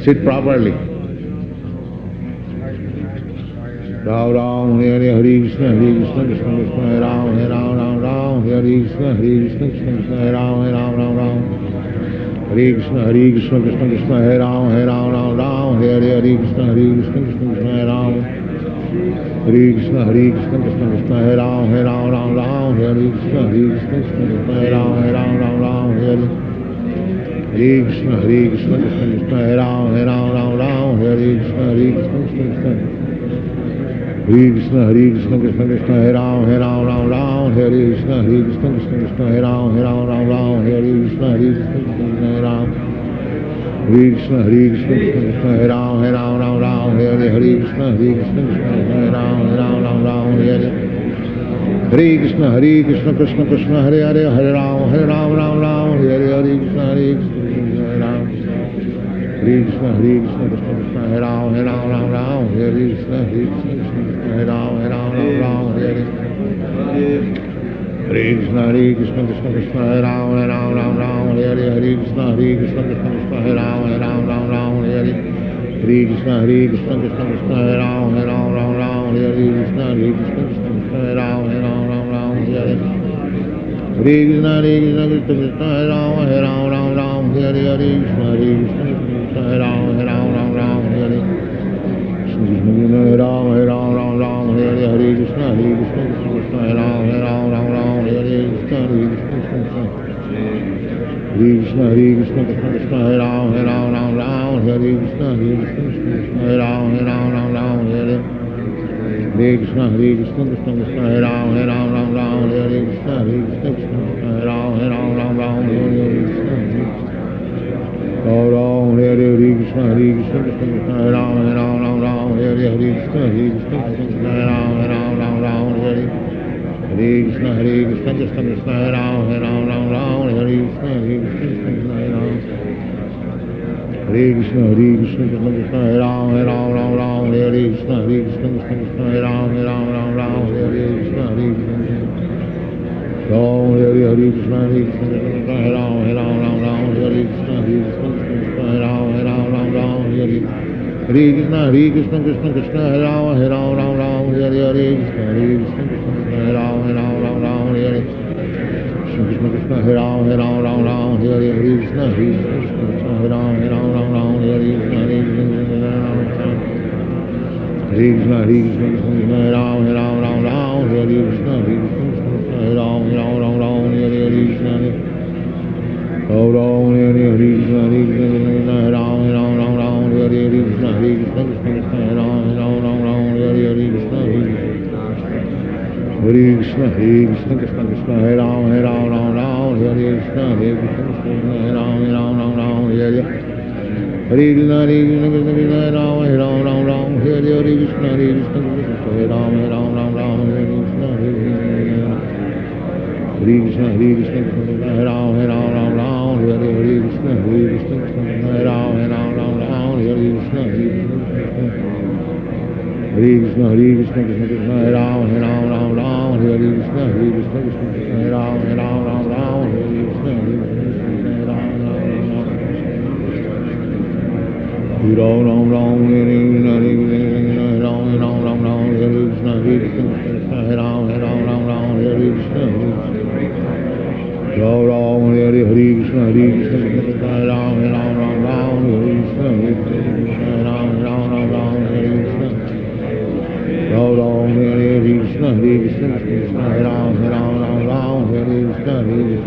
Sit properly. Ram Ram Hare Hare Krishna Krishna Krishna Hare Ram Ram Hare Krishna Krishna Hare Ram Ram Hare Krishna Krishna Krishna Hare Ram Ram Hare Krishna Krishna Hare Ram Krishna Krishna Krishna Hare Ram Ram Hare Krishna Krishna Hare Ram Ram Hare Krishna Krishna Krishna Hare Ram Hare Krishna Krishna Krishna Krishna Krishna Hare Ram Hare Krishna Krishna Krishna Hare Ram Hare Krishna Krishna Hare Ram Krishna Krishna Krishna Hare Ram Hare Krishna Krishna Hare Ram Hare Krishna Krishna Krishna Hare Ram Hare Ram Hare Krishna Krishna Hare Ram Krishna Krishna Krishna Hare Ram Hare Krishna Krishna Hare Ram Hare Krishna Krishna Krishna Hare Ram Hare Krishna Krishna Hare Ram Hare Krishna Krishna Krishna Hare Ram Hare Krishna Krishna Hare Ram Hare Krishna Krishna Krishna Hare Ram Hare Krishna Krishna Hare Ram Hare Krishna Krishna Hare Ram Hare Krishna Krishna Hare Hare Krishna, Hare Krishna, Hare Ram, Ram Ram, Hare Krishna, Hare Krishna, Krishna Krishna, Hare Ram, Ram Ram, Hare Krishna, Hare Krishna, Hare Ram, Ram Ram, Hare Krishna, Ram, Hare Krishna, Hare Krishna, Krishna Krishna, Hare Ram, Ram Ram, Hare Krishna, Hare Krishna, Hare Ram, Ram, Hare Krishna, Hare Krishna, Krishna Krishna, Hare Ram, Ram Hare Krishna, Hare Krishna, Hare Ram, Hare Krishna, Hare Krishna, Krishna Krishna, Hare Ram, Ram Hare Krishna, Hare Krishna, Krishna Krishna, Hare Ram, Ram Hare Krishna, Hare Krishna, Ram, Hare Krishna, Hare Krishna, Krishna Krishna, Hare Ram, Ram Hare Krishna, Hare Krishna, Krishna Krishna, Hare Ram, Ram Hare Krishna, Hare Krishna, Krishna Krishna, Hare Ram, Ram Hare Krishna, Hare Krishna, Hare Ram, Ram Hare Krishna, Krishna Krishna, Hare Ram, Ram Hare Krishna, Hare Krishna, Hare Ram, Ram Hare Krishna, Hare Krishna, Hare Krishna, Hare Ram, Hare Krishna, Hare Krishna, Hare Ram, Hare Krishna, Hare Krishna, Hare Krishna, Hare Ram, Hare Krishna, Hare Krishna, Hare Ram, Hare Krishna, Hare Krishna, Hare Krishna, Krishna Krishna, Hare Ram, Hare Krishna, Hare Krishna, Hare Ram, Hare Krishna, Hare Ram, Hare Krishna, Hare Krishna, Hare Ram, Hare Krishna, Hare Krishna, Hare Krishna, Hare Ram, Hare Krishna, Hare Krishna, Hare Ram, Hare Krishna, Hare Krishna, Hare Krishna, Krishna Krishna, Hare Ram, Hare Krishna, Hare Krishna, Hare Ram, Hare Krishna, Hare Ram, Hare Krishna,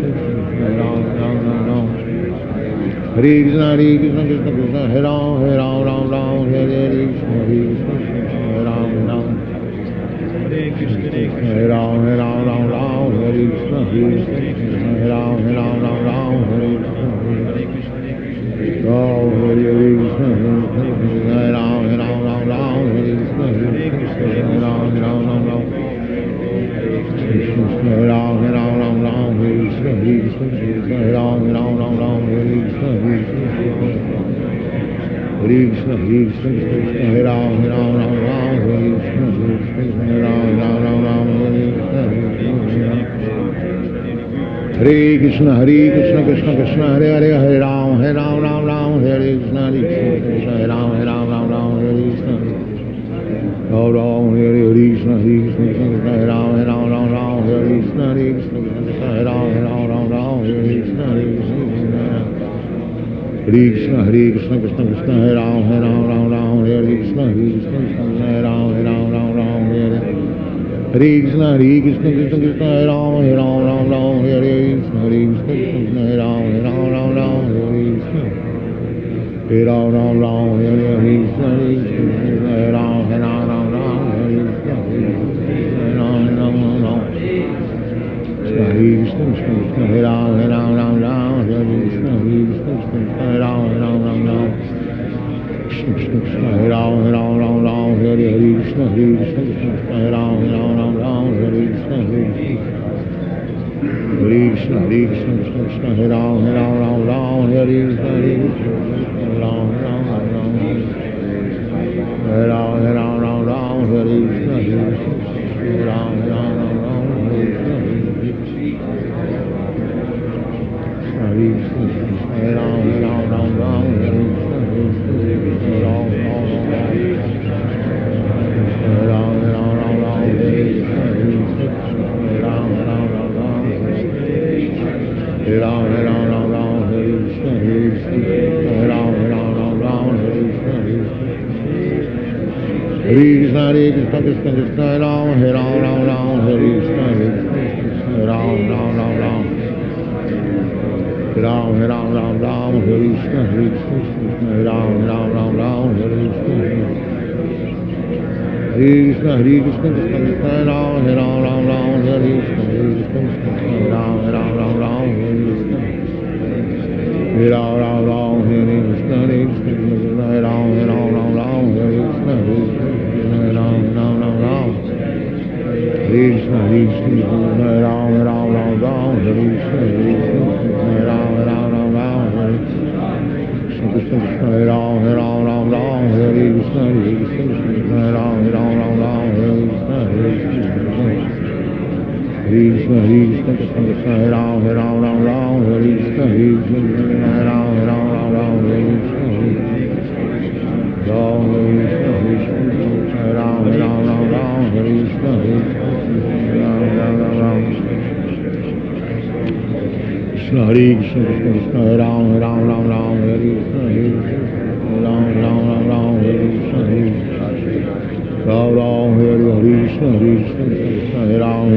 Hare Krishna, Hare Krishna, Hare Ram, Hare Krishna, Ram, Hare Krishna, Hare Krishna, Hare Ram, Hare Krishna, Hare Ram, Hare Krishna, Ram, Hare Krishna, Hare Krishna, Hare Ram, Hare Krishna, Hare Ram, Hare Krishna, Hare Krishna, Krishna Krishna, Hare Ram, Hare Krishna, Hare Krishna, Hare Ram, Hare Krishna, Hare Ram, Hare Krishna, Hare Krishna, Hare Ram, Hare Krishna, Ram, Hare Krishna, Hare Ram, Hare Krishna, Hare Ram, Hare Ram, Hare Krishna, Hare Krishna, Hare Ram, Hare Krishna, Hare Krishna, Hare Krishna, Hare Ram, Hare Krishna, Hare Hare Krishna, Hare Krishna, Krishna Krishna, Hare Hare, Hare Ram, Hare Krishna, Hare Krishna, Hare Ram, Hare Krishna, Hare Ram, Hare Krishna, Hare Krishna, Hare Ram, Hare Krishna, Hare Krishna, Hare Ram, Hare Krishna, Hare Krishna, Hare Krishna, Krishna Krishna, Hare Ram, Hare Krishna, Hare Krishna, Hare Ram, Hare Krishna, Hare Krishna, Krishna Krishna, Hare Ram, Hare Krishna, Hare Krishna, Hare Ram, Hare Krishna, Hare Ram, Hare Krishna, Hare Ram, Hare Krishna, Hare Krishna, Hare Ram, Hare Krishna, Hare Krishna, Hare Ram, Krishna Krishna, Hare Ram, Hare Krishna, Hare Krishna, Hare Ram, Hare Krishna, Hare Krishna, Hare Krishna, Krishna Krishna, Hare Ram, Hare Krishna, Hare Krishna, Hare Ram, Hare Krishna, Hare Ram, Ram, Ram, Ram, Ram, Hare Krishna, Hare Krishna, Ram, Ram, Ram, Ram, Hare Krishna, Krishna, Hare Krishna, Krishna Krishna, Ram, Ram, Ram, Ram, Hare Krishna, Hare Krishna, Ram, Ram, Ram, Ram, Hare Krishna, Ram, Ram, Ram, Hare Krishna, Hare Krishna, Ram, Ram, Ram, Ram, Hare Krishna, Hare Krishna, Ram, Ram, Ram, Ram, Krishna, Hare Krishna, Ram, Ram, Ram, Ram, Hare Krishna, Hare Krishna, Ram, Ram, Ram, Ram, Hare Krishna, Krishna Krishna, Ram, Ram, Ram, Ram, Hare Krishna, Hare Krishna, Ram, Ram, Ram, Ram, Hare Krishna, Hare Krishna, Krishna, Hare Krishna, Krishna Krishna, Ram, Ram, Ram, Ram, Hare Krishna, Hare Krishna, Ram, Ram, Ram, Ram, Hare Krishna, Hare Krishna, Ram, Ram, Ram, Ram, Hare Krishna, Hare Ram, Ram, Ram, Ram, Krishna, Hare Krishna, Krishna Krishna, Ram, Ram, Ram, Ram, Hare Krishna, Hare Ram, Ram, Ram, Ram, Hare Krishna, Hare Ram, Ram,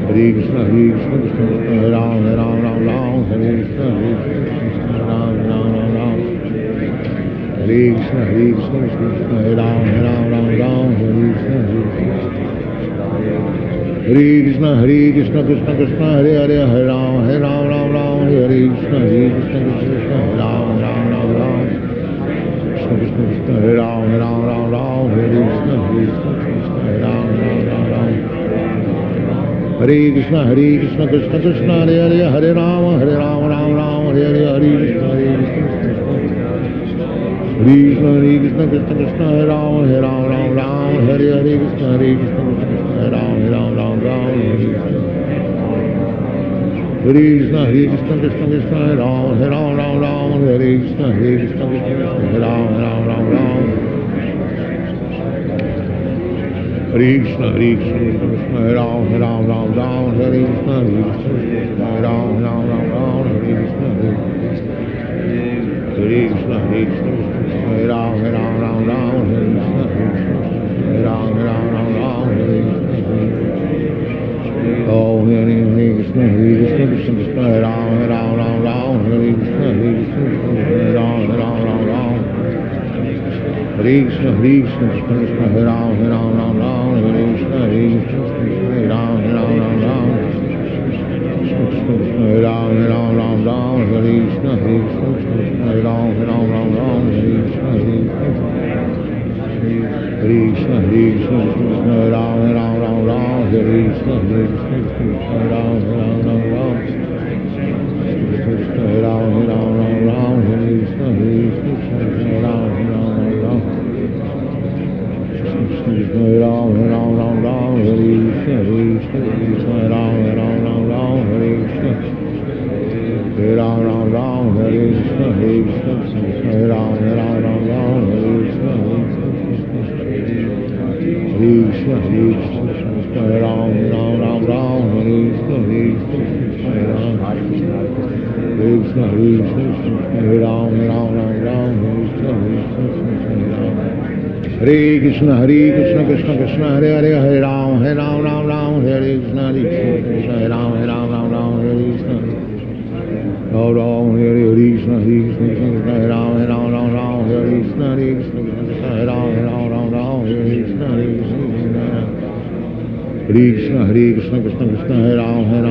Hare Krishna, Hare Krishna, Krishna, Ram, Ram, Ram, Ram, Hare Krishna, Hare Krishna, Ram, Ram, Ram, Ram, Hare Krishna, Hare Krishna, Krishna, Ram, Ram, Ram, Ram, Hare Krishna, Hare Krishna, Ram, Ram, Ram, Ram, Hare Krishna, Hare Krishna, Krishna, Ram, Ram, Ram, Ram, Hare Krishna, Hare Krishna, Hare Krishna, Krishna Krishna, Hare Hare, Hare Ram, Ram, Ram, Hare Krishna, Hare Krishna, Krishna, Ram, Ram, Ram, Krishna Krishna, Krishna, Hare Ram, Ram, Ram, Hare Krishna, Hare Krishna, Ram, Ram, Ram, Hare Krishna, Hare Krishna, Krishna Krishna, Hare Hare, Hare Ram, Ram, Ram, Hare Hare, Hare Krishna, Hare Krishna, Krishna, Hare Krishna, Krishna Krishna, Hare Ram, Ram, Hare Hare, Krishna, Hare Krishna, Hare Ram, Ram, Hare Krishna, Hare Krishna, Krishna Krishna, Hare Ram, Ram, Hare Krishna, Hare Krishna, Hare Ram, Ram, Hare Krishna, Hare Krishna, Krishna, Hare Ram, Ram, Hare Krishna, Hare Krishna, Hare Ram, Ram, Hare Krishna, Hare Krishna, Hare Krishna, Hare Ram, Ram, Hare Krishna, Hare Ram, Hare Krishna, Oh, Hare Krishna, Hare Krishna, Krishna Krishna, Hare Ram, Ram, Hare Krishna, Hare Krishna, Hare Ram, Hare Krishna, Hare Krishna, Krishna Krishna, Hare Ram, Hare Krishna, Hare Krishna, Hare Ram, Hare Ram, Hare Krishna, Hare Krishna, Hare Ram, Hare Krishna, Hare Krishna, Hare Krishna, Hare Ram, Hare Krishna, Hare Ram, Krishna, Hare Ram, Hare Krishna, Hare Ram, Hare Ram, Hare Krishna, Hare Krishna, Ram, Hare Krishna, Hare Ram, Hare Krishna, Hare Krishna, Hare Ram, Hare Krishna, Hare Krishna, Hare Krishna, Hare Ram, Hare Krishna, Hare Krishna, Hare Krishna, Hare Ram, Hare Krishna, Hare Krishna, Hare Krishna, Krishna Krishna, Hare Hare, Hare Ram, Hare Krishna, Hare Krishna, Hare Ram, Hare Krishna, Hare Ram, Hare Krishna, Hare Krishna, Hare Ram, Hare Krishna, Hare Krishna, Hare Ram, Hare Krishna, Hare Krishna, Hare Krishna, Krishna Krishna, Hare Ram, Hare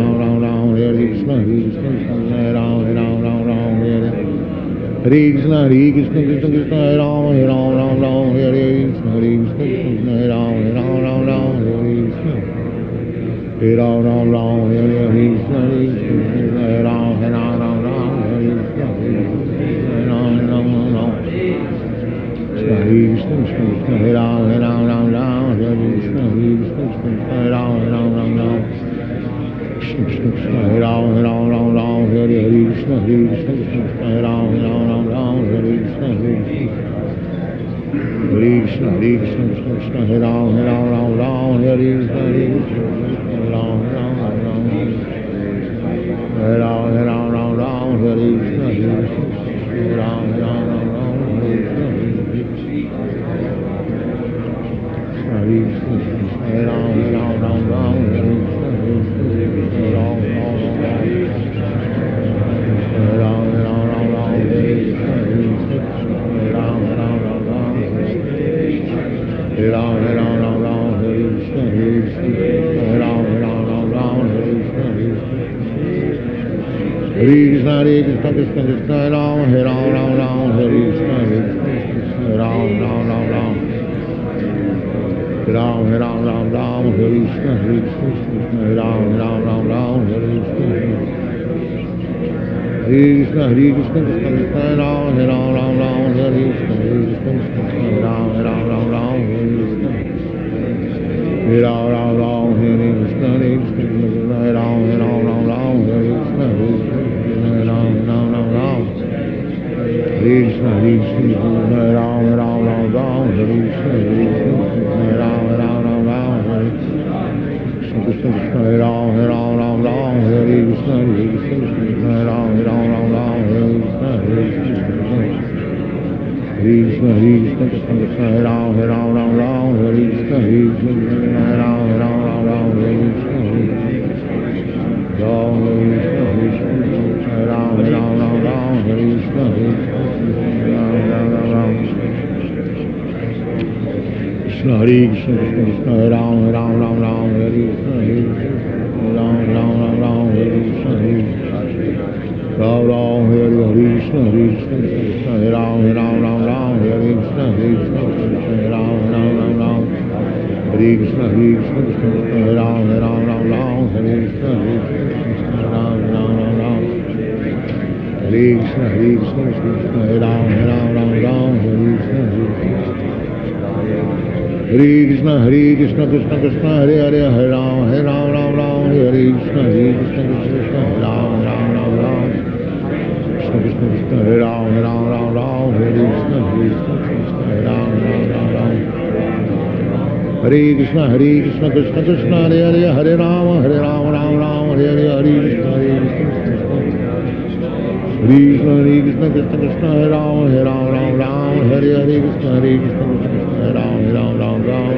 Krishna, Hare Krishna, Hare Ram, Hare Krishna, Hare Krishna, Krishna Krishna, Hare Ram, Hare Krishna, Hare Krishna, Hare Ram, Hare Krishna, Hare Ram, Hare Krishna, Hare Ram, Hare Krishna, Hare Krishna, Hare Ram, Hare Krishna, Hare Ram, Krishna Krishna, Hare Ram, Hare Krishna, Hare Krishna, Hare Ram, Hare Krishna, Hare Krishna, Hare Krishna, Krishna Krishna, Hare Ram, Hare Krishna, Hare Ram, Hare Ram, Hare Krishna, Hare Ram, Hare Krishna, Hare Ram, Krishna Krishna Krishna Hare Rama Hare Rama Rama Rama Hare Krishna Hare Rama Rama Rama Rama Ram Ram Ram Ram Hare Krishna Ram Ram Ram Ram Hare Krishna Krishna Krishna Ram Ram Ram Ram Hare Krishna Ram Ram Ram Ram Hare Krishna Ram Ram Ram Hare Krishna Ram Ram Ram Ram Hare Krishna Ram Ram Ram Ram Krishna Krishna Ram Ram Ram Ram Hare Krishna Ram Ram Ram Ram Hare Krishna Krishna Ram Ram Ram Ram Hare Krishna Krishna Ram Ram Ram Ram Hare Krishna Krishna Krishna Krishna Ram Ram Ram Ram Hare Krishna Krishna Ram Ram Ram Ram Hare Krishna Ram Ram Ram Ram Hare Krishna Krishna Hare Krishna Krishna Ram Ram Ram Ram Hare Krishna Ram Ram Ram Ram Hare Krishna Ram Ram Hare Krishna Krishna Ram Ram Ram Ram Hare Krishna Ram Ram Ram Ram Hare Krishna Krishna Ram Ram Ram Ram Hare Krishna Ram Ram Ram Ram Hare Krishna Ram Ram Ram Ram Hare Krishna Hare Krishna Krishna Krishna Hare Hare Hare Ram Ram Ram Hare Krishna Krishna Ram Ram Ram Ram Krishna Krishna Hare Ram Ram Ram Hare Krishna Ram Ram Ram Ram Hare Krishna Krishna Krishna Hare Hare Hare Ram Ram Ram Hare Hare Hare Krishna Krishna Krishna Krishna Hare Ram Ram Ram Hare Hare Krishna Krishna Ram Ram Ram Ram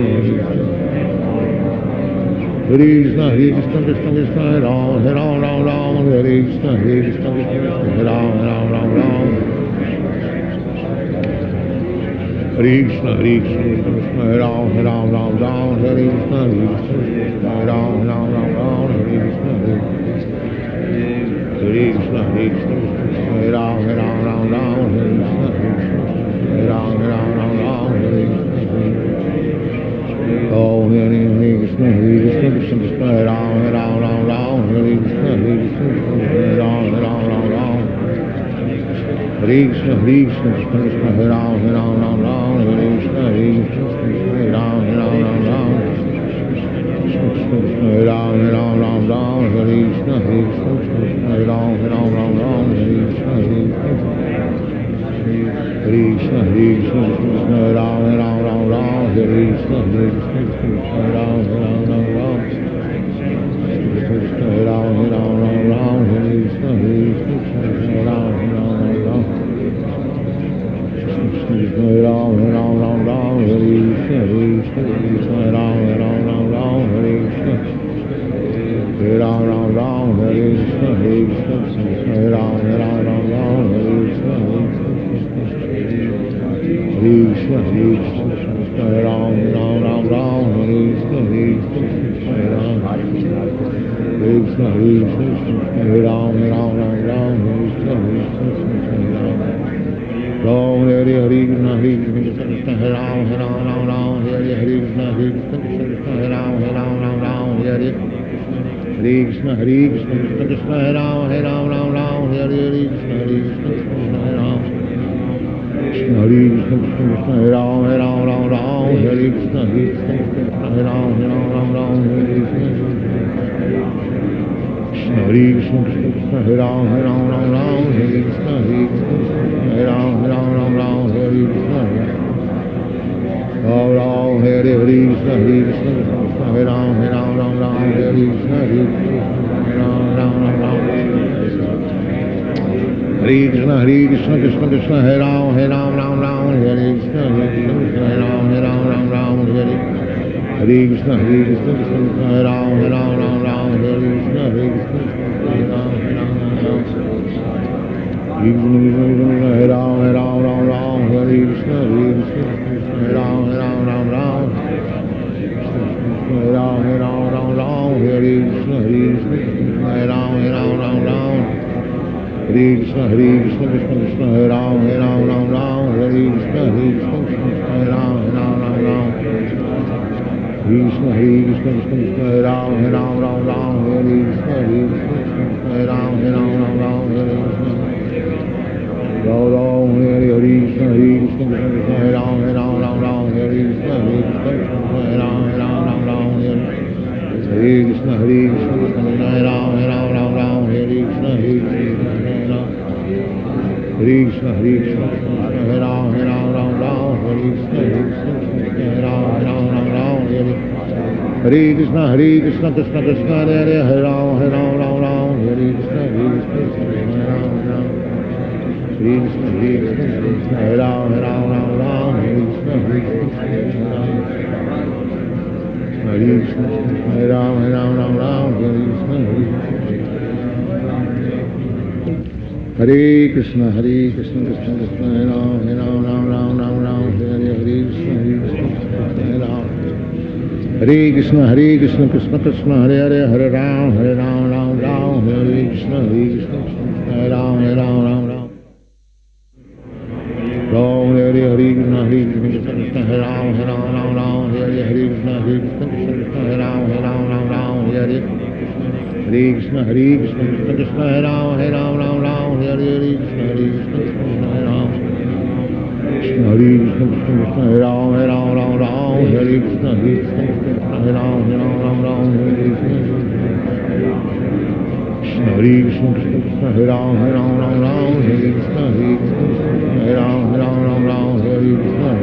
Hare Krishna Krishna Krishna Hare Ram Ram Ram Hare Krishna Krishna Ram Ram Ram Ram Hare Krishna Krishna Hare Ram Ram Ram Hare Krishna Ram Ram Ram Ram Hare Krishna Hare Krishna Hare Ram Ram Ram Hare Krishna Ram Ram Ram Ram Hare Krishna Oh Hare Krishna Krishna Krishna Ram Ram Ram Hare Krishna Ram Ram Ram Ram Hare Krishna Krishna Ram Ram Ram Hare Krishna Ram Ram Ram Ram Ram Ram Ram Ram Hare Krishna Ram Ram Ram Ram Hare Krishna Krishna Krishna Ram Ram Ram Ram Hare Krishna Ram Ram Ram Ram Krishna Ram Ram Ram Ram Hare Krishna Ram Ram Ram Ram Krishna Ram Ram Ram Ram Hare Krishna Ram Ram Ram Ram Hare Krishna Ram Ram Ram Hare Krishna Ram Ram Ram Ram Hare Krishna Krishna Krishna Ram Ram Ram Ram Hare Krishna Ram Krishna Krishna Ram Ram Ram Ram Hare Krishna Ram Hare Hare Krishna Krishna Ram Ram Ram Ram Hare Hare Krishna Krishna Ram Ram Ram Ram Hare Hare Krishna Krishna Ram Ram Ram Ram Hare Hare Krishna Ram Krishna Krishna Ram Ram Ram Ram Hare Krishna Ram Ram Ram Ram Hare Krishna Krishna Krishna Ram Ram Ram Ram Hare Krishna Ram Ram Ram Ram Hare Krishna Ram Ram Hare Krishna Krishna Ram Ram Ram Ram Hare Krishna Ram Ram Ram Ram Hare Krishna Krishna Krishna Ram Ram Ram Hare Krishna Ram Ram Ram Ram Hare Krishna Krishna Ram Ram Ram Hare Krishna Ram Ram Ram Ram Hare Krishna Ram Ram Ram Ram Ram Ram Ram Ram Hare Krishna Ram Ram Ram Ram Hare Krishna, Krishna Krishna, Hare Ram, Ram Ram, Hare Krishna, Krishna Krishna, Hare Ram, Ram Ram. Krishna, Krishna Krishna, Hare Ram, Ram Ram, Hare Krishna, Krishna Krishna, Hare Ram, Ram Ram, Hare Krishna. Ram Ram, Hare Krishna, Krishna Krishna, Hare Ram, Ram Hare Krishna, Krishna Krishna, Hare Ram, Ram Hare Krishna, Krishna Krishna, Hare Ram, Ram Hare Krishna, Krishna Krishna, Hare Ram, Ram Hare Krishna, Krishna Krishna, Hare Ram, Ram Hare Krishna, Krishna Krishna, Krishna Hare Hare Ram, Ram Hare Krishna, Krishna Krishna, Hare Ram, Krishna Krishna, Hare Ram, Ram Hare Krishna, Krishna Krishna, Hare Krishna, Hare Ram, Ram Hare Krishna, Hare Krishna, Krishna Krishna, Hare Ram, Ram Hare Krishna, Krishna Hare Ram. Hare Krishna, Krishna Krishna, Hare Hare, Hare Ram, Ram Hare Krishna, Krishna Hare Ram, Ram. Ram Hare Krishna, Krishna Krishna, Hare Ram, Ram Hare Krishna, Krishna Krishna, Hare Ram, Ram Hare Krishna, Krishna Krishna, Hare Ram, Ram Hare Krishna, Krishna Krishna, Hare Ram. Krishna Krishna, Hare Ram, Ram Hare Krishna, Krishna Krishna, Hare Ram, Ram Hare Krishna. Krishna Krishna, Hare Ram, Ram Hare Krishna, Krishna Krishna, Hare Ram, Ram Hare Krishna.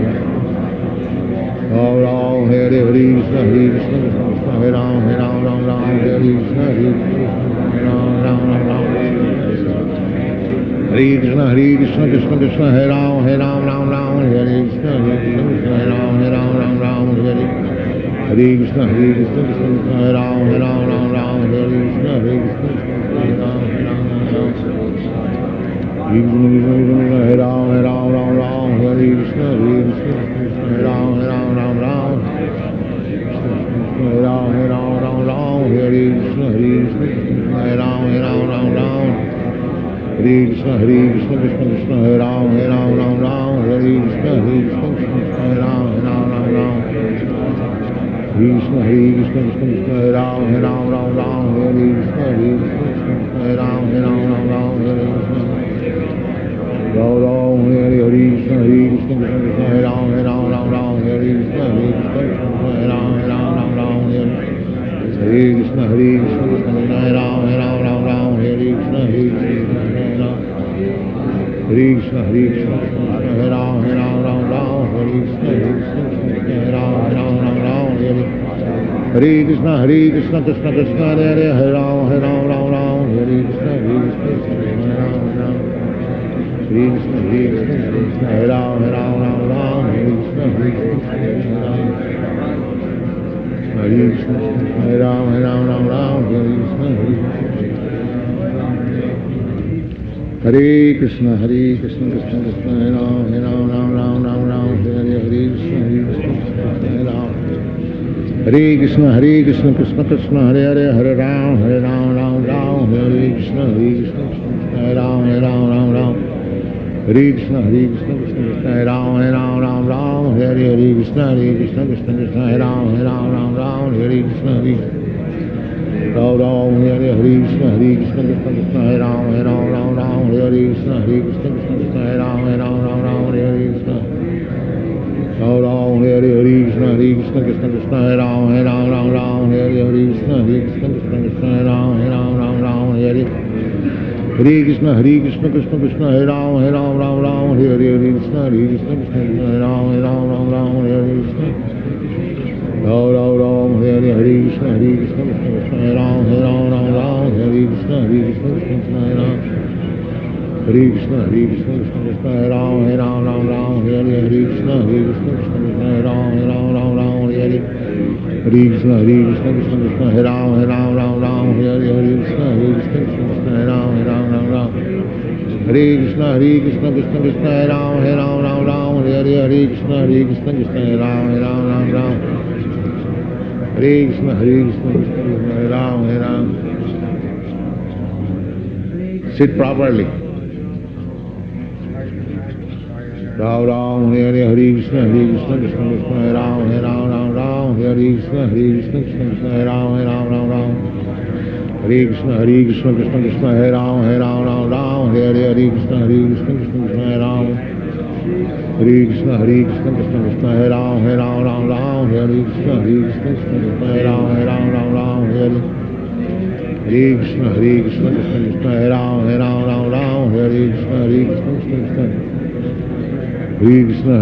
Ram Hare Krishna, Krishna Krishna, Hare Ram, Ram Hare Krishna, Krishna Ram. Hare Krishna, Krishna Krishna, Hare Ram, Ram Hare Krishna, Krishna Krishna, Hare Ram, Ram Hare. Hare Krishna, Krishna Krishna, Hare Ram, Ram Hare Krishna, Krishna Krishna, Hare Ram, Hare Ram, Hare Krishna, Krishna Krishna, Hare Ram, Ram. Hare Ram, Hare Krishna, Krishna Krishna, Hare Ram, Ram. Hare Krishna, Krishna Krishna, Hare Ram, Ram Hare Krishna, Krishna Krishna, Hare Ram, Ram. Krishna, Krishna Krishna, Hare Ram, Ram Hare Krishna, Krishna Krishna, Hare Ram, Hare Krishna. Ram Hare Krishna, Krishna Krishna, Hare Ram, Ram Hare Krishna, Krishna Krishna, Hare Ram, Hare. Hare Krishna, Krishna Krishna, Hare Ram, Ram Hare Krishna, Krishna Krishna, Hare Ram. Hare Krishna, Krishna Krishna, Hare Ram, Ram Hare Krishna, Krishna Krishna, Hare Ram, Ram Hare. Hare Krishna, Krishna Krishna, Hare Ram, Ram Hare Krishna, Krishna Krishna, Hare Ram. Hare Krishna, Krishna, Hare Ram, Ram Hare Krishna, Krishna Krishna, Hare Ram. Hare Krishna, Hare Ram, Ram Hare Krishna, Hare Krishna, Krishna Krishna, Hare Ram, Ram Hare Krishna, Krishna Krishna, Hare Ram. Hare Krishna, Krishna Krishna, Hare Ram, Ram Hare Krishna, Krishna Krishna, Hare Ram, Ram. Hare Krishna, Krishna Krishna, Hare Ram, Ram Hare Krishna, Krishna Krishna, Hare Ram, Ram Hare Krishna, Ram Hare Krishna, Krishna Krishna, Hare Ram, Ram Hare Krishna, Krishna Krishna, Hare Ram, Ram Hare Krishna. Ram Hare Krishna, Krishna Krishna, Hare Ram, Ram Hare Krishna, Krishna Krishna, Hare Ram, Ram Hare. Hare Krishna, Krishna Krishna, Hare Ram, Ram Hare Krishna, Krishna Krishna, Hare Ram, Ram Hare Krishna. Ram Hare Krishna, Krishna Krishna, Hare Ram, Ram Hare Krishna, Krishna Krishna, Hare Ram. Hare Krishna, Krishna Krishna, Hare Ram, Ram Hare Krishna, Krishna Krishna, Hare Ram, Ram Hare. Hare Krishna, Krishna Krishna, Hare Ram, Ram Hare Krishna, Krishna Krishna, Hare Ram, Ram. Hare Krishna, Krishna Krishna, Hare Ram, Ram Hare Krishna, Krishna Krishna, Hare Ram, Ram. Hare Krishna, Krishna Krishna, Hare Ram, Ram. Sit properly. Ram Ram Hare Hare Krishna Krishna Krishna Hare Ram Hare Ram Ram Ram Hare Krishna Krishna Krishna Hare Ram Hare Ram Ram Ram Hare Krishna Krishna Krishna Hare Ram Hare Ram Ram Ram Hare Krishna Krishna Krishna Hare Ram Hare Krishna Krishna Krishna Hare Ram Hare Ram Ram Ram Hare Krishna Krishna Krishna Hare Ram Hare Ram Ram Ram Hare Krishna Krishna Krishna Hare Ram Hare Ram Ram Ram Hare Krishna Krishna Krishna Hare Krishna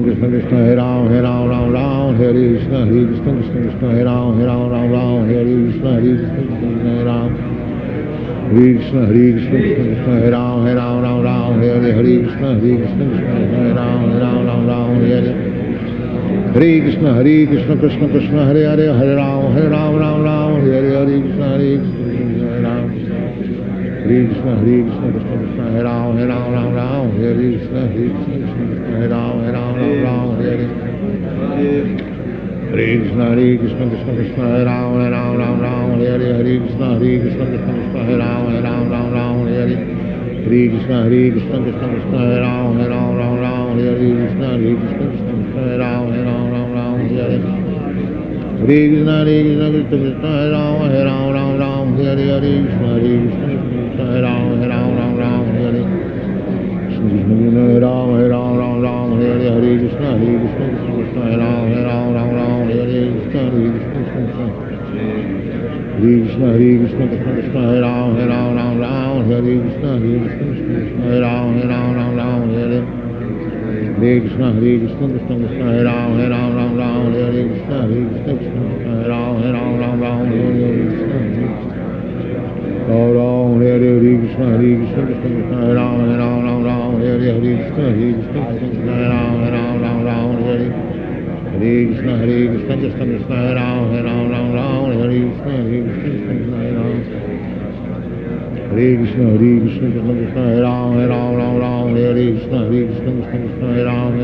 Krishna Krishna Hare Ram Hare Ram Ram Ram Hare Krishna Krishna Krishna Hare Ram Hare Ram Ram Ram Hare Krishna Krishna Krishna Hare Ram Hare Krishna Krishna Krishna Hare Ram Hare Ram Ram Ram Hare Krishna Krishna Krishna Hare Ram Hare Ram Ram Ram Hare Krishna Krishna Krishna Hare Hare Hare Ram Ram Ram Hare Krishna Krishna Hare Ram Hare Krishna Krishna Krishna Hare Ram Ram Ram Hare Krishna Krishna Krishna Hare Ram Ram Ram Hare Krishna Krishna Krishna Hare Ram Ram Ram Hare Krishna Krishna Krishna Hare Ram Ram Ram Hare Krishna Krishna Krishna Hare Ram Ram Ram Hare Krishna Krishna Krishna Hare Ram Ram Ram Hare Krishna Krishna Krishna Hare Ram Ram Ram Hare Krishna Krishna Krishna Hare Ram Ram Ram Hare Krishna Ram Ram Ram Hare Krishna Krishna Krishna Hare Ram Ram Ram Hare Krishna Krishna Krishna Krishna Krishna Hare Ram Ram Ram Hare Krishna Krishna Krishna Hare Ram Ram Ram Hare Krishna Krishna Krishna Hare Ram Ram Hare Krishna Krishna Krishna Hare Ram Ram Hare Krishna Ram Hare Krishna Krishna Krishna Hare Ram Ram Hare Krishna Krishna Krishna Hare Ram Ram Hare Krishna Krishna Krishna Hare Ram Ram Hare Krishna Krishna Krishna Hare Ram Hare Krishna Krishna Krishna Hare Ram Hare Krishna Krishna Krishna Hare Ram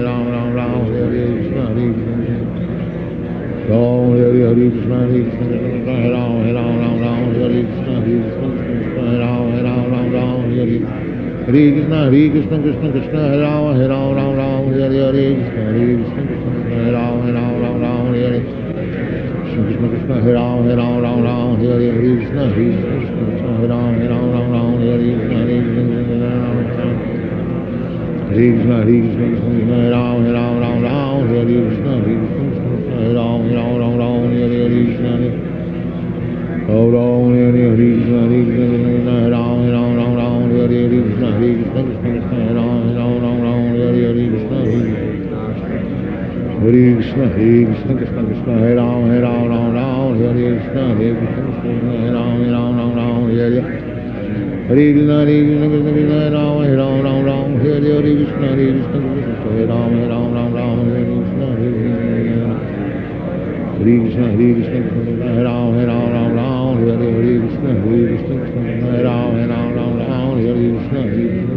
Ram Hare Krishna Krishna Ram Hare Krishna Krishna Krishna Hare Ram Ram Hare Krishna Krishna Krishna Hare Ram Hare Krishna Krishna Krishna Hare Ram Hare Hare Krishna Krishna Krishna Hare Ram Hare Krishna Krishna Hare Ram Hare Krishna Krishna Krishna Hare Ram Hare Krishna Krishna Krishna Hare Ram Hare Krishna Krishna Krishna Hare Ram Hare Krishna Ram Hare Krishna Krishna Hare Ram Hare Krishna Krishna Krishna Hare Ram Hare Krishna Hare Krishna Krishna Krishna Hare Ram Hare Krishna Krishna Krishna Hare Ram Hare Krishna Krishna Hare Ram Hare Hare Krishna Krishna Krishna Hare Ram Hare Krishna Krishna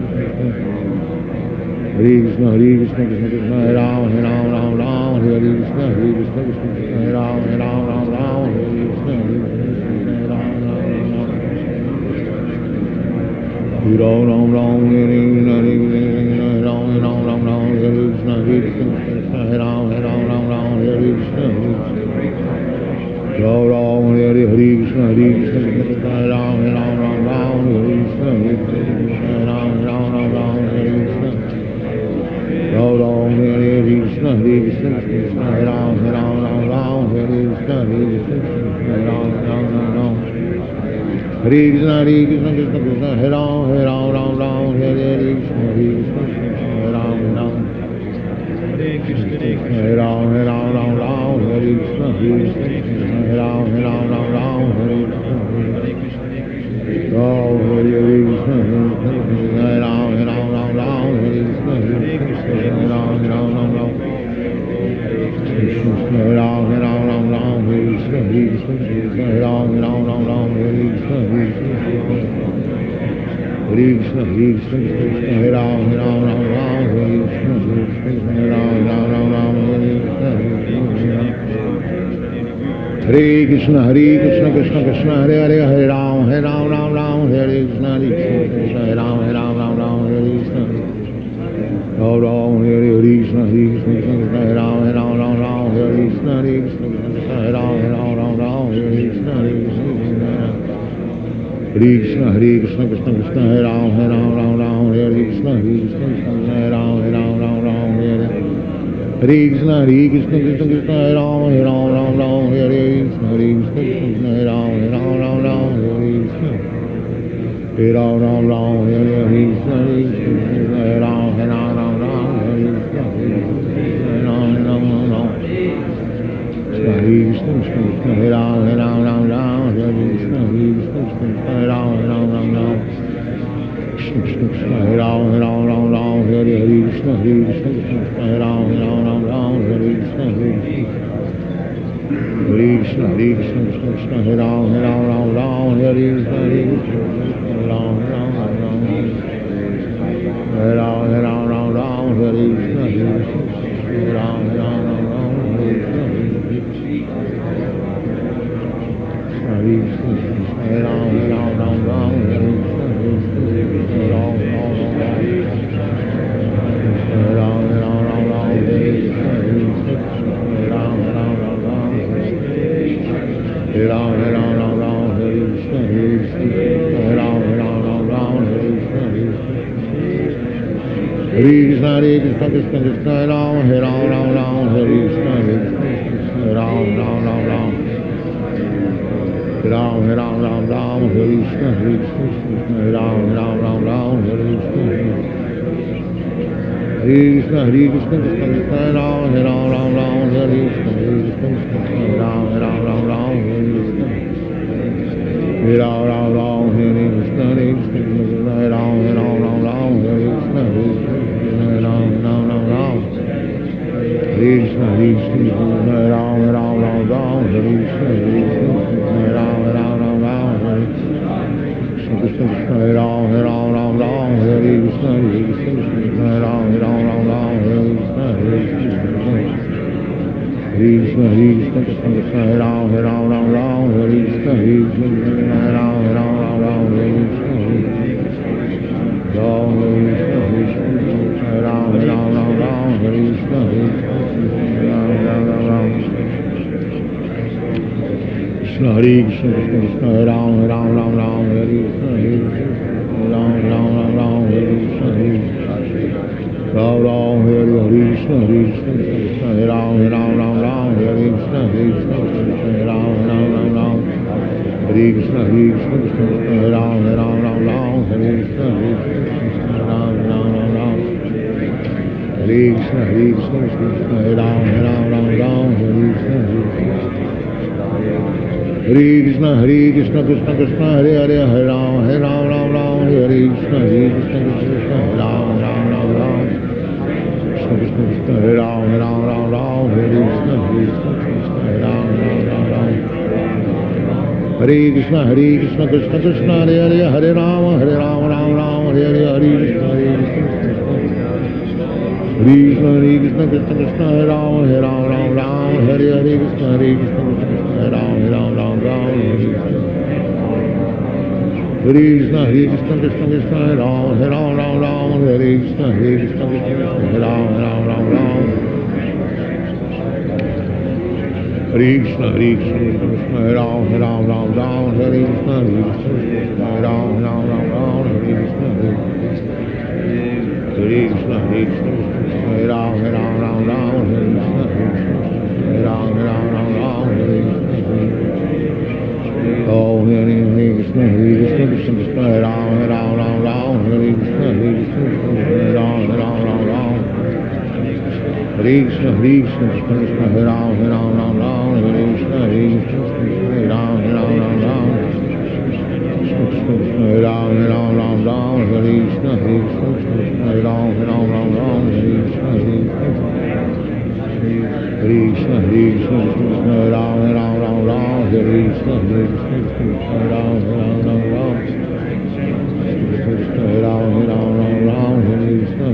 Krishna Hare Ram Hare Krishna Krishna Krishna Hare Ram Hare Krishna Krishna Krishna Krishna Hare Ram Hare Krishna Krishna Krishna Hare Ram Hare Krishna Ram Ram Hare Krishna Krishna Krishna Hare Ram Hare Krishna Ram Hare Krishna Krishna Krishna Hare Ram Hare Krishna Krishna Ram Hare Krishna Ram Hare Krishna Krishna Krishna Hare Ram Hare Krishna Krishna Krishna Hare Ram Hare Krishna Krishna Krishna Hare Ram Hare Krishna Krishna Krishna Hare Ram Hare Krishna Hare Ram Hare Krishna Krishna Krishna Hare Ram Hare Hare Krishna, Krishna Krishna, Hare Hare, Hare Ram, Ram Ram, Hare Krishna, Krishna, Hare Ram, Ram Ram, Hare Krishna, Ram Ram, Hare Krishna, Krishna, Hare Ram, Ram, Hare Krishna, Krishna, Hare Ram, Ram, Hare Krishna, Krishna, Krishna Krishna, Hare Ram, Ram, Hare Krishna, Krishna, Hare Ram, Ram, Hare Krishna, Krishna Krishna, Hare Ram, Ram, Hare Krishna, Krishna, Hare Ram, Ram, Hare Krishna, Hare Ram, Hare Krishna, Krishna, Hare Ram, Hare Krishna, Hare Ram, Krishna, Krishna, Hare Ram, Hare Krishna, Krishna, Hare Ram, Krishna, Krishna, Hare Ram, Hare Krishna, Krishna, Hare Ram, Hare Krishna, Krishna, Krishna, Hare Ram, Hare Krishna, Hare Ram, Hare Ram, Hare Krishna, Hare Ram, Hare Krishna, Krishna Krishna, Hare Ram, Hare Ram, Hare Krishna, Hare Ram, Hare Ram, Hare Krishna, Hare Ram, Hare Krishna, Hare Krishna, Hare Ram, Hare Ram, Hare Krishna, Hare Ram, Hare Krishna, Hare Ram, Hare Krishna, Hare Ram, Hare Krishna, Hare Ram, Krishna, Krishna, Hare Ram, Hare Krishna, Hare Ram, Hare Krishna, Hare Ram, Hare Krishna, Hare Ram, Hare Krishna, Krishna, Hare Ram, Hare Krishna, Hare Ram, Hare Krishna, Hare Krishna, Krishna, Hare Ram, Hare Krishna, Hare Ram, Hare Krishna, Ram, Hare Krishna, Krishna, Hare Ram, Hare Krishna, Hare Ram, Hare Krishna, Hare Ram, Hare Krishna, Hare Krishna, Hare Ram, Hare Krishna, Krishna Krishna, Hare Hare, Hare Ram, Hare Krishna, Krishna, Hare Ram, Krishna, Hare Ram, Hare Krishna, Hare Ram, Hare Krishna, Krishna Krishna, Hare Hare, Hare Ram, Hare Hare, Hare Krishna, Krishna Krishna, Hare Ram, Hare Hare, Krishna, Hare Ram, Krishna, Krishna Krishna, Hare Ram, Hare Krishna, Hare Ram, Krishna, Krishna, Hare Ram, Hare Krishna, Hare Ram, Hare Krishna, Krishna, Hare Ram, Hare Krishna, Hare Ram, Hare Om Hare Krishna, Krishna Krishna, Hare Ram, Hare Krishna, Hare Ram, Krishna, Krishna, Hare Ram, Hare Krishna, Hare Ram, Hare Ram, Hare Krishna, Hare Ram, Krishna, Krishna, Hare Ram, Hare Krishna, Hare Ram, Hare Ram, Hare Krishna,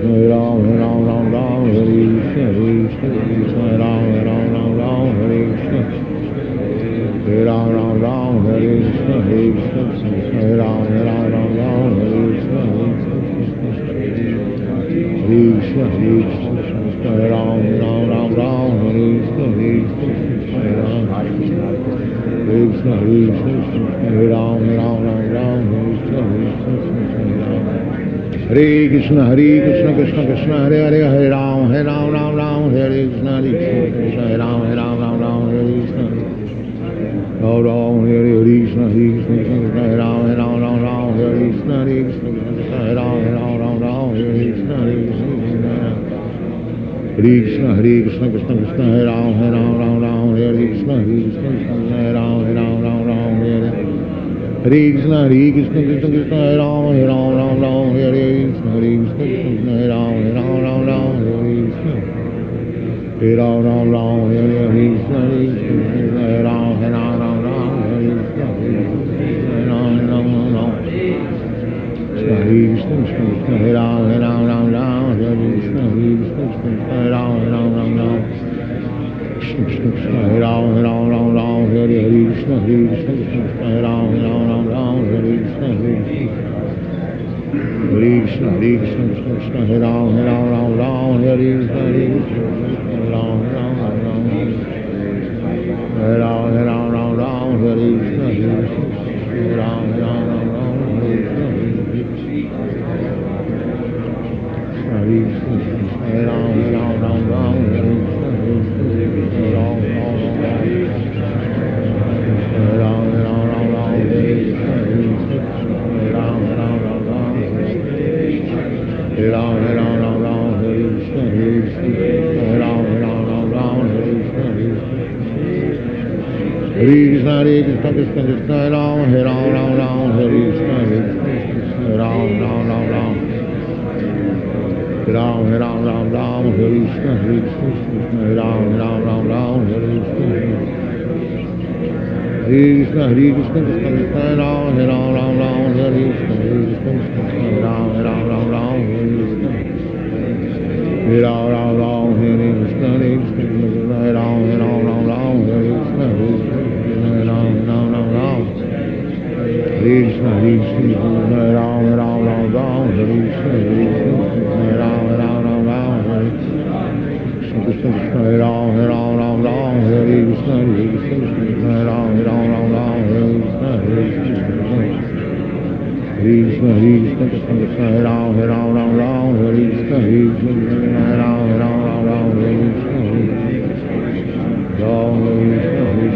Hare Ram, Hare Ram, Hare Krishna, Hare Krishna, Krishna Hare Ram, Ram Ram Ram, Hare Krishna, Krishna Hare Ram, Hare Krishna, Hare Ram, Ram Ram Ram, Hare Krishna, Krishna Hare Ram. Hare Krishna, Krishna Krishna, Hare Hare, Hare Ram, Ram Ram, Hare Krishna, Krishna Hare Ram, Ram Ram, Hare Krishna. Ram Ram, Hare Krishna, Krishna Hare Ram, Ram Ram, Hare Krishna, Krishna Hare Ram, Ram Ram, Hare Krishna, Krishna Krishna, Hare Ram, Ram Ram, Hare Krishna, Krishna Hare Ram, Ram Ram, Hare Krishna, Krishna Krishna, Hare Ram, Ram Ram, Hare Krishna, Krishna Hare Ram, Ram Ram, Hare Krishna. Hare Ram, Ram Ram, Hare Krishna, Krishna Hare Ram, Ram Ram, Hare Krishna, Hare Ram, Ram Ram. Hare Krishna, Krishna Hare Ram, Ram Ram, Hare Krishna, Krishna Hare Ram, Ram Ram. Krishna Hare Ram, Ram Ram, Hare Krishna, Krishna Hare Ram, Ram Ram, Hare Krishna, Hare Krishna, Krishna Hare Ram, Ram Ram, Hare Krishna, Hare Ram, Ram Ram, Hare Ram, Ram Ram, Hare Krishna, Hare Ram, Ram Ram, Hare Krishna, Hare Krishna, Hare Ram, Ram Ram, Hare Krishna, Hare Ram, Hare Ram, Ram Ram, Hare Krishna, Hare Ram, Ram Ram, Hare Ram, Ram Ram, Hare Krishna, Hare Ram, Ram Ram, Hare Krishna, Hare Krishna, Krishna Krishna, Hare Ram, Ram, Hare Krishna, Hare Ram, Ram Ram, Ram Ram, Hare Krishna, Hare Ram, Ram Ram, Hare Krishna, Krishna Krishna, Hare Ram, Ram Ram, Hare Krishna, Hare Ram, Ram Ram, Hare Krishna, Hare Ram, Ram, Hare Krishna, Hare Ram, Ram, Hare Krishna, Hare Ram, Ram, Krishna Krishna, Hare Ram, Ram Hare Krishna,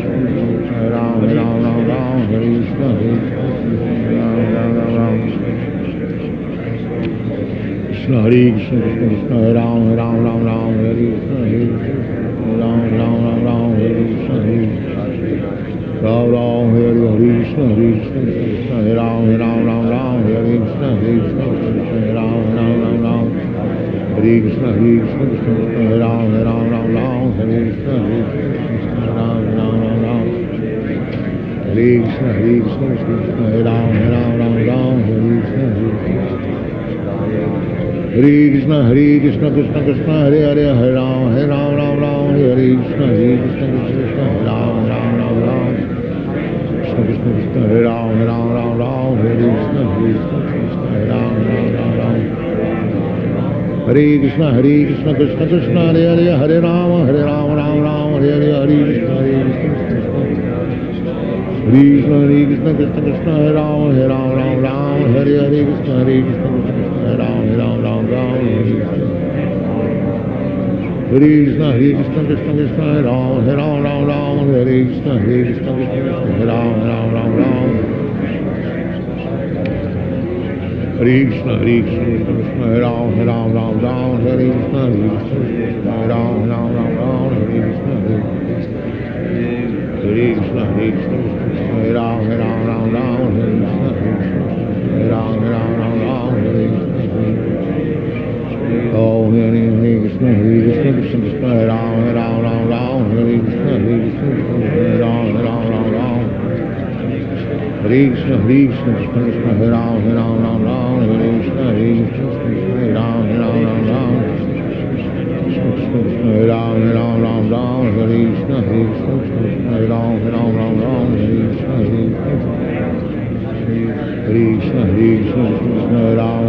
Hare Ram, Ram, Hare Krishna, Hare Ram, Ram, Hare Krishna, Hare Ram, Ram, Hare Krishna, Krishna Krishna, Hare Ram, Ram, Hare Krishna, Hare Ram, Ram, Hare Krishna, Ram Krishna, Hare Ram, Ram, Hare Krishna, Krishna Hare Krishna, Krishna Hare Ram, Ram, Hare Krishna, Ram, Hare Krishna, Ram, Hare Krishna, Krishna Hare Ram, Hare Krishna, Hare Ram, Hare Krishna, Hare Ram, Hare Krishna, Ram, Hare Krishna, Hare Ram, Hare Krishna, Hare Krishna, Krishna Krishna, Hare Hare, Hare Ram, Hare Krishna, Krishna Hare Ram, Krishna Krishna, Hare Ram, Hare Krishna, Hare Ram, Hare Krishna, Krishna Krishna, Hare Hare, Hare Ram, Hare Hare, Hare Krishna, Krishna Krishna, Krishna Hare Ram, Hare Hare, Krishna Hare Ram, Krishna Krishna, Krishna Hare Ram, Hare Krishna, Hare Ram, Krishna Krishna, Hare Ram, Hare Krishna, Hare Ram, Hare Krishna, Krishna Krishna, Hare Ram, Hare Krishna, Hare Ram, Hare Krishna, Oh, Hare Krishna, Krishna Hare Ram, Hare Krishna, Hare Ram, Hare Krishna, Krishna Hare Ram, Hare Krishna, Hare Ram, Hare Ram, Hare Krishna, Hare Ram, Hare Krishna, Krishna Hare Ram,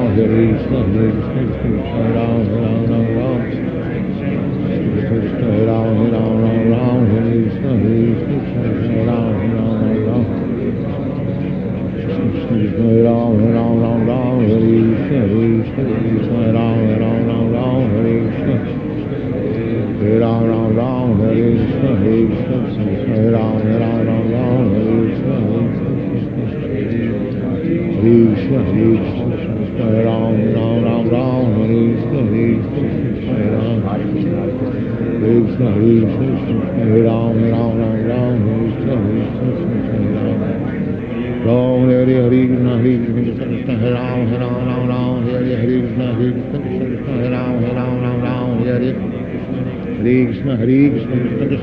Hare Hare Krishna, Hare Krishna, Krishna Ram, Ram Ram Ram, Krishna Krishna, Hare Ram, Ram Ram, Hare Krishna, Hare Krishna, Krishna Ram, Ram Ram, Krishna Krishna, Hare Ram, Ram Ram, Hare Krishna, Hare Krishna, Krishna Ram, Ram Ram, Hare Krishna, Hare Ram, Ram, Hare Krishna, Hare Krishna, Krishna Ram, Ram Ram, Hare Krishna, Hare Krishna, Hare Krishna, Krishna Ram, Ram Ram, Hare Krishna, Hare Krishna, Ram, Hare Krishna, Hare Krishna, Hare Ram, Ram Ram, Hare Krishna, Hare Krishna, Ram, Ram, Hare Krishna, Hare Krishna, Krishna Ram, Ram Ram, Hare Krishna, Hare Krishna, Krishna Ram, Ram Ram, Hare Krishna, Hare Krishna, Krishna Krishna,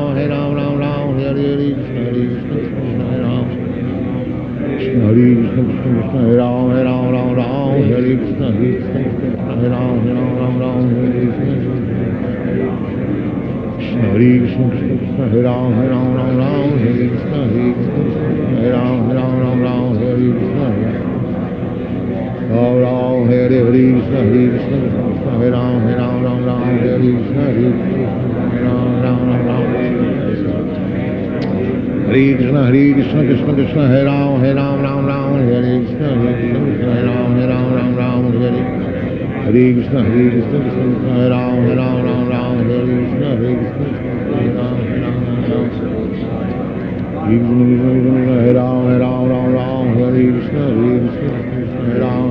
Hare Ram, Ram Ram, Hare Krishna, Hare Krishna, Krishna Ram, Krishna Hare Krishna, Krishna Krishna, Hare Ram, Ram Ram, Hare Krishna, Hare Krishna, Hare Ram, Ram Ram, Hare Krishna, Krishna Hare Krishna, Krishna Krishna, Hare Ram, Ram Ram, Hare Krishna, Hare Krishna, Hare Ram, Ram Hare Krishna, Ram Ram, Hare Krishna, Hare Krishna, Krishna Hare Ram, Ram Hare Krishna, Hare Ram, Ram Hare Krishna, Hare Krishna, Krishna Krishna, Hare Ram, Hare Krishna, Hare Krishna, Hare Ram, Hare Krishna, Hare Krishna, Krishna Krishna, Hare Ram, Hare Krishna, Hare Krishna, Hare Ram, Hare Ram, Hare Krishna, Hare Krishna, Hare Ram,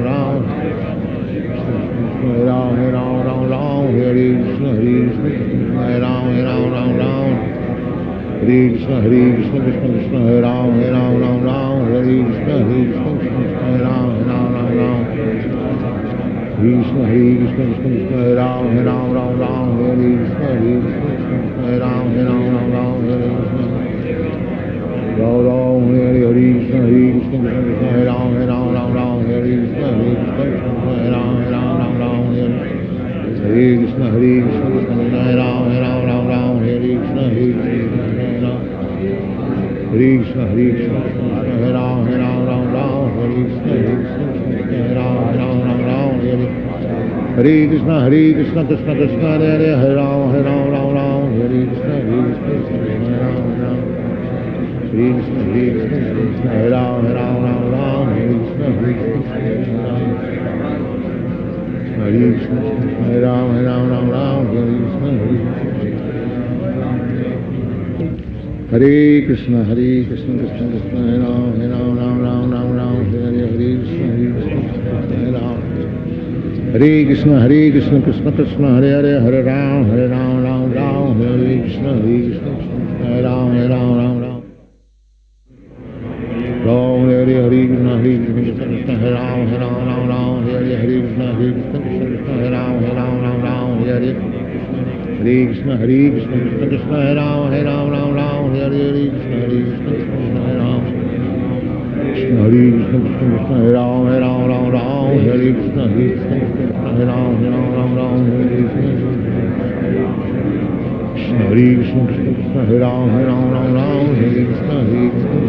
Hare Krishna, Hare Krishna, Hare Ram, Hare Krishna, Hare Krishna, Krishna Krishna, Hare Ram, Hare Krishna, Hare Krishna, Hare Ram, Krishna, Hare Krishna, Krishna Krishna, Hare Ram, Hare Krishna, Hare Krishna, Hare Ram, Hare Krishna, Ram, Hare Krishna, Hare Krishna, Krishna Krishna, Hare Ram, Hare Krishna, Hare Krishna, Hare Ram, Hare Krishna, Hare Krishna, Krishna Krishna, Hare Ram, Hare Krishna, Hare Krishna, Hare Krishna, Hare Krishna, Hare Ram, Hare Krishna, Hare Krishna, Hare Ram, Hare Krishna, Hare Krishna, Krishna Krishna, Hare Ram, Hare Krishna, Hare Krishna, Hare Krishna, Hare Krishna, Hare Ram, Hare Krishna, Hare Krishna, Hare Krishna, Hare Ram, Hare Krishna, Hare Krishna, Hare Krishna, Krishna Krishna, Hare Ram, Hare Krishna, Hare Ram, Hare Krishna, Hare Krishna, Krishna Krishna, Hare Ram, Hare Krishna, Hare Krishna, Hare Ram, Ram, Hare Krishna, Hare Krishna, Krishna Hare Ram, Hare Krishna, Hare Krishna, Hare Ram, Hare Krishna, Hare Krishna, Krishna Hare Ram, Hare Krishna, Hare Krishna, Hare Ram, Krishna Hare Krishna, Krishna Hare Ram, Hare Krishna, Hare Krishna, Hare Ram, Hare Krishna, Krishna Hare Krishna, Krishna Hare Ram, Hare Krishna, Hare Krishna,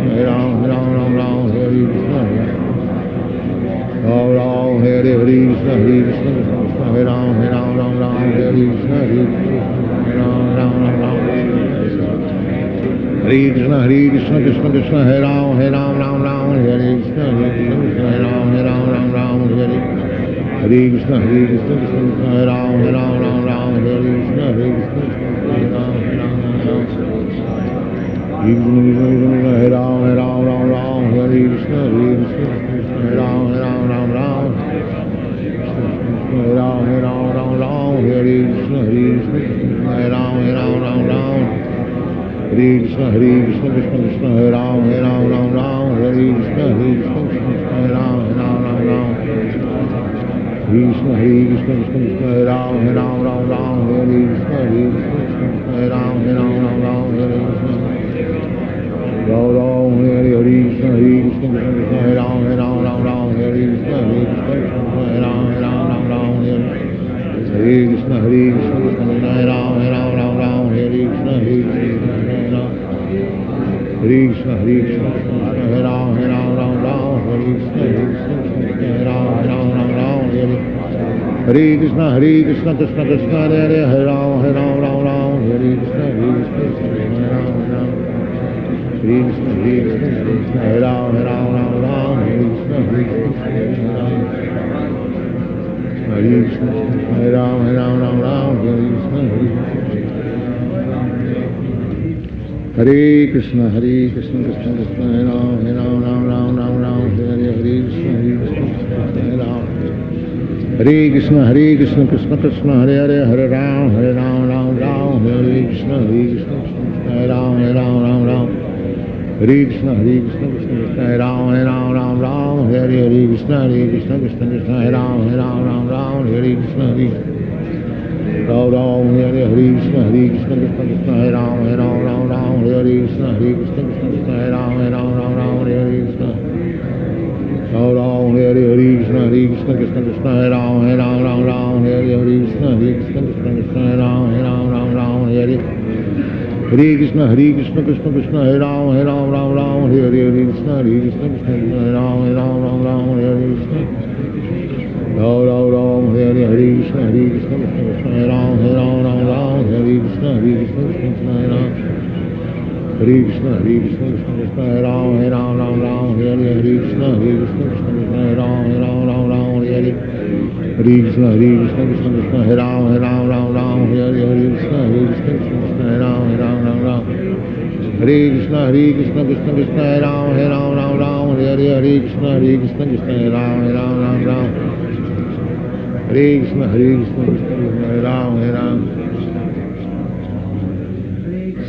Hare Ram, Hare Krishna, Ram Hare Krishna, Hare Krishna, Krishna Hare Ram, Hare Krishna, Hare Krishna, Hare Krishna, Krishna Krishna, Hare Ram, Hare Krishna, Hare Krishna, Hare Ram, Hare Krishna, Hare Krishna, Krishna Hare Ram, Hare Krishna, Hare Krishna, Hare Ram, Hare Ram, Hare Krishna, Hare Krishna, Hare Ram, Hare Krishna, Hare Krishna, Hare Ram, Hare Krishna, Hare Krishna, Krishna Krishna, Hare Ram, Hare Krishna, Hare Krishna, Hare Ram, Krishna, Hare Krishna, Krishna Krishna, Hare Ram, Hare Krishna, Hare Krishna, Hare Ram, Hare Krishna, Ram Hare Krishna, Hare Krishna, Krishna Krishna, Hare Ram, Hare Krishna, Hare Krishna, Hare Ram, Hare Krishna, Hare Krishna, Krishna Krishna, Hare Ram, Hare Krishna, Hare Krishna, Hare Krishna, Hare Hare Krishna, Hare Krishna, Hare Ram, Hare Ram, Ram Ram, Hare Krishna, Hare Krishna, Hare Ram, Hare Ram, Ram Ram, Hare Krishna, Hare Krishna, Krishna Krishna, Hare Hare, Hare Ram, Ram Ram, Hare Krishna, Hare Krishna, Hare Ram, Ram. Hare Krishna, Hare Krishna, Krishna, Hare Ram, Ram Ram, Hare Krishna, Hare Krishna, Hare Ram. Hare Krishna, Hare Ram, Ram Ram, Hare Krishna, Hare Krishna. Hare Krishna, Hare Krishna, Krishna Krishna, Hare Ram, Ram Ram, Hare Hare, Hare Krishna, Hare Krishna, Hare Ram. Hare Krishna, Hare Krishna, Krishna Krishna, Hare Hare, Hare Ram, Ram Ram, Hare Krishna, Hare Krishna, Hare Ram, Ram Ram. Hare Krishna, Hare Krishna, Krishna Krishna, Hare Ram, Ram, Hare Hare, Krishna, Hare Krishna, Krishna Krishna, Hare Ram, Ram, Hare Krishna, Hare Ram, Hare Hare, Krishna, Hare Krishna, Krishna Krishna, Hare Ram, Hare Hare, Krishna, Hare Krishna, Krishna Krishna, Hare Ram, Hare Hare, Krishna, Hare Hare, Krishna, Hare Krishna, Krishna Krishna, Hare Ram, Hare Hare, Krishna, Hare Krishna, Krishna Krishna, Hare Ram, Hare Hare. Hare Krishna, Hare Krishna, Krishna Krishna, Hare Ram, Hare Hare, Krishna, Hare Krishna, Krishna Krishna, Hare Ram, Hare Hare, Krishna, Hare Hare, Krishna, Hare Krishna, Krishna Krishna, Hare Ram, Hare Hare, Krishna, Hare Krishna, Krishna Krishna, Hare Ram. Hare Krishna, Hare Krishna, Krishna Krishna, Hare Ram, Hare Hare, Krishna, Hare Krishna, Krishna Krishna, Hare Ram, Hare Hare. Hare Krishna, Hare Krishna, Krishna Krishna, Hare Ram, Hare Hare, Krishna, Hare Krishna, Krishna Krishna, Hare Ram, Hare Ram. Hare Krishna, Hare Krishna, Krishna Krishna, Hare Ram, Hare Hare, Krishna, Hare Krishna, Krishna Hare Ram, Hare Ram. Hare Krishna, Hare Krishna, Krishna Krishna, Hare Ram, Hare Ram.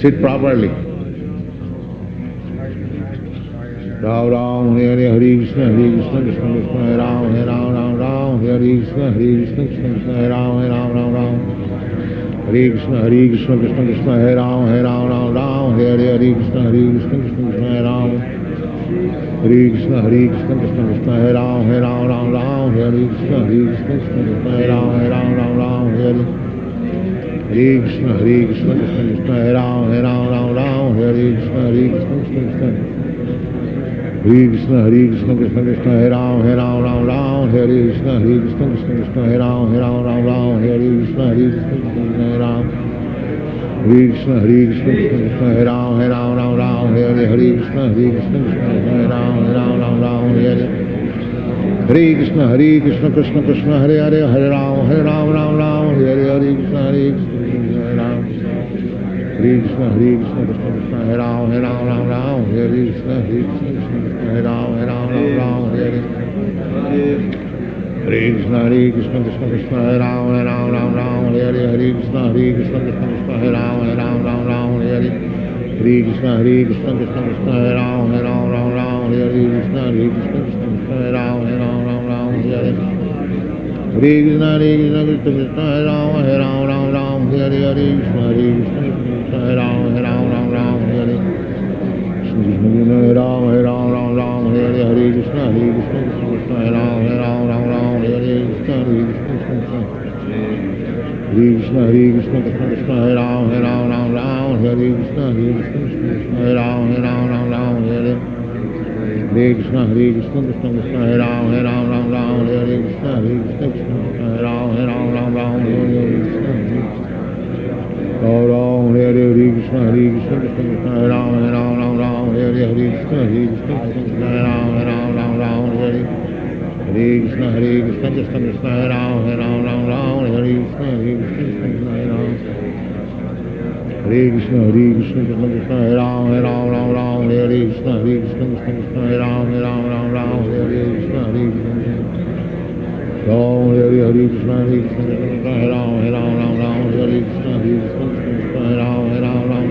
Sit properly. Ram, Hare Hare, Hare Krishna, Krishna Krishna, Hare Ram, Hare Ram. Hare Krishna, Hare Krishna, Krishna Krishna, Hare Ram, Hare Ram. Hare Krishna, Hare Krishna, Krishna Krishna, Hare Ram, Hare Ram. Hare Krishna, Hare Krishna, Krishna Krishna, Hare Ram. Hare Krishna, Hare Krishna, Krishna Krishna, Hare Ram, Hare Ram. Hare Krishna, Hare Krishna, Krishna Krishna, Hare Ram, Hare Ram. Hare Krishna, Hare Krishna, Krishna Krishna, Hare Ram, Hare Ram. Hare Krishna, Hare Krishna, Krishna Krishna. Hare Krishna, Hare Krishna, Krishna Krishna, Hare Ram, Hare Ram. Hare Krishna, Hare Krishna, Krishna Krishna, Hare Ram, Hare Ram. Hare Krishna, Hare Krishna, Krishna Krishna, Hare Ram. Hare Krishna, Hare Krishna, Krishna Krishna, Hare Ram, Hare Ram. Hare Krishna, Hare Krishna, Krishna Krishna, Hare Ram, Hare Ram. Hare Krishna, Hare Krishna, Krishna Krishna, Hare Hare, Hare Ram, Hare Ram. Hare Krishna, Hare Krishna, Hare Ram. Hare Krishna, Hare Krishna, Krishna Krishna, Hare Ram, Hare Ram. Hare Krishna, Hare Krishna, Krishna Krishna, Hare Ram, Hare Ram. Hare Krishna, Hare Krishna, Krishna Krishna, Hare Ram, Hare Ram. Hare Krishna, Hare Krishna, Krishna Krishna, Hare Ram, Hare Ram. Hare Krishna, Hare Krishna, Krishna Krishna, Hare Ram, Hare Ram. Hare Krishna, Hare Krishna, Krishna Krishna, Hare Ram, Hare Ram. Hare Krishna, Hare Krishna, Krishna Krishna, Hare Ram, Hare Ram. Hare Krishna, Hare Krishna, Krishna Hare Ram, Hare Ram. Hare Krishna, Hare Ram, Hare Ram. Hare Krishna, Hare Krishna, Krishna Krishna, Hare Ram, Hare Ram. Hare Krishna, Hare Krishna, Krishna Krishna, Hare Krishna, Krishna Krishna, Hare Ram, Hare Ram. Hare Krishna, Hare Krishna, Krishna Krishna, Hare Ram, Hare Ram. Hare Krishna, Hare Krishna, Krishna Krishna, Hare Ram, Hare Ram. Hare Krishna, Hare Krishna, Krishna Krishna, Hare Ram, Hare Ram. Hare Krishna, Hare Krishna, Hare Krishna, Krishna Krishna, Hare Ram, Hare Ram. Hare Krishna, Hare Krishna, Krishna Krishna, Hare Ram, Hare Ram. Hare Krishna, Hare Krishna, Krishna Krishna, Hare Ram, Hare Ram. Hare Krishna, Hare Krishna, Krishna Krishna, Hare Ram. Hare Krishna, Hare Krishna, Krishna Krishna, Hare Ram, Hare Ram. Hare Krishna, Hare Krishna, Krishna Krishna, Hare Ram, Hare Ram. Hare Krishna, Hare Krishna, Hare Krishna, Hare Krishna, Hare Ram, Hare Ram. Hare Krishna, Hare Krishna, Krishna Hare Ram, Hare Ram.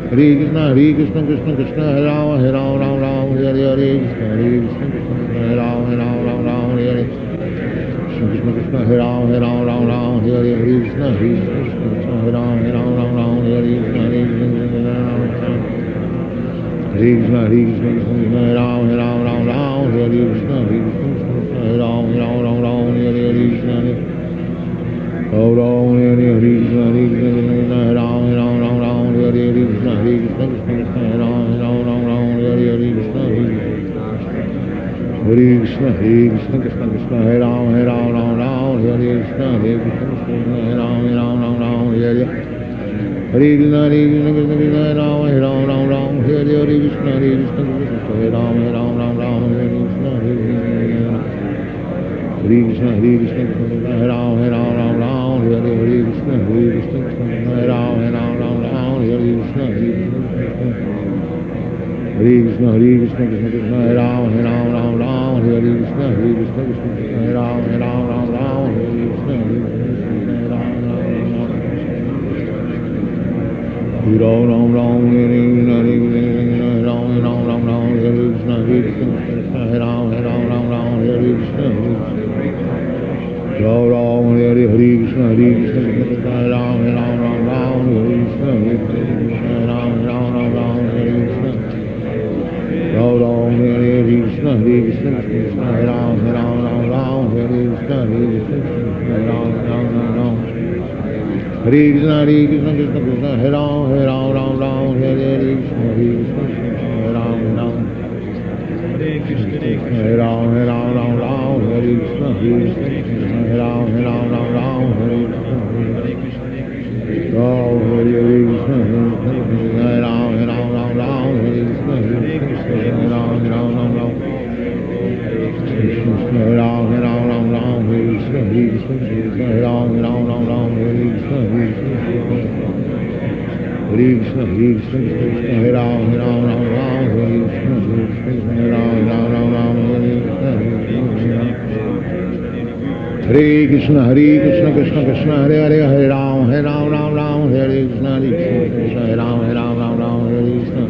Hare Krishna, Hare Krishna, Krishna Krishna, Hare Ram, Hare Ram. Hare Krishna, Hare Krishna, Krishna Krishna, Hare Ram, Hare Ram. Hare Krishna, Krishna, Hare Ram, Hare Ram. Hare Krishna, Hare Krishna, Krishna, Hare Ram, Hare Ram. Hare Krishna, Hare Krishna, Hare Krishna, Hare Krishna, Krishna, Hare Ram, Hare Ram. Hare Krishna, Hare Krishna, Krishna, Hare Ram, Hare Ram. Hare Krishna, Hare Krishna, Hare Krishna, Hare Ram, Hare Ram. Hare Krishna, Hare Krishna, Krishna Krishna, Hare Ram, Hare Ram. Hare Krishna, Hare Krishna, Krishna Krishna, Hare Ram, Hare Krishna, Krishna Krishna, Hare Ram, Ram Ram, Hare Krishna, Krishna Krishna, Hare Ram, Ram Ram, Hare Hare. Hare Krishna, Krishna Krishna, Hare Ram, Ram Ram, Hare Krishna, Krishna Krishna, Hare Ram, Ram Ram, Hare Krishna, Hare Krishna, Krishna Krishna, Hare Ram, Ram Ram, Hare Krishna, Krishna Krishna, Hare Ram, Ram Ram, Hare Krishna, Hare Krishna, Krishna Krishna, Hare Ram, Ram Ram, Hare Krishna, Krishna Krishna, Hare Ram, Ram Ram, Hare Krishna, Hare Ram, Ram Ram, Hare Krishna, Ram Ram, Hare Krishna, Krishna Krishna, Hare Ram, Ram Ram, Hare Krishna, Ram Ram, Hare Krishna, Krishna Krishna, Hare Ram, Ram Ram, Hare Krishna, Ram Ram, Hare Krishna. Ram Ram, Hare Krishna, Krishna Krishna, Hare Ram, Ram Hare Krishna, Krishna Krishna, Hare Ram, Hare Krishna, Krishna Krishna, Hare Ram, Hare Krishna, Krishna Krishna, Hare Ram, Hare Krishna, Hare Ram, Hare Krishna, Krishna Krishna, Hare Ram, Hare Krishna, Ram Hare Krishna, Hare Ram, Hare Krishna, Hare Ram, Krishna Ram, Hare Krishna, Krishna Krishna, Hare Ram, Hare Krishna, Krishna Krishna, Hare Ram, Hare Krishna, Krishna Hare Krishna, Krishna Krishna, Hare Hare, Hare Ram, Hare Krishna, Krishna Hare Ram, Hare Krishna, Ram Ram, Hare Krishna,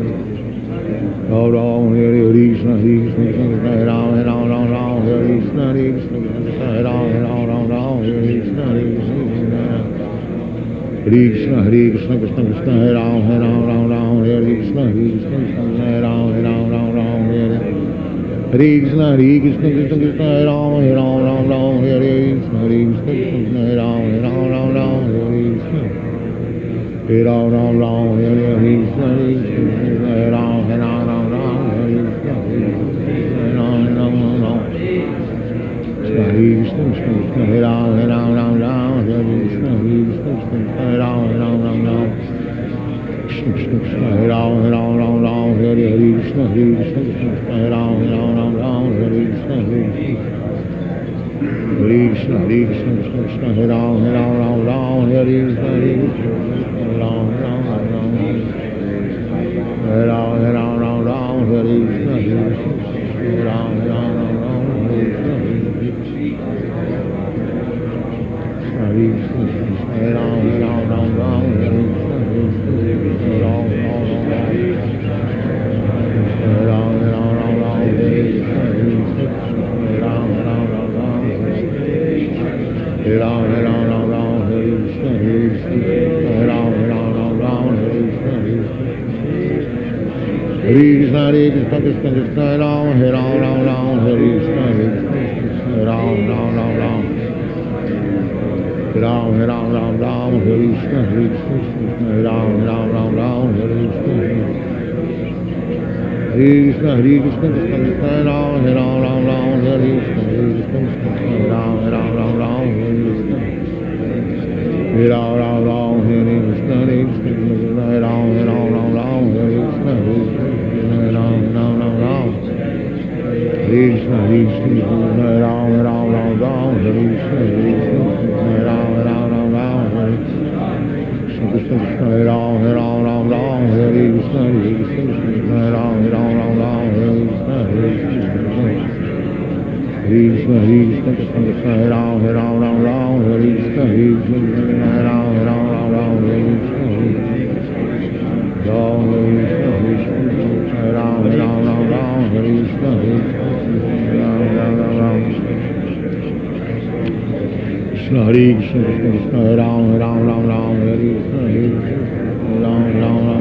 Krishna Krishna, Hare Ram, Hare Krishna, Krishna Hare Ram, Hare Krishna, Krishna Krishna, Krishna Hare Ram, Hare Krishna, Krishna Hare Ram, Hare Hare Krishna, Krishna Krishna, Hare Ram, Hare Krishna, Krishna Krishna, Hare Ram, Hare Krishna, Hare Ram, Hare Krishna, Krishna Hare Ram, Hare Krishna, Krishna Krishna, Hare Ram, Hare Krishna, Krishna Krishna, Hare Ram, Krishna Krishna, Hare Ram, Hare Krishna, Krishna Krishna, Hare Ram, Hare Krishna, Krishna Krishna, Krishna Hare Ram, Hare Krishna, Hare Ram, Hare Ram, Hare Krishna, Hare Ram, Krishna, Krishna Krishna, Krishna Ram, Hare Ram, Hare Krishna, Krishna Ram, Ram, Hare Ram, Hare Krishna, Krishna Ram, Hare Krishna, Krishna Krishna, Krishna Ram, Hare Krishna, Krishna Ram, Hare Krishna, Hare Ram, Hare Krishna, Krishna Ram, Hare Krishna, Krishna Krishna, Ram, Hare Krishna, Krishna Ram, Hare Krishna, Hare Ram, Hare Krishna, Krishna Ram, Hare Krishna, Krishna Krishna, Krishna Ram, Hare Krishna, Krishna Ram, Hare Krishna, Ram Krishna, Krishna Ram, Hare Krishna, Krishna Hare Krishna, Krishna Ram, Hare Krishna,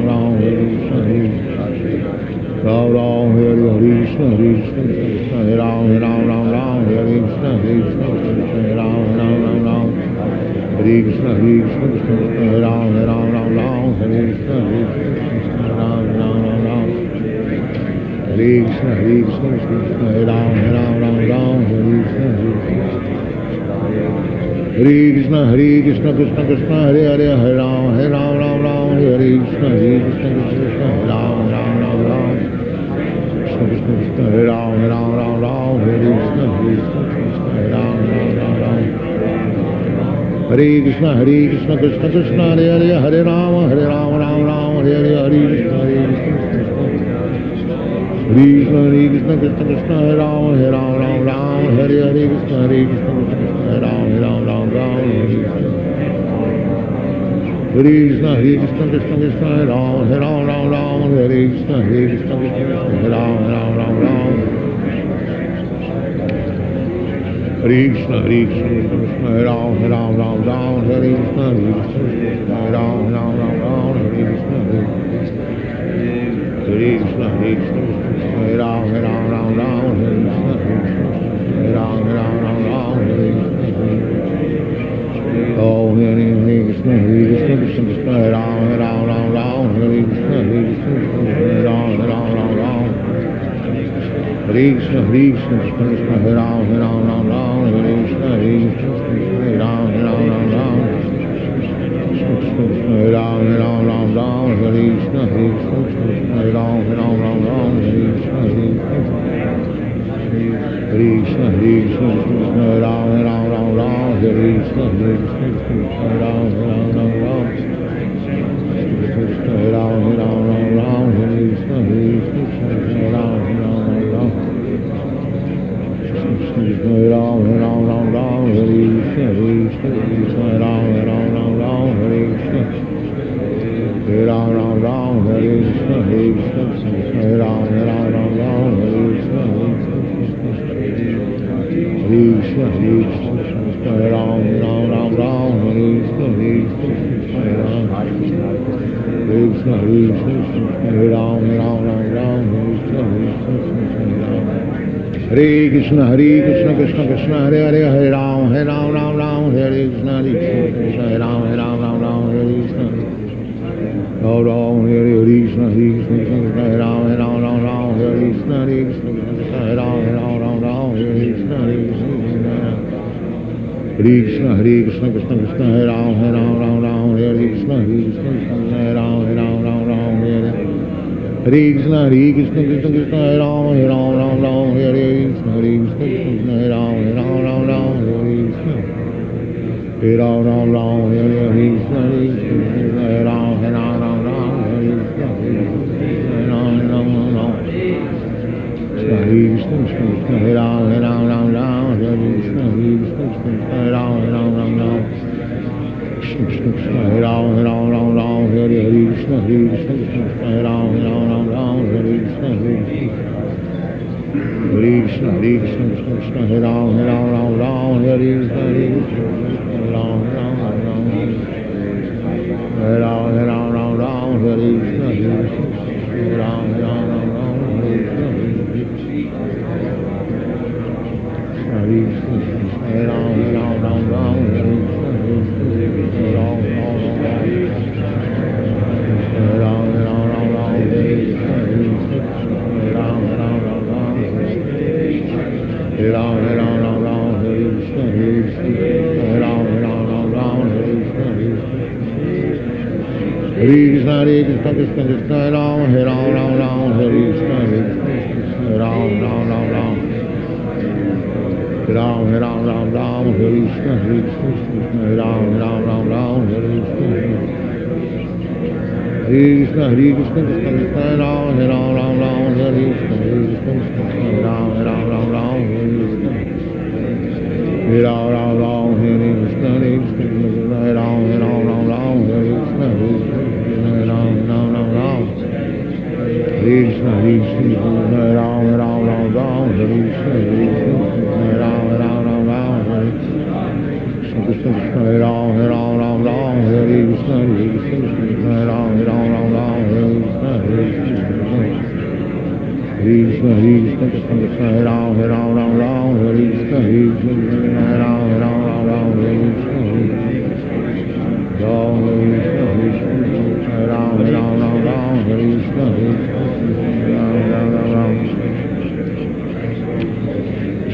Ram Hare Krishna, Ram Hare Krishna, Krishna Krishna, Ram Hare Krishna, Krishna Ram, Hare Krishna, Krishna Krishna, Ram Hare Krishna, Krishna Ram, Hare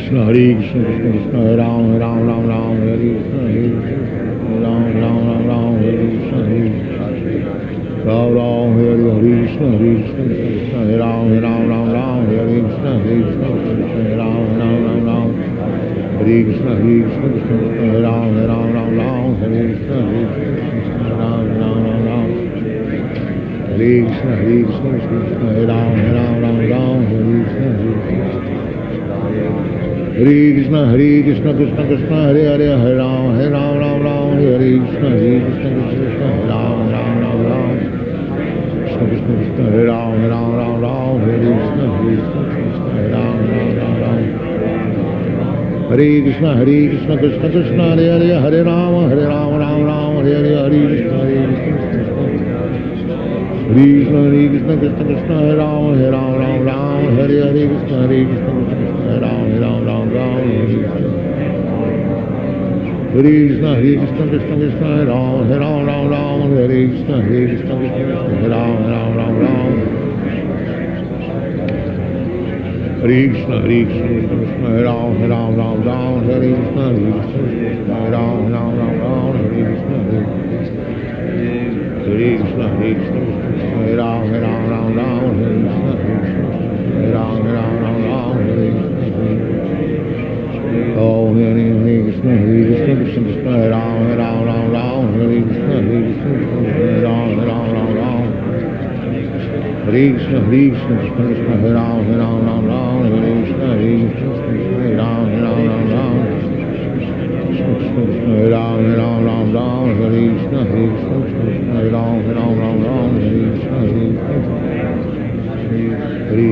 Krishna, Hare Krishna, Krishna Krishna, Hare Ram, Ram Ram, Hare Krishna, Hare Ram, Ram Ram, Hare Krishna, Hare Ram, Ram, Hare Krishna, Hare Krishna, Krishna Krishna, Hare Ram, Ram Ram, Hare Krishna, Hare Krishna, Hare Ram, Ram Ram, Hare Krishna, Hare Krishna, Krishna Krishna, Hare Ram, Ram Hare Krishna, Hare Krishna, Ram Ram, Hare Krishna, Hare Krishna, Krishna Krishna, Hare Ram, Ram Hare Krishna, Hare Krishna, Hare Krishna, Krishna Krishna, Hare Hare, Hare Ram, Ram, Hare Krishna, Hare Krishna, Krishna Krishna, Hare Ram, Krishna Krishna, Krishna, Hare Ram, Hare Krishna, Hare Krishna, Hare Ram, Hare Krishna, Hare Krishna, Krishna Krishna, Hare Hare, Hare Ram, Hare Ram, Hare Hare, Hare Krishna, Hare Krishna, Hare Krishna, Krishna Krishna, Hare Ram, Hare Hare, Krishna, Hare Krishna, Hare Ram, Hare Krishna, Hare Krishna, Krishna Krishna, Hare Ram, Hare Krishna, Hare Krishna, Hare Ram, Hare Krishna, Hare Krishna, Krishna Krishna, Hare Ram, Hare Krishna, Hare Krishna, Hare Ram, Hare Krishna, Hare Krishna, Hare Krishna, Hare Ram, Hare Krishna, Hare Ram, Hare Krishna, Oh, Hare Krishna, Krishna Krishna, Hare Ram, Hare Krishna, Hare Ram, Hare Krishna, Krishna Krishna, Hare Ram, Hare Krishna, Hare Ram, Hare Ram, Hare Krishna, Hare Krishna, Hare Ram, Hare Krishna, Hare Krishna, Hare Ram, Hare Krishna, Hare Ram, Krishna, Hare Ram, Hare Krishna, Hare Ram, Krishna, Hare Ram, Hare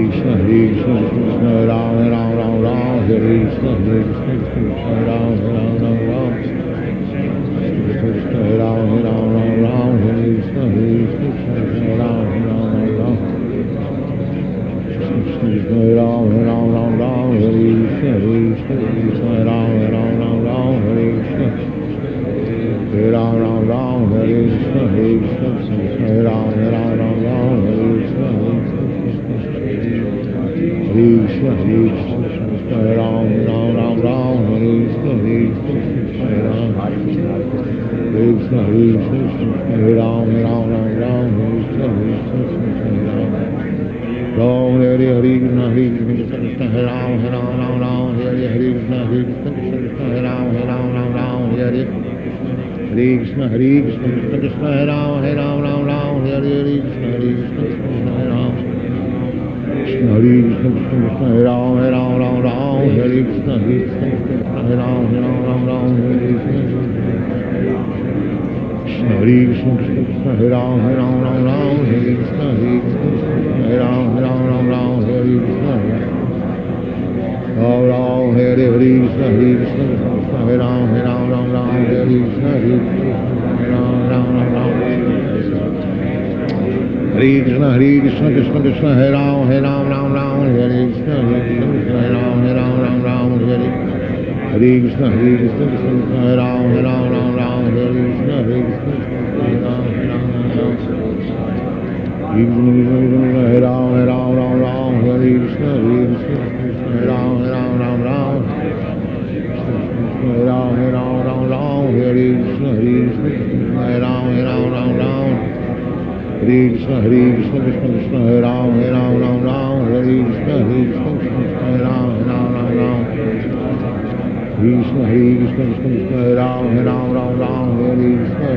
Krishna, Hare Ram, Hare Krishna, Hare Ram, Hare Krishna, Hare Ram, Hare Krishna, Krishna, Hare Krishna, Hare Ram, Hare Krishna, Hare Ram, Krishna, Hare Krishna, Hare Ram, Hare Krishna, Ram, Hare Krishna, Hare Krishna, Hare Ram, Hare Krishna, Hare Krishna, Hare Ram, Hare Krishna, Hare Krishna, Krishna, Hare Ram, Hare Krishna, Hare Krishna, Hare Ram, Krishna, Hare Krishna, Krishna, Hare Ram, Hare Krishna, Hare Ram, Hare Krishna, Krishna, Hare Krishna, Krishna, Hare Ram, Hare Krishna, Hare Ram, Hare Krishna, Ram, Hare Krishna, Hare Krishna, Hare Ram, Hare Krishna, Hare Krishna, Hare Krishna, Krishna Krishna, Hare Ram, Hare Krishna, Hare Ram, Hare Krishna, Hare Krishna, Hare Ram, Hare Krishna, Hare Hare Ram, Hare Krishna, Hare Ram, Hare Krishna, Hare Ram, Hare Krishna, Hare Krishna, Krishna Krishna, Hare Ram, Hare Krishna, Hare Ram, Krishna, Hare Krishna, Krishna Krishna, Hare Ram, Hare Krishna,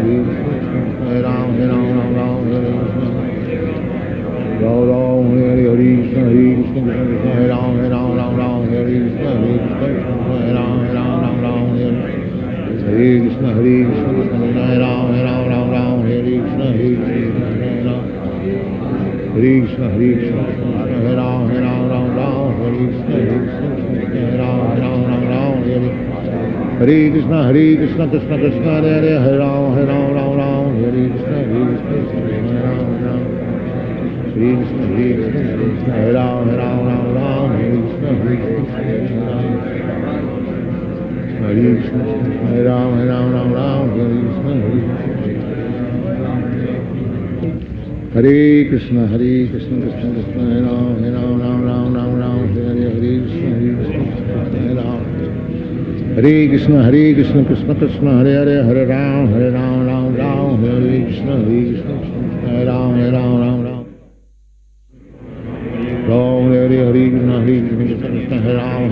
Hare Ram, Hare Krishna, Ram, Hare Krishna, Hare Krishna, Krishna Krishna, Hare Ram, Hare Krishna, Hare Krishna, Hare Krishna, Krishna, Hare Ram, Hare Krishna, Hare Krishna, Hare Krishna, Hare Ram, Hare Krishna, Hare Krishna, Hare Krishna, Krishna Krishna, Hare Ram, Hare Krishna, Hare Krishna, Hare Krishna, Hare Ram, Hare Krishna, Hare Krishna, Hare Ram, Hare Krishna, Hare Krishna, Hare Krishna, Krishna Krishna, Hare Ram, Hare Krishna, Hare Krishna, Hare Ram, Hare Krishna, Krishna Krishna, Hare Hare, Hare Ram, Ram Ram, Hare Krishna, Hare Ram, Ram Ram. Ram Hare Hare Krishna, Krishna Krishna, Hare Ram,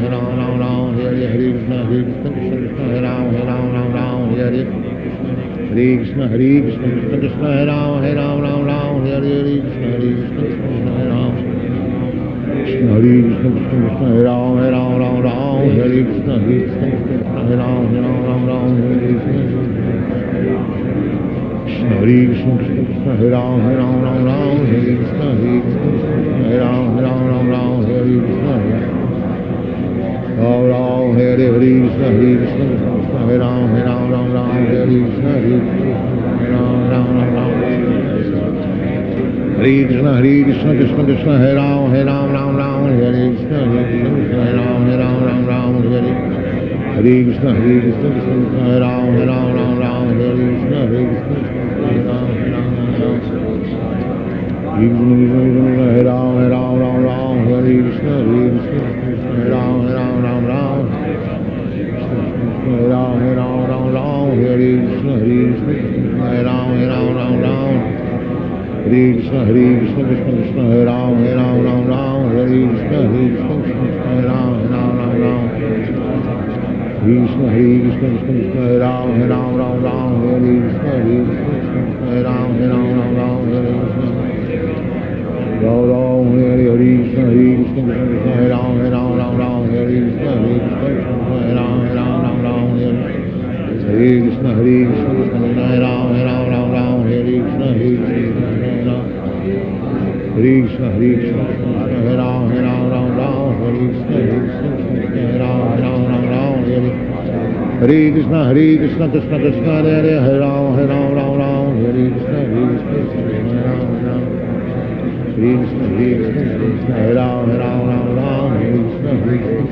Ram Hare Krishna, Krishna Krishna, Hare Ram, Ram Hare Krishna, Krishna Krishna, Hare Ram, Ram Hare Krishna, Krishna Hare Ram. Hare Krishna, Krishna Hare Ram, Ram Hare Krishna, Krishna Hare Ram, Ram Hare Krishna. Hare Krishna, Krishna Hare Ram, Ram Hare Krishna, Krishna Hare Ram, Ram Hare Krishna. Ram Hare Krishna, Krishna Hare Ram, Ram Hare Krishna, Ram. Hare Krishna, Krishna Krishna, Hare Ram, Ram Hare Krishna, Krishna Hare Ram, Ram Hare. Hare Krishna, Krishna Hare Ram, Ram Hare Krishna, Hare Ram. Hare Ram, Hare Krishna, Krishna Hare Ram, Ram. Hare Ram, Hare Krishna, Krishna Hare Ram, Ram. Hare Krishna, Krishna Krishna, Hare Ram, Ram Hare Krishna, Krishna Hare Ram, Ram. Krishna, Krishna Krishna, Hare Ram, Ram Hare Krishna, Krishna Hare Ram, Ram Hare Krishna. Ram Hare Krishna, Krishna Krishna, Hare Ram, Ram Hare Krishna, Krishna Hare Ram, Ram Hare. Hare Krishna, Krishna Hare Ram, Ram Hare Krishna, Krishna. Hare Krishna, Krishna Hare Ram, Ram Hare Krishna, Krishna Hare Ram, Hare. Hare Krishna, Krishna Krishna, Hare Ram, Ram Hare Krishna, Krishna Hare Ram. Hare Krishna, Krishna Hare Ram, Ram Hare Krishna, Krishna.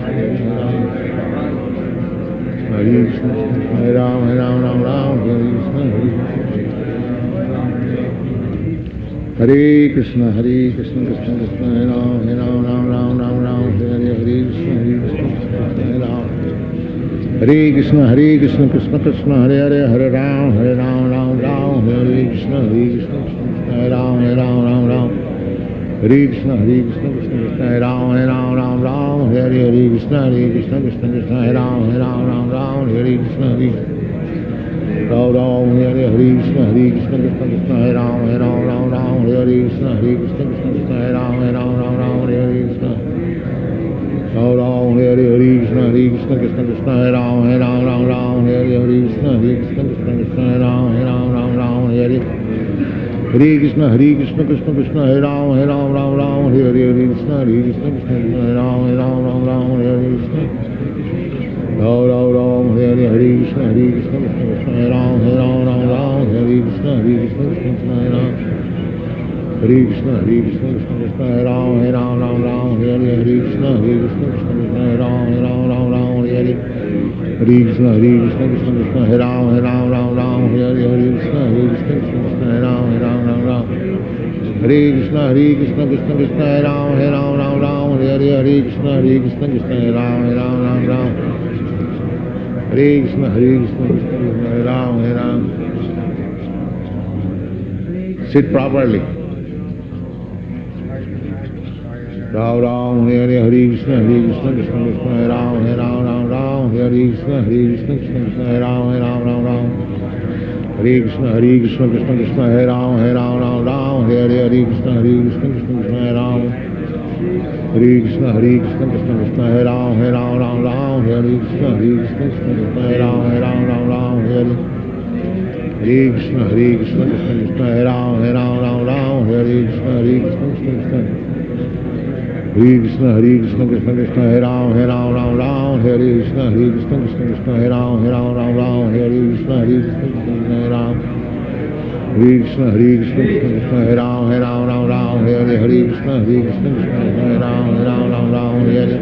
Hare Krishna, Hare Ram, Ram Hare Krishna. Hare Krishna, Krishna Krishna, Hare Ram, Ram Hare Krishna, Hare Ram. Hare Krishna, Krishna Krishna, Hare Ram, Ram Hare Krishna, Krishna Hare Ram, Ram. Hare Krishna, Krishna Hare Ram, Ram Hare Krishna, Krishna Hare Ram, Ram Hare Krishna. Ram Hare Krishna, Krishna Hare Ram, Ram Hare Krishna, Krishna Hare Ram, Ram Hare Krishna. Ram Hare Krishna, Krishna Hare Ram, Ram Hare Krishna, Krishna Hare Ram, Ram Hare. Hare Krishna, Krishna Hare Ram, Ram Hare Krishna, Krishna Hare Ram, Ram Hare Krishna. Ram Hare Krishna, Krishna Hare Ram, Ram Hare Krishna, Krishna Hare Ram. Hare Krishna, Krishna Hare Ram, Ram Hare Krishna, Krishna Hare Ram, Ram Hare. Hare Krishna, Krishna Hare Ram, Ram Hare Krishna, Krishna Hare Ram, Ram. Hare Krishna, Krishna Hare Ram, Ram Hare Krishna, Krishna Hare Ram, Ram. Hare Krishna, Hare Ram. Sit properly. Ram Hare Krishna, Krishna Hare Ram, Ram Hare Krishna, Krishna Hare Ram, Ram. Hare Krishna, Krishna Hare Ram, Ram Hare Krishna, Krishna Hare Ram. Hare Krishna, Krishna Hare Ram, Ram Hare Krishna, Krishna Hare Ram, Ram Hare. Hare Krishna, Krishna Hare Ram, Ram Hare Krishna, Krishna. Hare Krishna, Krishna Hare Ram, Ram Hare Krishna, Krishna Hare Ram, Ram Hare Krishna, Krishna Hare Ram. Hare Krishna, Krishna Hare Ram, Ram Hare Krishna, Krishna Hare Ram, Ram Hare.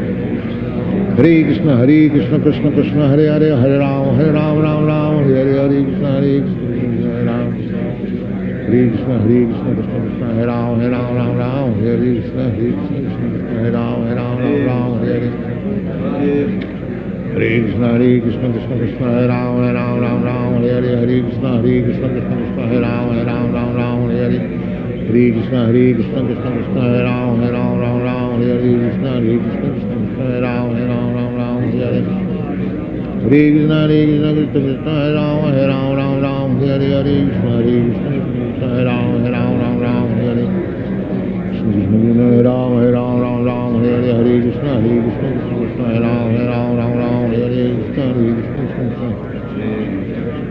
Hare Krishna, Krishna Hare Ram, Ram Hare Krishna, Krishna Hare Ram. Hare Krishna, Krishna Hare Ram, Ram Hare Krishna, Krishna Hare Ram, Ram Hare. Hare Krishna, Krishna Krishna, Hare Ram, Ram Ram, Hare Hare, Hare Krishna, Krishna Krishna, Hare Ram, Ram Ram, Hare Hare, Hare Krishna, Krishna Krishna, Hare Ram, Ram Ram, Hare Krishna, Krishna Krishna, Hare Ram, Ram Ram, Hare Hare, Hare Krishna, Krishna Krishna, Hare Ram, Ram, Hare Hare, Hare Krishna, Krishna Krishna, Hare Ram, Ram Hare Hare, Hare Ram, Ram, Hare Hare, Hare Krishna, Krishna Krishna, Hare Ram, Ram, Hare Hare, Krishna, Krishna,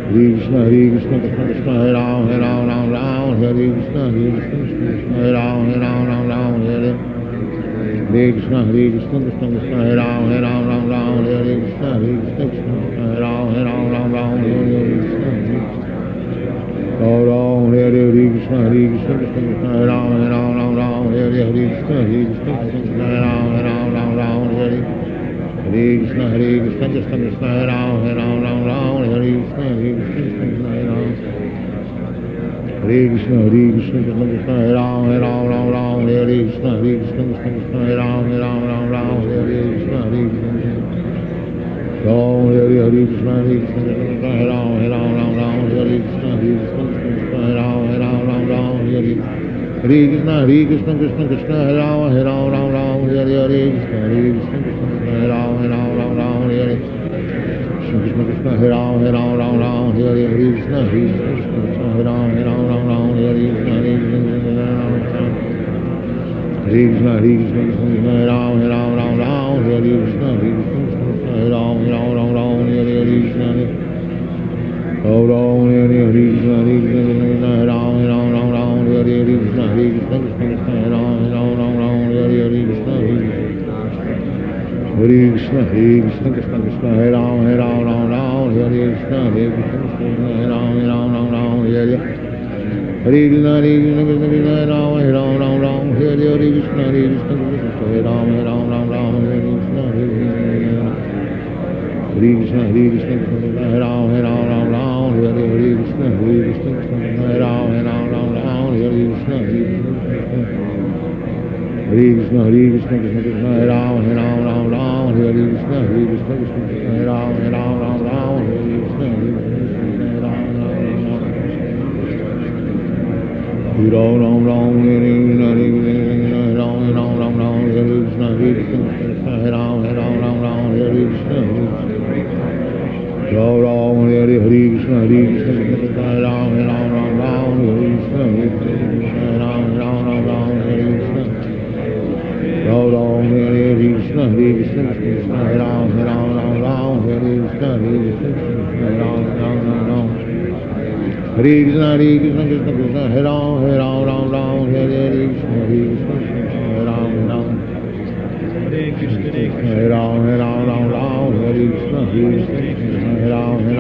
Hare Krishna, Krishna Krishna, Hare Ram, Ram, Hare Krishna, Krishna, Hare Ram, Ram, Hare Hare, Hare Krishna, Krishna Krishna, Hare Ram, Ram, Hare Krishna, Krishna, Hare Ram, Ram, Hare Hare, Krishna, Ram, Hare Hare, Hare Krishna, Krishna Krishna, Hare Ram, Ram, Hare Hare, Hare Krishna, Krishna, Hare Ram, Ram, Hare Hare, Hare Krishna, Krishna Krishna, Hare Ram, Ram, Hare Krishna, Krishna, Hare Ram, Hare Krishna, Krishna Krishna, Hare Ram, Ram, Hare Krishna, Krishna, Hare Ram, Ram, Hare Krishna, Krishna, Ram, Hare Hare, Hare Krishna, Krishna Krishna, Hare Ram, Hare Krishna, Krishna, Hare Ram, Ram, Hare Hare, Hare Krishna, Krishna Krishna, Hare Ram, Ram, Hare Hare, Krishna, Krishna, Hare Ram, Ram, Hare Hare, Krishna Krishna, Hare Ram, Ram, Hare Hare, Hare Krishna, Krishna, Hare Ram, Ram, Hare Hare, Krishna, Hare Krishna, Krishna, Hare Ram, Hare Hare, Krishna, Hare Ram, Hare Hare, Krishna, Ram, Hare Hare, Krishna, Hare Ram, Hare Hare, Krishna, Krishna, Hare Ram, Hare Hare, Krishna, Hare Krishna, Krishna Krishna, Hare Ram, Hare Hare, Krishna, Krishna, Hare Ram, Hare Hare, Hare Krishna, Krishna Krishna, Hare Ram, Hare Hare, Krishna, Krishna, Hare Ram, Hare Hare, Krishna, Hare Krishna, Hare Ram, Hare Hare, Krishna, Krishna, Hare Ram, Hare Hare, Krishna, Hare Krishna, Krishna Krishna, Hare Ram, Hare Hare, Krishna, Krishna, Hare Ram, Hare Hare, Krishna, Hare Ram, Ram, Hare Krishna, Krishna, Hare Ram, Hare Krishna, Ram, Hare Hare, Krishna, Krishna, Hare Ram, Hare Krishna, Hare Ram, Hare Krishna, Ram, Hare Krishna, Krishna, Hare Ram, Hare Krishna, Hare Ram, Hare Krishna, Krishna, Hare Ram, Hare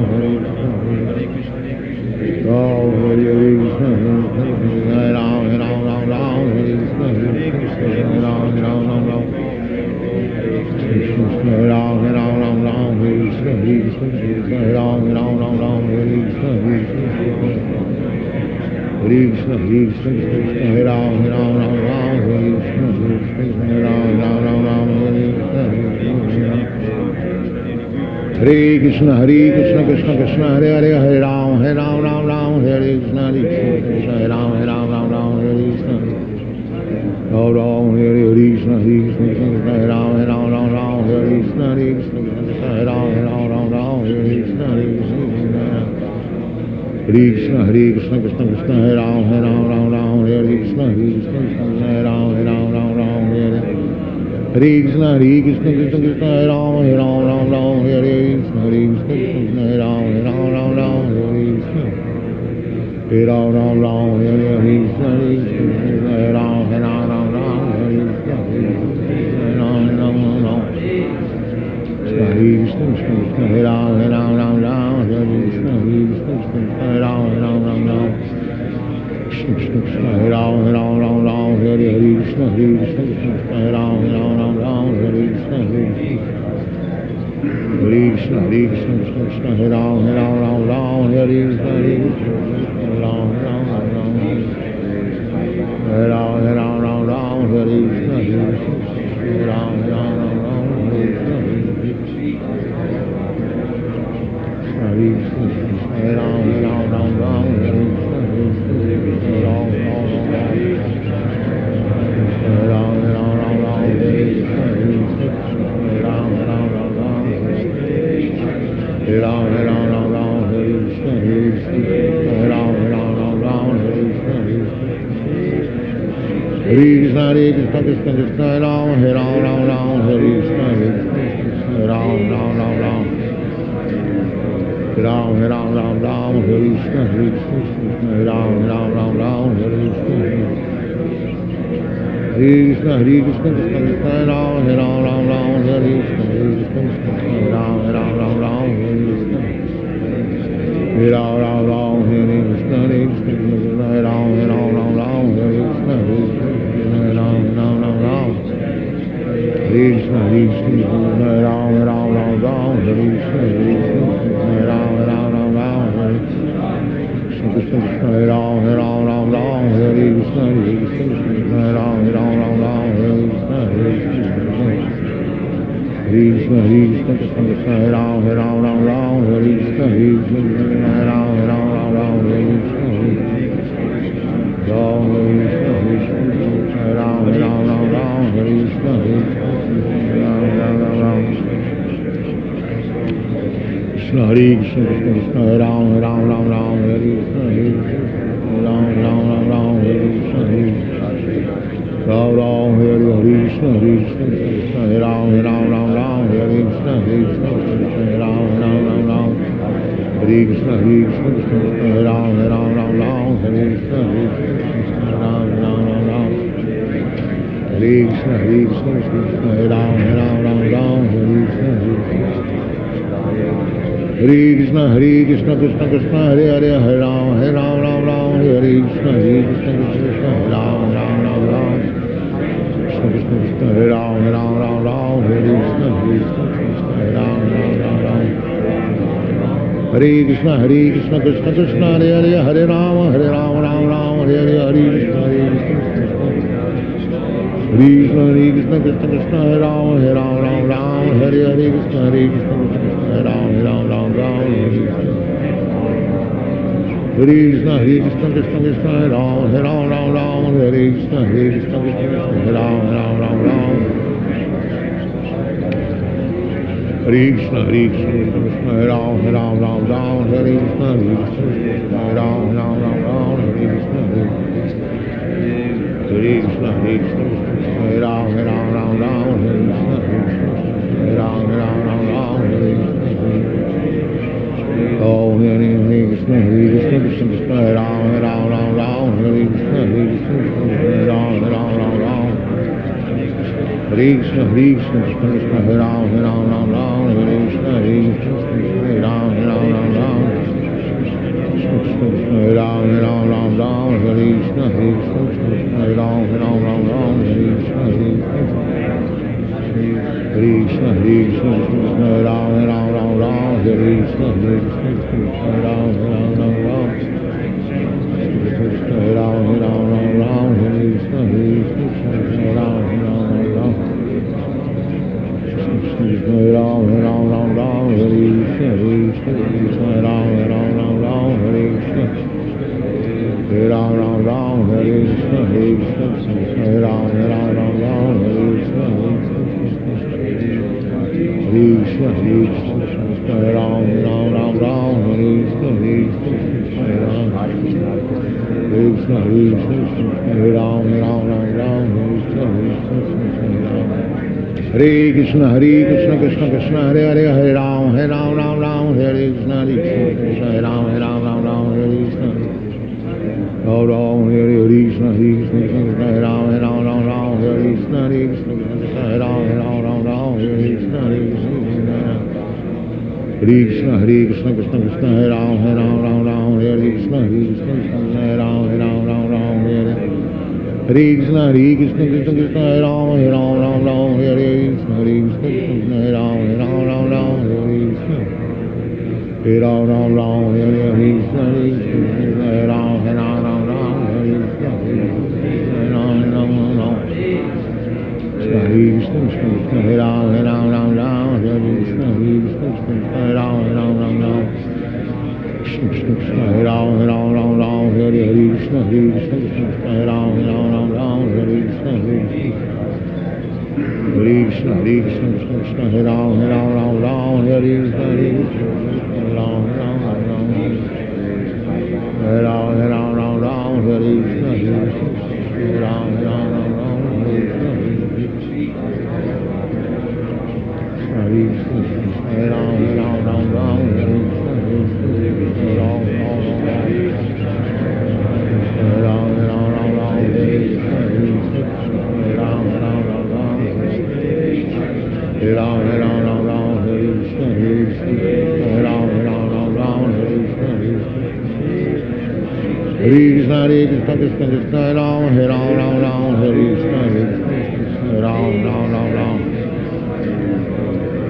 Hare, Krishna, Hare Ram, Hare Krishna, Hare Ram, Hare Krishna, Hare Ram, Hare Krishna, Ram, Hare Krishna, Hare Ram, Hare Krishna, Hare Ram, Hare Ram, Hare Krishna, Hare Ram, Hare Krishna, Hare Krishna, Hare Ram, Hare Krishna, Hare Ram, Hare Krishna, Krishna Krishna, Hare Hare, Hare Ram, Hare Krishna, Hare Ram, Hare Krishna, Ram, Hare Krishna, Hare Ram, Hare Krishna, Hare Ram, Hare Krishna, Krishna, Krishna Krishna, Hare Ram, Hare Krishna, Hare Ram, Hare Hare, Hare Krishna, Krishna, Hare Ram, Hare Krishna, Hare Ram, Hare Krishna, Hare Ram, Hare Krishna, Hare Ram, Hare Krishna, Hare Ram, Hare Krishna, Hare Ram, Hare Krishna, Hare Ram, Krishna Krishna, Hare Ram, Hare Krishna, Hare Ram, Hare Krishna, Hare Krishna, Krishna, Hare Ram, Hare Krishna, Hare Ram, Hare Ram, Hare Krishna, Hare Ram, Hare Krishna, Hare Krishna Krishna Krishna Hare Rama Hare Rama Rama Rama Hare Krishna Hare Krishna Hare Rama Rama Rama Rama Ram Ram Ram Ram Hare Krishna Hare Krishna Ram Ram Ram Ram Hare Krishna Krishna Krishna Krishna Ram Ram Ram Ram Hare Krishna Krishna Ram Ram Ram Ram Hare Krishna Ram Ram Ram Hare Krishna Krishna Ram Ram Ram Ram Hare Krishna Ram Ram Ram Ram Krishna Krishna Ram Ram Ram Ram Hare Krishna Ram Ram Ram Ram Hare Krishna Krishna Ram Ram Ram Ram Hare Krishna Krishna Ram Ram Ram Ram Hare Krishna Krishna Krishna Krishna Ram Ram Ram Ram Hare Krishna Krishna Ram Ram Ram Ram Hare Krishna Ram Krishna Ram Ram Ram Ram Hare Krishna Ram Ram Ram Ram Krishna Hare Krishna Krishna Ram Ram Ram Ram Hare Krishna Ram Ram Ram Ram Hare Krishna Ram Ram Hare Krishna Krishna Ram Ram Ram Ram Hare Krishna Ram Ram Ram Ram Hare Krishna Krishna Ram Ram Ram Ram Hare Krishna Ram Ram Ram Ram Hare Krishna Krishna Ram Ram Ram Ram Hare Krishna Hare Krishna Krishna Krishna Hare Hare Hare Ram Ram Ram Hare Krishna Krishna Ram Ram Ram Ram Krishna Krishna Ram Ram Ram Ram Hare Krishna Ram Ram Ram Ram Hare Krishna Krishna Krishna Hare Hare Hare Ram Ram Ram Hare Hare Hare Krishna Krishna Krishna Krishna Hare Ram Ram Ram Hare Hare Krishna Krishna Ram Ram Ram Ram Krishna Krishna Krishna Hare Ram Ram Ram Hare Krishna Krishna Ram Ram Ram Ram Krishna Krishna Krishna Ram Ram Ram Hare Krishna Ram Ram Ram Ram Hare Krishna Krishna Krishna Ram Ram Ram Hare Krishna Ram Ram Ram Hare Oh Hare Krishna Krishna Krishna Ram Ram Hare Krishna Ram Ram Ram Hare Krishna Krishna Krishna Ram Ram Hare Krishna Ram Ram Ram Krishna Ram Ram Hare Krishna Ram Ram Ram Hare Krishna Krishna Ram Ram Hare Krishna Ram Ram Ram Krishna Ram Ram Hare Krishna Ram Ram Ram Krishna Ram Ram Hare Krishna Ram Ram Hare Krishna Ram Ram Hare Krishna Ram Ram Hare Krishna Krishna Krishna Ram Ram Hare Krishna Krishna Krishna Ram Ram Hare Krishna Krishna Krishna Hare Hare Hare Ram Ram Hare Krishna Krishna Ram Ram Hare Krishna Ram Ram Hare Krishna Krishna Ram Ram Hare Krishna Krishna Ram Ram Hare Krishna Krishna Krishna Krishna Ram Ram Hare Krishna Krishna Ram Ram Hare Krishna Krishna Krishna Ram Ram Hare Krishna Krishna Ram Ram Hare Krishna Ram Ram Hare Krishna Krishna Ram Ram Hare Krishna Ram Ram Krishna Krishna Ram Ram Hare Krishna Krishna Ram Ram Krishna Ram Hare Krishna Krishna Ram Hare Krishna Krishna Krishna Ram Hare Krishna Ram Hare Krishna Ram, Ram, Ram, Ram, Hare Krishna, Hare Krishna, Ram, Ram, Ram, Ram, Hare Krishna, Hare Krishna, Hare Krishna, Krishna Krishna, Ram, Hare Ram, Ram, Ram, Hare Krishna, Hare Krishna, Ram, Ram, Ram, Ram,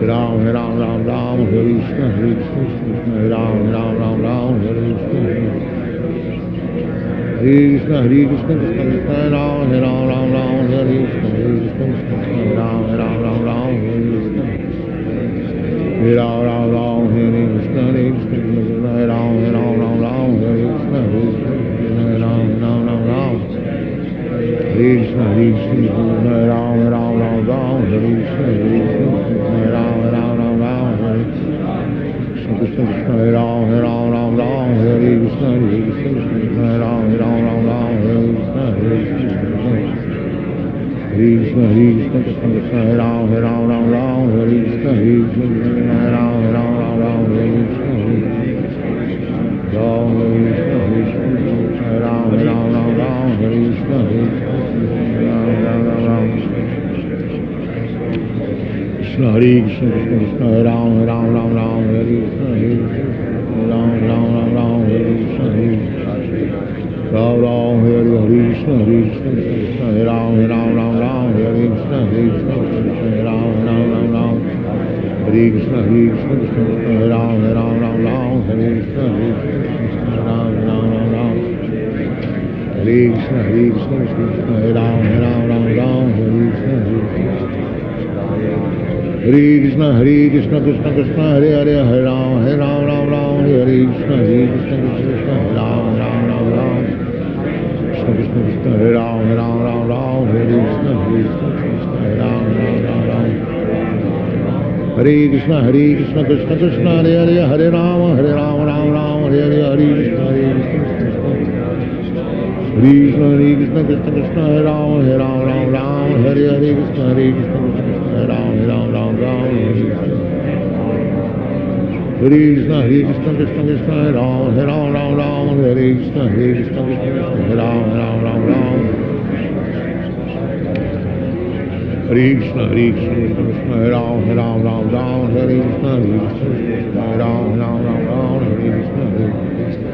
Ram, Ram, Ram, Ram, Hare Krishna, Hare Krishna, Ram, Ram, Ram, Ram, Hare Krishna, Hare Krishna, Hare Krishna, Krishna Krishna, Ram, Hare Ram, Ram, Ram, Hare Krishna, Hare Krishna, Ram, Ram, Ram, Ram, Hare Krishna, Hare Ram, Ram, Ram, Hare Krishna, Hare Krishna, Ram, Ram, Ram, Ram, Hare Krishna, Hare Krishna, Ram, Ram, Ram, Ram, Hare Krishna, Hare Krishna, Ram, Ram, Ram, Ram, Hare Krishna, Hare Krishna, Ram, Ram, Ram, Ram, Hare Krishna, Krishna Krishna, Ram, Ram, Ram, Ram, Hare Krishna, Hare Krishna, Ram, Ram, Ram, Ram, Hare Krishna, Hare Krishna, Hare Krishna, Hare Krishna, Krishna Krishna, Ram, Ram, Ram, Ram, Hare Krishna, Hare Krishna, Ram, Ram, Ram, Ram, Hare Krishna, Hare Krishna, Ram, Krishna, Hare Krishna, Ram, Ram, Ram, Ram, Hare Krishna, Hare Krishna, Ram, Ram, Ram, Ram, Krishna, Hare Krishna, Krishna Krishna, Ram, Ram, Ram, Ram, Hare Krishna, Hare Krishna, Ram, Ram, Ram, Ram, Hare Krishna, Hare Krishna, Ram, Ram, Hare Krishna, Hare Krishna, Krishna, Ram, Ram, Ram, Ram, Hare Krishna, Hare Krishna, Ram, Ram, Ram, Ram, Hare Krishna, Hare Krishna, Krishna, Ram, Ram, Ram, Ram, Hare Krishna, Hare Krishna, Ram, Ram, Ram, Ram, Hare Krishna, Hare Krishna, Krishna, Ram, Ram, Ram, Ram, Hare Krishna, Hare Krishna, Hare Krishna, Krishna Krishna, Hare Hare, Hare Ram, Ram, Ram, Hare Krishna, Hare Krishna, Krishna, Ram, Ram, Ram, Krishna Krishna, Krishna, Hare Ram, Ram, Ram, Hare Krishna, Hare Krishna, Ram, Ram, Ram, Hare Krishna, Hare Krishna, Krishna Krishna, Hare Hare, Hare Ram, Ram, Ram, Hare Hare, Hare Krishna, Hare Krishna, Hare Krishna, Krishna Krishna, Hare Ram, Ram, Hare Hare, Krishna, Hare Krishna, Hare Ram, Ram, Hare Krishna, Hare Krishna, Krishna Krishna, Hare Ram, Hare Krishna, Hare Krishna, Hare Ram, Hare Krishna, Hare Krishna, Krishna, Hare Ram, Hare Krishna, Hare Ram, Hare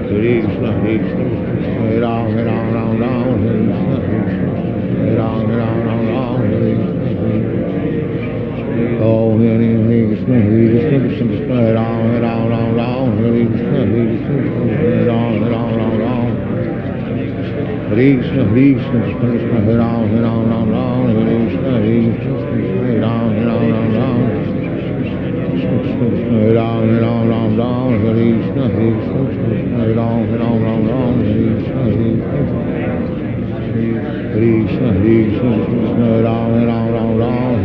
Krishna, Hare Krishna, Hare Krishna, Hare Ram, Hare Krishna, Hare Ram, Hare Krishna, Oh, Hare Krishna, Hare Krishna, Krishna Krishna, Hare Ram, Hare Krishna, Hare Ram, Hare Krishna, Hare Krishna, Krishna Krishna, Hare Ram, Hare Krishna, Hare Krishna, Hare Ram, Krishna Krishna, Hare Ram, Hare Krishna, Hare Krishna, Hare Ram, Hare Krishna, Hare Krishna, Hare Krishna, Hare Ram, Hare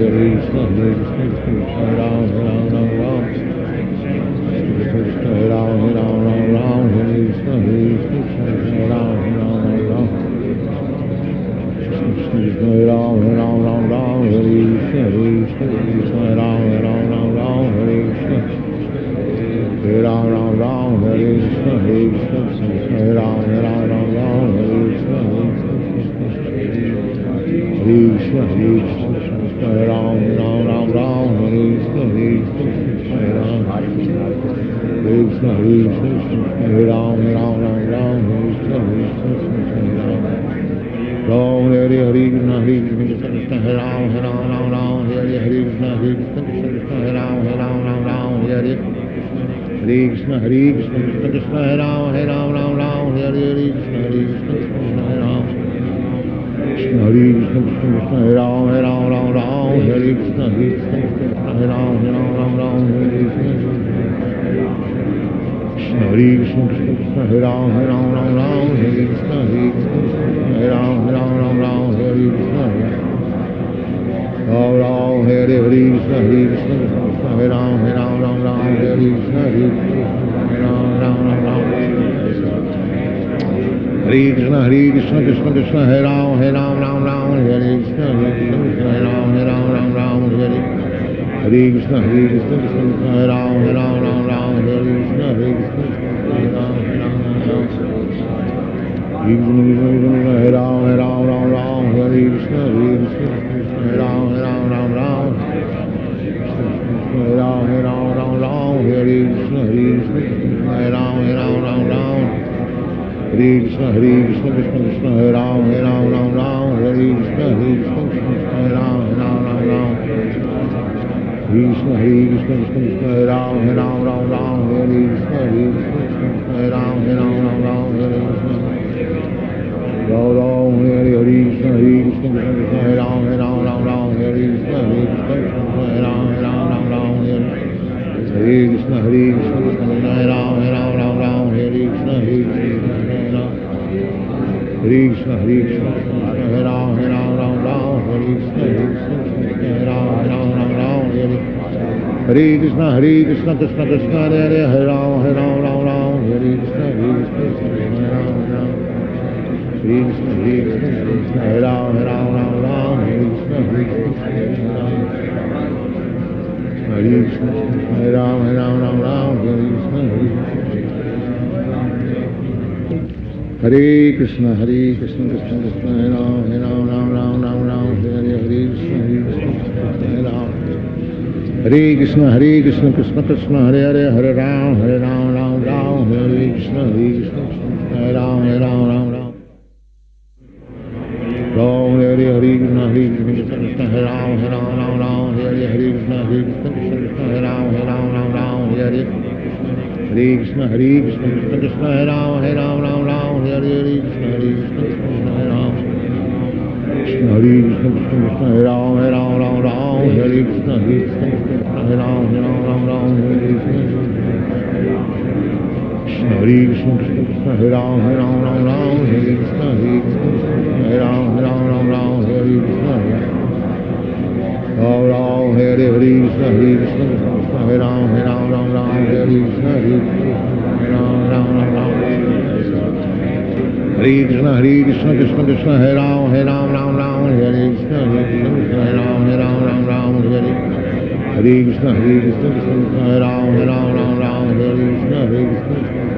Krishna, Hare Krishna, Hare Ram, Hare Krishna, Hare Ram, Hare Ram, Hare Krishna, Hare Krishna, Hare Ram, Hare Krishna, Hare Ram, Hare Krishna, Hare Krishna, Hare Ram, Hare Krishna, Hare Krishna, Hare Krishna, Hare Ram, Hare Krishna, Hare Krishna, Hare Krishna, Hare Ram, Hare Krishna, Hare Ram, Hare Krishna, Hare Krishna, Hare Ram, Hare Krishna, Hare Krishna, Hare Ram, Hare Krishna, Hare Krishna, Krishna, Hare Ram, Hare Krishna, Hare Krishna, Hare Ram, Krishna, Hare Krishna, Krishna, Hare Ram, Hare Krishna, Hare Krishna, Hare Ram, Hare Krishna, Krishna, Hare Krishna, Krishna, Hare Ram, Hare Krishna, Hare Ram, Hare Krishna, Ram, Hare Krishna, Hare Krishna, Hare Ram, Hare Krishna, Hare Krishna, Hare Krishna, Krishna Krishna, Hare Ram, Hare Krishna, Hare Ram, Hare Krishna, Hare Krishna, Hare Ram, Hare Krishna, Hare Ram, Hare Krishna, Hare Ram, Krishna, Hare Krishna, Krishna Krishna, Hare Ram, Ram Ram, Hare Krishna, Krishna Krishna, Hare Ram, Ram. Krishna, Hare Krishna, Krishna Krishna, Hare Ram, Ram Ram, Hare Krishna, Krishna Krishna, Hare Ram, Ram, Hare Krishna. Ram, Hare Krishna, Hare Krishna, Krishna Krishna, Hare Ram, Ram, Hare Krishna, Krishna Krishna, Hare Ram, Ram, Hare Krishna, Hare Krishna, Krishna Krishna, Hare Ram, Hare Krishna, Hare Krishna, Hare Krishna, Hare Krishna, Hare Ram, Hare Krishna, Hare Ram, Hare Krishna, Hare Krishna, Krishna Krishna, Hare Ram, Hare Krishna, Hare Ram. Hare Krishna, Hare Krishna, Hare Ram, Hare Krishna, Hare Krishna, Hare Krishna, Hare Ram, Hare Krishna, Hare Krishna, Hare Krishna, Krishna Krishna, Hare Ram, Hare Krishna, Hare Ram. Hare Krishna, Hare Krishna, Krishna Krishna, Hare Ram, Hare Krishna, Hare Ram, Hare Ram. Ram, Hare Krishna, Hare Krishna, Krishna Krishna, Hare Ram, Hare Krishna, Krishna Krishna, Hare Ram, Hare Krishna, Hare Krishna, Krishna Krishna, Hare Ram, Hare Krishna, Krishna, Hare Ram. Krishna, Hare Krishna, Krishna Krishna, Hare Ram, Hare Krishna, Krishna Krishna, Hare Ram, Hare Krishna. Krishna, Hare Krishna, Krishna Krishna, Hare Ram, Hare Krishna, Hare Ram, Hare Krishna. Ram, Hare Krishna, Hare Krishna, Krishna Krishna, Hare Ram, Hare Krishna, Hare Ram. Hare Krishna, Hare Krishna, Krishna Krishna, Hare Ram, Hare Krishna, Hare Ram, Hare Krishna, Hare Krishna, Krishna Krishna, Hare Ram, Hare Krishna, Hare Krishna, Hare Ram, Hare Ram, Hare Krishna, Hare Krishna, Hare Ram, Hare Krishna, Hare Krishna, Hare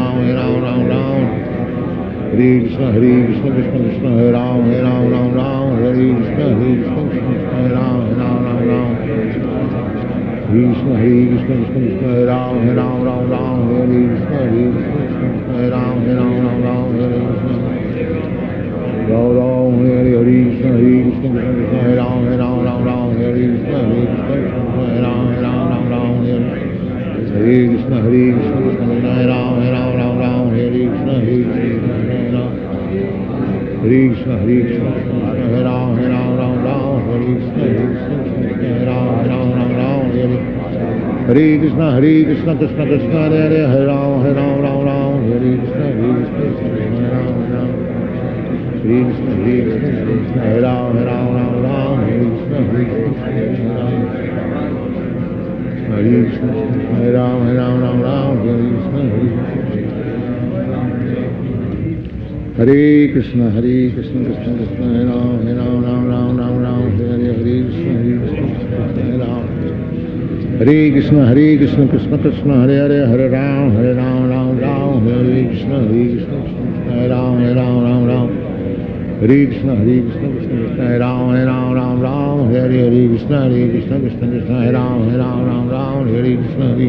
Ram, Hare Krishna, Hare Krishna, Krishna Krishna, Hare Ram, Hare Krishna, Hare Ram, Krishna, Hare Krishna, Krishna Krishna, Hare Ram, Hare Krishna, Hare Ram, Hare Krishna. Ram, Hare Krishna, Hare Krishna, Krishna Krishna, Hare Ram, Hare Krishna, Hare Ram, Hare Krishna, Hare Krishna, Krishna Krishna, Hare Ram, Hare Krishna, Hare Ram. Hare Krishna, Hare Krishna, Hare Ram, Hare Krishna, Hare Ram, Hare Krishna, Hare Krishna, Krishna Krishna, Hare Ram, Hare Krishna, Hare Ram. Hare Krishna, Hare Krishna, Hare Ram, Hare Krishna, Hare Ram. Hare Krishna, Hare Ram, Hare Krishna, Hare Krishna, Hare Krishna, Krishna Krishna, Hare Ram, Hare Krishna, Hare Ram. Hare Krishna, Hare Krishna, Krishna Krishna, Hare Ram, Hare Krishna, Hare Ram, Hare Krishna, Hare Krishna, Krishna Krishna, Hare Ram, Hare Krishna, Krishna Krishna, Hare Ram, Hare Krishna, Hare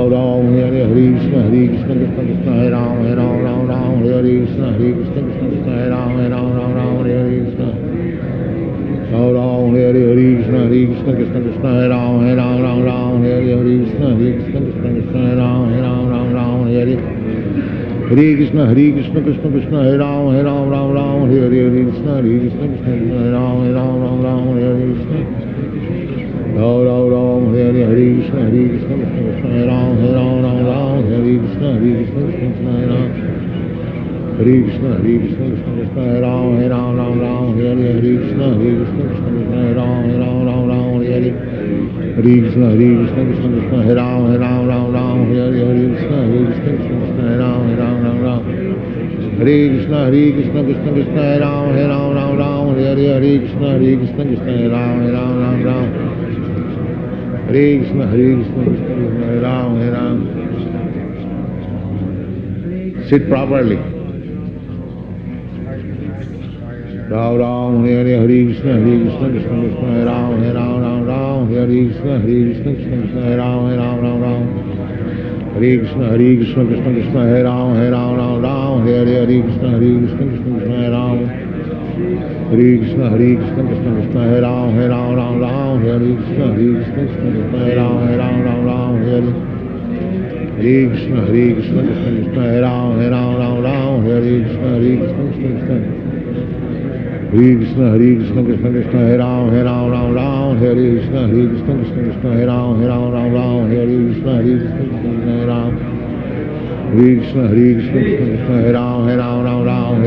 Ram, Hare Krishna, Hare Krishna, Krishna Krishna, Hare Ram, Hare Krishna, Krishna Krishna, Hare Ram, Hare Krishna. Ram, Hare Krishna, Hare Krishna, Krishna Krishna, Hare Ram, Hare Krishna, Krishna Krishna, Hare Ram, Hare Krishna, Hare Krishna, Krishna Krishna, Hare Ram, Hare Krishna, Krishna Krishna, Hare Ram, Hare Krishna. Ram, Hare Krishna, Hare Krishna, Krishna Krishna, Hare Ram, Hare Krishna, Krishna Krishna, Hare Ram. Hare Krishna, Hare Krishna, Krishna Krishna, Hare Ram, Hare Krishna, Krishna Krishna, Hare Ram, Hare Krishna, Hare Krishna, Krishna Krishna, Hare Ram, Hare Krishna, Krishna Krishna, Hare Ram, Hare Krishna, Hare Krishna, Krishna Krishna, Hare Ram, Hare Krishna, Krishna Krishna, Hare Ram, Hare Krishna, Hare Krishna, Krishna Krishna, Hare Ram, Hare Ram. Sit properly. Ram Ram Hare Hare Krishna Krishna Krishna Hare Ram Ram Ram Hare Krishna Krishna Krishna Hare Ram Ram Ram Hare Krishna Krishna Krishna Hare Ram Ram Ram Hare Krishna Krishna Krishna Hare Ram Hare Krishna Krishna Krishna Hare Ram Ram Ram Hare Krishna Krishna Krishna Hare Ram Ram Ram Hare Krishna Krishna Krishna Hare Ram Ram Ram Hare Krishna Krishna Krishna Hare Krishna Krishna Krishna Hare Ram Ram Hare Krishna Krishna Krishna Hare Ram Ram Hare Krishna Krishna Krishna Hare Ram Krishna Krishna Krishna Hare Ram Ram Hare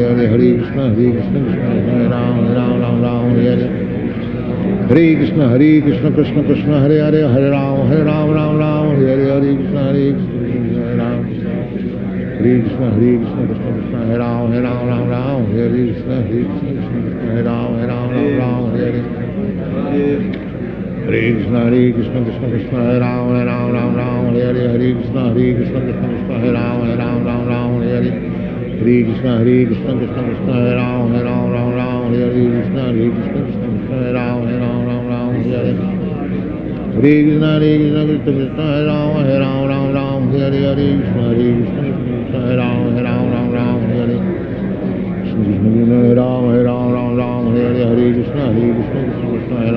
Krishna Krishna Krishna Hare Ram Ram Hare Krishna Krishna Krishna Hare Hare Ram Ram Hare Krishna Krishna Hare Ram Krishna Krishna Krishna Hare Ram Ram Hare Krishna Krishna Krishna Hare Ram Ram Hare Krishna Krishna Krishna Hare Ram Ram Hare Krishna Krishna Krishna Hare Ram Ram Hare Krishna Krishna Krishna Hare Ram Ram Hare Krishna Krishna Krishna Hare Ram Ram Hare Krishna Krishna Krishna Hare Ram Ram Hare Krishna Krishna Krishna Hare Ram Ram Hare Krishna Ram Hare Krishna Krishna Krishna Hare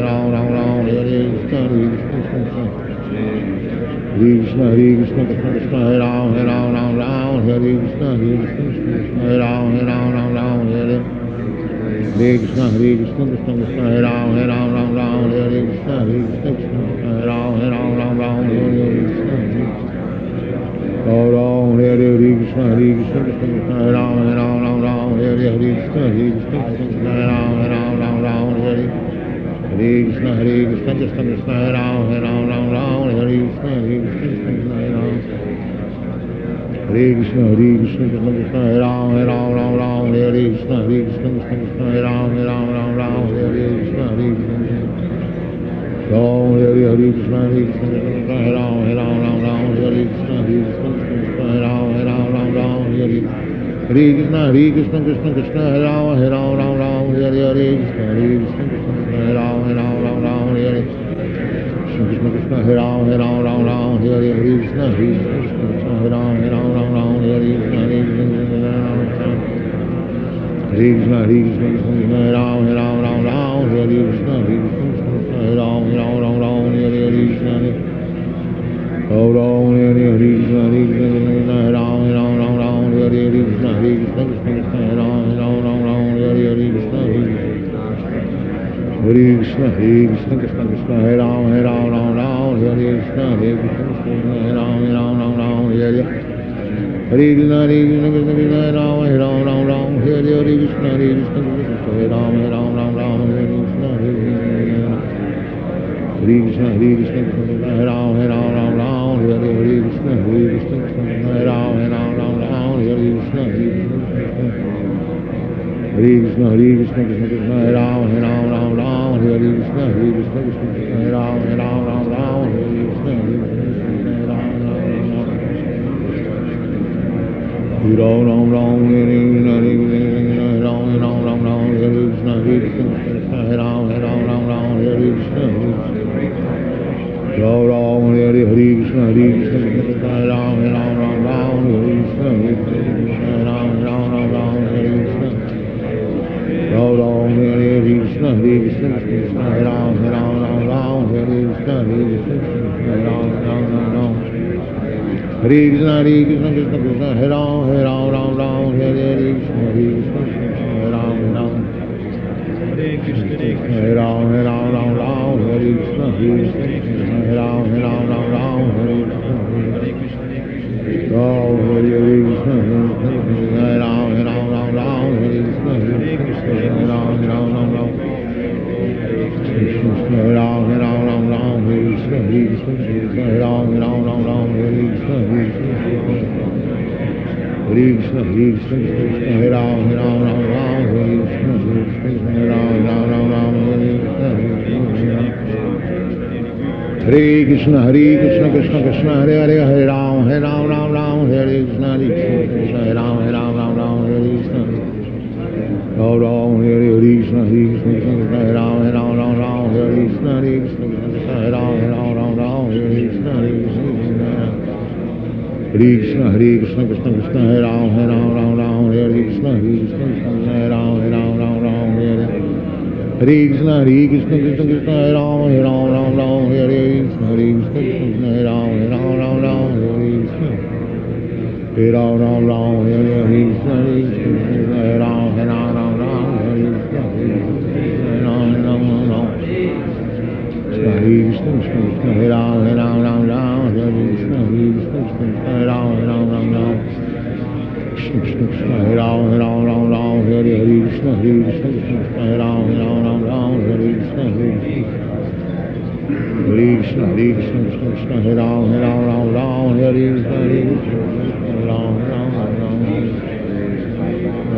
Ram Ram Hare Krishna Krishna Krishna Krishna Hare Ram Hare Krishna Krishna Hare Ram Hare Krishna Krishna Krishna Hare Ram Hare Krishna Krishna Krishna Hare Ram Hare Krishna Ram Hare Krishna Krishna Krishna Hare Ram Hare Krishna Krishna Krishna Hare Ram Hare Krishna Krishna Krishna Hare Ram Hare Krishna Krishna Hare Ram Hare Krishna Krishna Krishna Hare Ram Hare Krishna Krishna Krishna Hare Ram Hare Krishna Ram Hare Krishna Krishna Krishna Hare Ram Hare Krishna Krishna Krishna Hare Ram Hare Krishna Krishna Krishna Hare Ram Hare Krishna Krishna Krishna Hare Ram Hare Krishna Krishna Hare Ram Hare Krishna Krishna Krishna Hare Ram Hare Krishna Krishna Krishna Hare Ram Hare Krishna Krishna Hare Ram Hare Krishna Ram Hare Krishna Krishna Hare Ram Hare Krishna Krishna Krishna Hare Ram Hare Krishna Hare Krishna Krishna Krishna Hare Ram Hare Krishna Krishna Hare Ram Hare Krishna Krishna Hare Ram Hare Hare Krishna Krishna Hare Ram Hare Krishna Krishna Krishna Hare Ram Hare Krishna Krishna Hare Ram Hare Krishna Krishna Krishna Krishna Hare Ram Hare Krishna Krishna Krishna Hare Ram Hare Krishna Ram Ram Hare Krishna Krishna Hare Ram Hare Krishna Ram Hare Krishna Krishna Krishna Hare Ram Hare Krishna Hare Ram Hare Krishna Ram Hare Krishna Krishna Krishna Hare Ram Hare Krishna Hare Ram Hare Krishna Krishna Krishna Hare Ram Hare Krishna Hare Ram Hare Krishna Hare Ram Hare Krishna Hare Ram Hare Hare Krishna Krishna Krishna Hare Hare Hare Ram Ram Hare Krishna Krishna Hare Ram Hare Krishna Ram Ram Hare Krishna Krishna Ram Ram Ram Ram Hare Krishna Krishna Ram Ram Ram Ram Hare Krishna Krishna Krishna Krishna Ram Ram Ram Ram Hare Krishna Krishna Ram Ram Ram Ram Hare Krishna Krishna Krishna Ram Ram Ram Ram Hare Krishna Krishna Ram Ram Ram Ram Hare Krishna Ram Ram Ram Hare Krishna Krishna Ram Ram Ram Ram Hare Krishna Ram Ram Ram Ram Krishna Krishna Ram Ram Ram Ram Hare Krishna Krishna Ram Ram Ram Ram Krishna Ram Ram Ram Ram Hare Krishna Krishna Ram Ram Ram Ram Hare Krishna Krishna Krishna Krishna Ram Ram Ram Ram Hare Krishna Ram Ram Ram Ram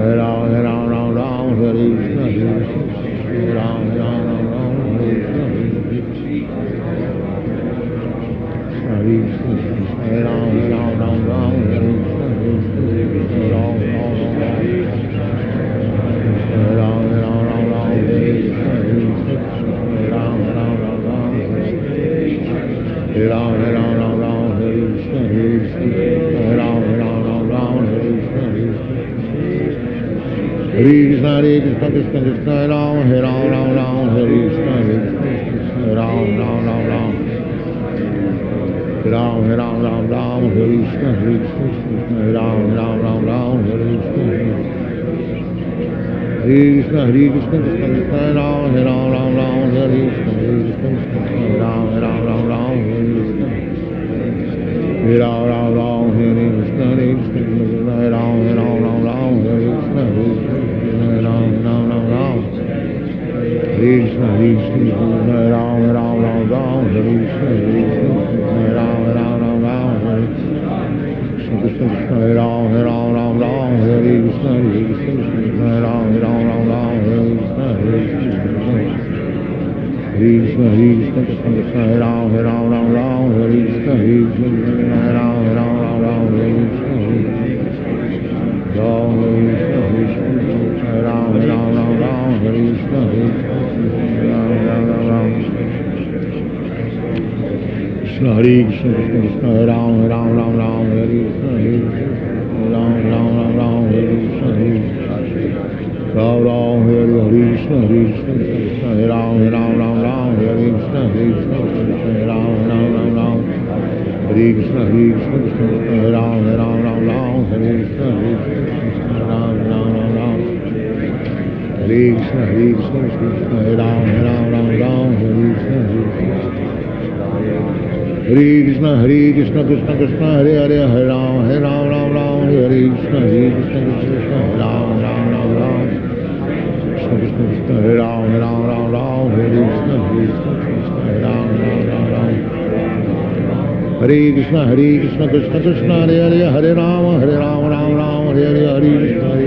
Ram Ram Ram Ram Hare Krishna Ram Ram Ram Ram Hare Krishna Krishna Ram Ram Ram Ram Hare Krishna Ram Ram Ram Ram Ram Ram Ram Ram Hare Krishna Ram Ram Ram Ram Ram Ram Ram Ram Hare Krishna Ram Ram Ram Ram Hare Krishna Krishna Krishna Krishna Krishna Ram Ram Ram Ram Hare Krishna Ram Ram Ram Ram Ram Ram Ram Ram Hare Krishna Ram Ram Ram Ram Hare Krishna Krishna Krishna Krishna Krishna Ram Ram Ram Ram Hare Krishna Ram Ram Ram Ram Hare Krishna Ram Ram Ram Hare Krishna Ram Ram Ram Ram Hare Krishna Ram Ram Ram Ram Krishna Krishna Ram Ram Ram Ram Hare Krishna Ram Ram Ram Ram Hare Krishna Ram Ram Ram Ram Hare Krishna Ram Ram Ram Ram Hare Krishna Krishna Krishna Ram Ram Ram Ram Hare Krishna Ram Ram Ram Ram Hare Krishna Ram Ram Ram Ram Hare Krishna Ram Ram Ram Ram Krishna Hare Krishna Krishna Ram Ram Ram Ram Hare Krishna Ram Ram Ram Ram Hare Krishna Ram Ram Hare Krishna Krishna Ram Ram Ram Ram Hare Krishna Ram Ram Ram Ram Hare Krishna Ram Ram Ram Ram Hare Krishna Ram Ram Ram Ram Hare Krishna Ram Ram Ram Ram Hare Krishna Hare Krishna Krishna Krishna Hare Hare Hare Ram Ram Ram Hare Krishna Krishna Ram Ram Ram Ram Krishna Ram Ram Ram Hare Krishna Ram Ram Ram Ram Hare Krishna Krishna Krishna Hare Hare Hare Ram Ram Ram Hare Hare Hare Krishna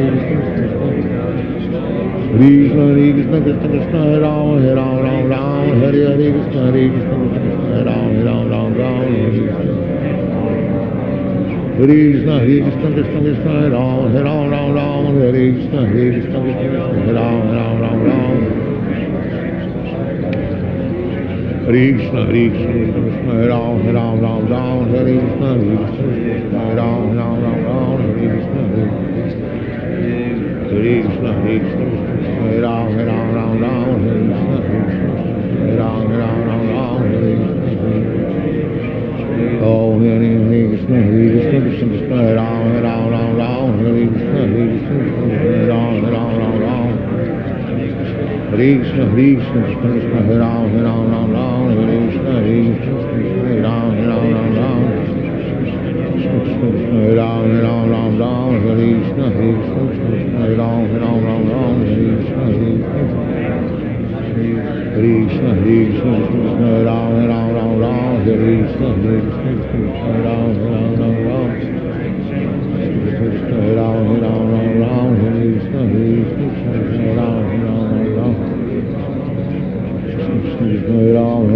Krishna Krishna Krishna Hare Ram Ram Ram Hare Hare Krishna Krishna Ram Ram Ram Ram Hare Krishna Krishna Krishna Hare Ram Ram Ram Hare Krishna Krishna Ram Ram Ram Ram Hare Krishna Krishna Ram Ram Ram Hare Krishna Ram Ram Ram Ram Hare Krishna Krishna Krishna Ram Ram Ram Hare Krishna Ram Ram Ram Hare Krishna Oh Hare Krishna Krishna Krishna Ram Ram Hare Krishna Ram Ram Ram Hare Krishna Krishna Krishna Ram Ram Hare Krishna Ram Ram Ram Ram Ram Hare Krishna Ram Ram Hare Krishna Krishna Krishna Ram Ram Hare Krishna Ram Ram Ram Krishna Ram Ram Hare Krishna Ram Ram Ram Krishna Ram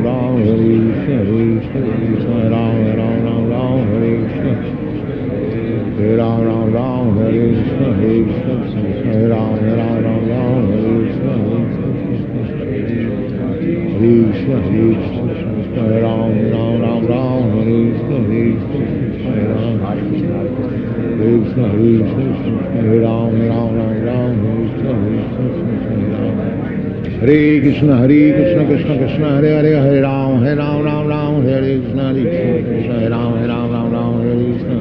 Ram Hare Krishna Ram Ram Hare Krishna Hare Ram Ram Ram, Hare Krishna, Hare Krishna, Krishna Krishna, Hare Ram, Hare Ram Ram Ram, Hare Krishna, Hare Krishna, Hare Krishna, Hare Krishna, Krishna Hare Ram, Hare Ram Ram Ram, Hare Krishna, Hare Krishna, Hare Ram, Hare Krishna, Hare Krishna, Hare Ram, Hare Ram Ram Ram, Hare Krishna, Hare Krishna, Hare Ram. Hare Krishna, Hare Krishna, Krishna Krishna, Hare Hare, Hare Ram, Ram Ram, Hare Krishna, Hare Krishna, Hare Ram, Ram Ram, Hare Krishna.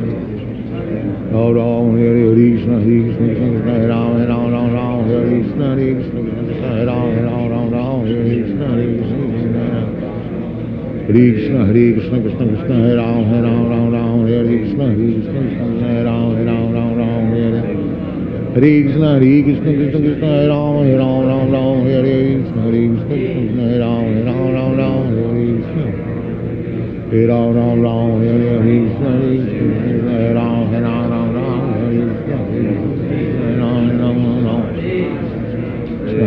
Ram Ram, Hare Krishna, Hare Krishna, Krishna Hare Ram, Ram Ram, Hare Krishna, Hare Krishna, Hare Ram, Ram Ram, Hare Krishna, Hare Krishna, Hare Krishna, Hare Krishna, Krishna Krishna, Hare Ram, Ram Hare Krishna, Hare Krishna, Hare Ram, Ram, Hare Hare Krishna, Hare Krishna, Krishna Krishna, Hare Ram, Ram, Hare Krishna, Hare Krishna, Hare Ram, Ram, Hare Krishna. Hare Ram, Ram, Hare Krishna, Hare Krishna, Hare Ram, Ram, Hare Krishna, Hare Ram, Hare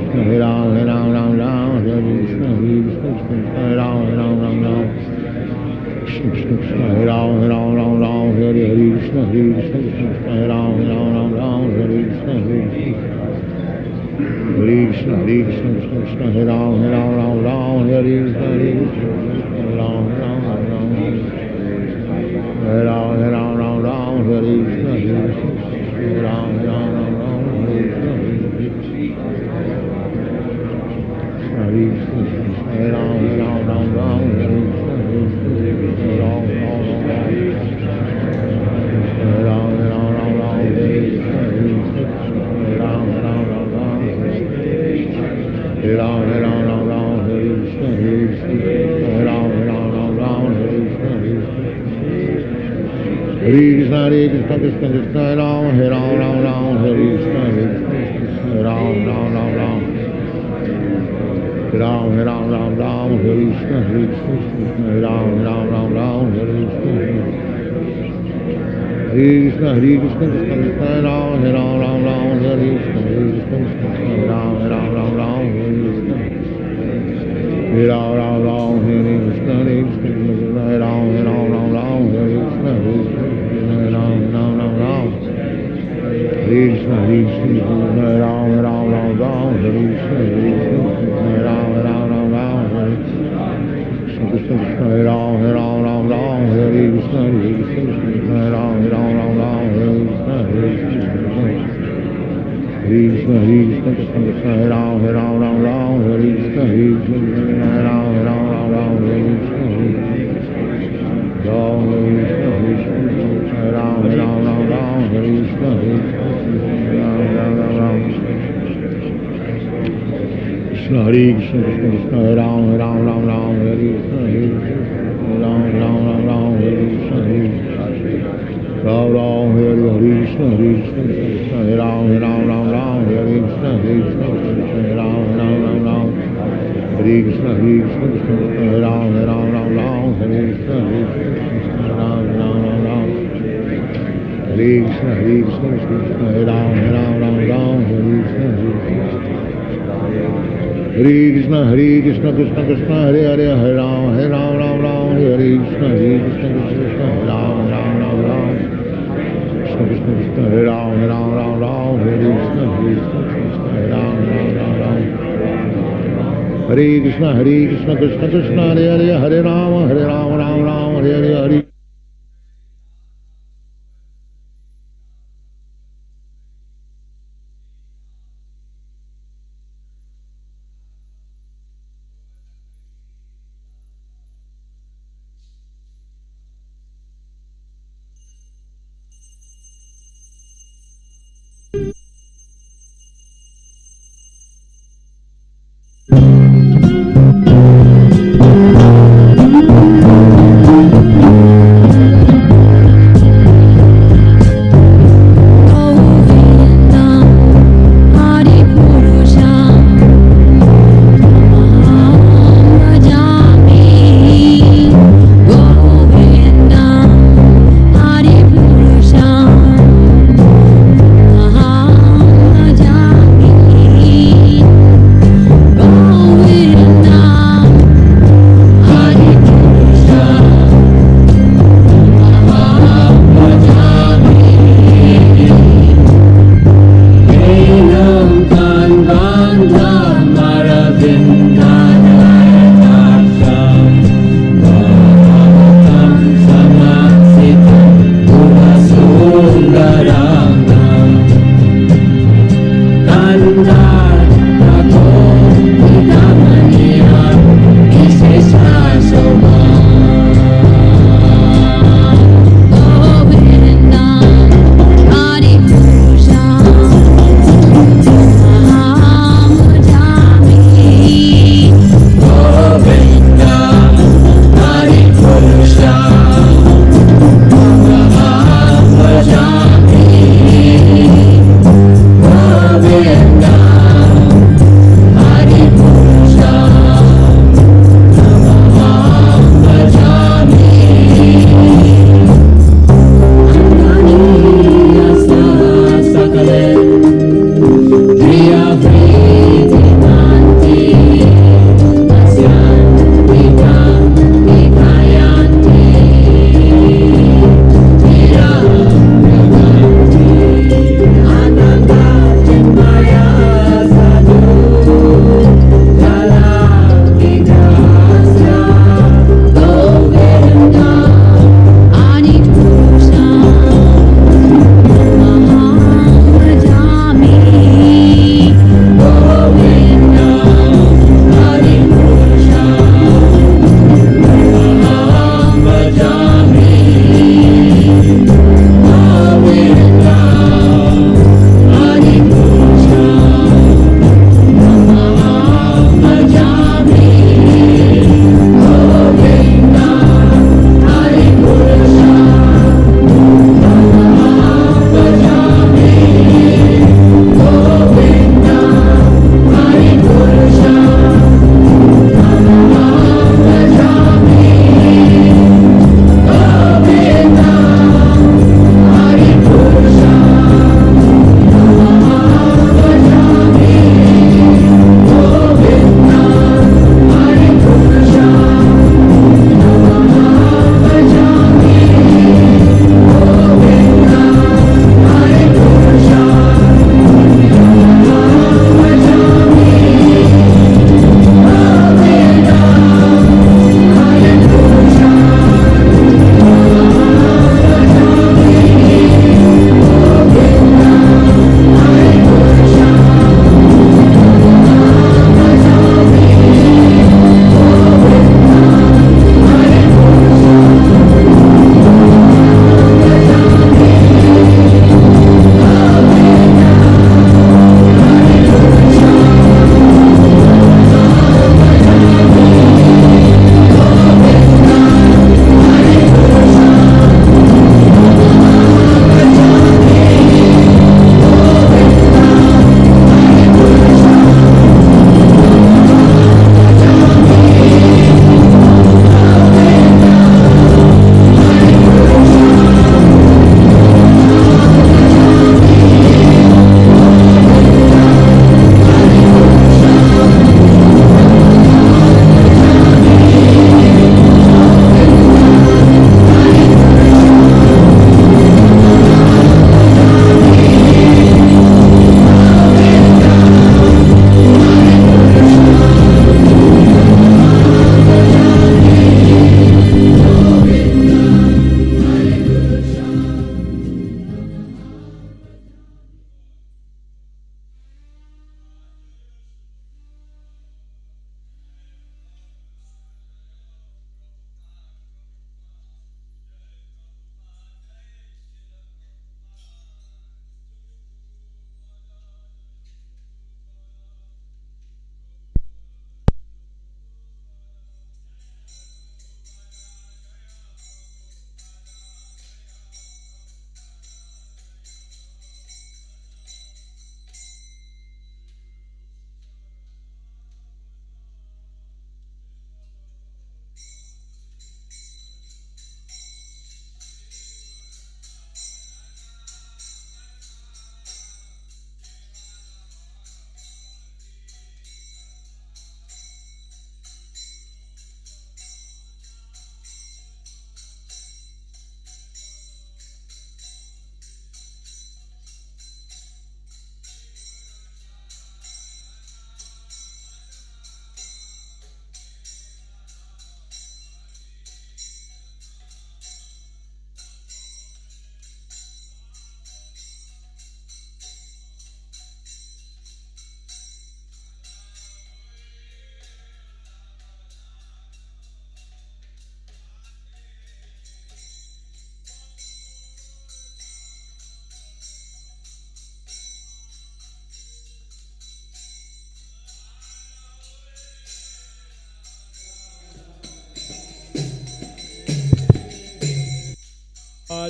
Krishna, Hare Ram, Hare Krishna, Hare Krishna, Hare Ram, Krishna Krishna, Hare Ram, Hare Krishna, Hare Krishna, Hare Ram, Hare Krishna, Hare Krishna, Hare Krishna, Krishna, Hare Ram, Hare Krishna, Hare Krishna, Hare Ram, Hare Ram, Hare Krishna, Hare Krishna, Hare Ram, Hare Krishna, Hare Krishna, Hare Ram, Hare Krishna, Hare Ram, Hare Ram, Hare Krishna, Hare Ram, Hare Ram, Hare Krishna, Hare Hare Ram, Hare Krishna, Hare Krishna, Hare Krishna, Krishna Krishna, Hare Ram, Hare Ram, Hare Krishna, Hare Ram, Hare Ram, Hare Krishna, Hare Krishna, Hare Ram, Hare Krishna, Hare Krishna, Hare Krishna, Krishna Krishna, Hare Ram, Hare Ram, Hare Krishna, Hare Krishna, Hare Ram, Hare Krishna, Hare Ram, Hare Krishna, Hare Krishna, Hare Ram, Hare Krishna, Hare Ram, Hare Krishna, Hare Krishna, Hare Ram, Hare Krishna, Hare Ram, Hare Krishna, Hare Ram, Hare Krishna, Hare Krishna, Hare Ram, Hare Krishna, Hare Krishna, Hare Krishna, Hare Ram, Hare Krishna, Hare Krishna, Hare Ram, Hare Krishna, Krishna, Hare Krishna, Krishna, Hare Ram, Hare Krishna, Hare Ram, Hare Krishna, Ram, Hare Krishna, Krishna, Hare Ram, Hare Krishna, Hare Ram, Hare Krishna, Hare Ram, Hare Krishna, Hare Krishna, Hare Krishna, Hare Ram, Hare Krishna, Hare Krishna, Hare Krishna, Krishna Krishna, Hare Hare, Hare Ram, Hare Krishna, Hare Krishna, Hare Ram, Krishna Krishna, Hare Ram, Hare Krishna, Hare Ram, Hare Krishna, Hare Krishna, Krishna Krishna, Hare Hare, Hare Ram, Hare Hare, Hare.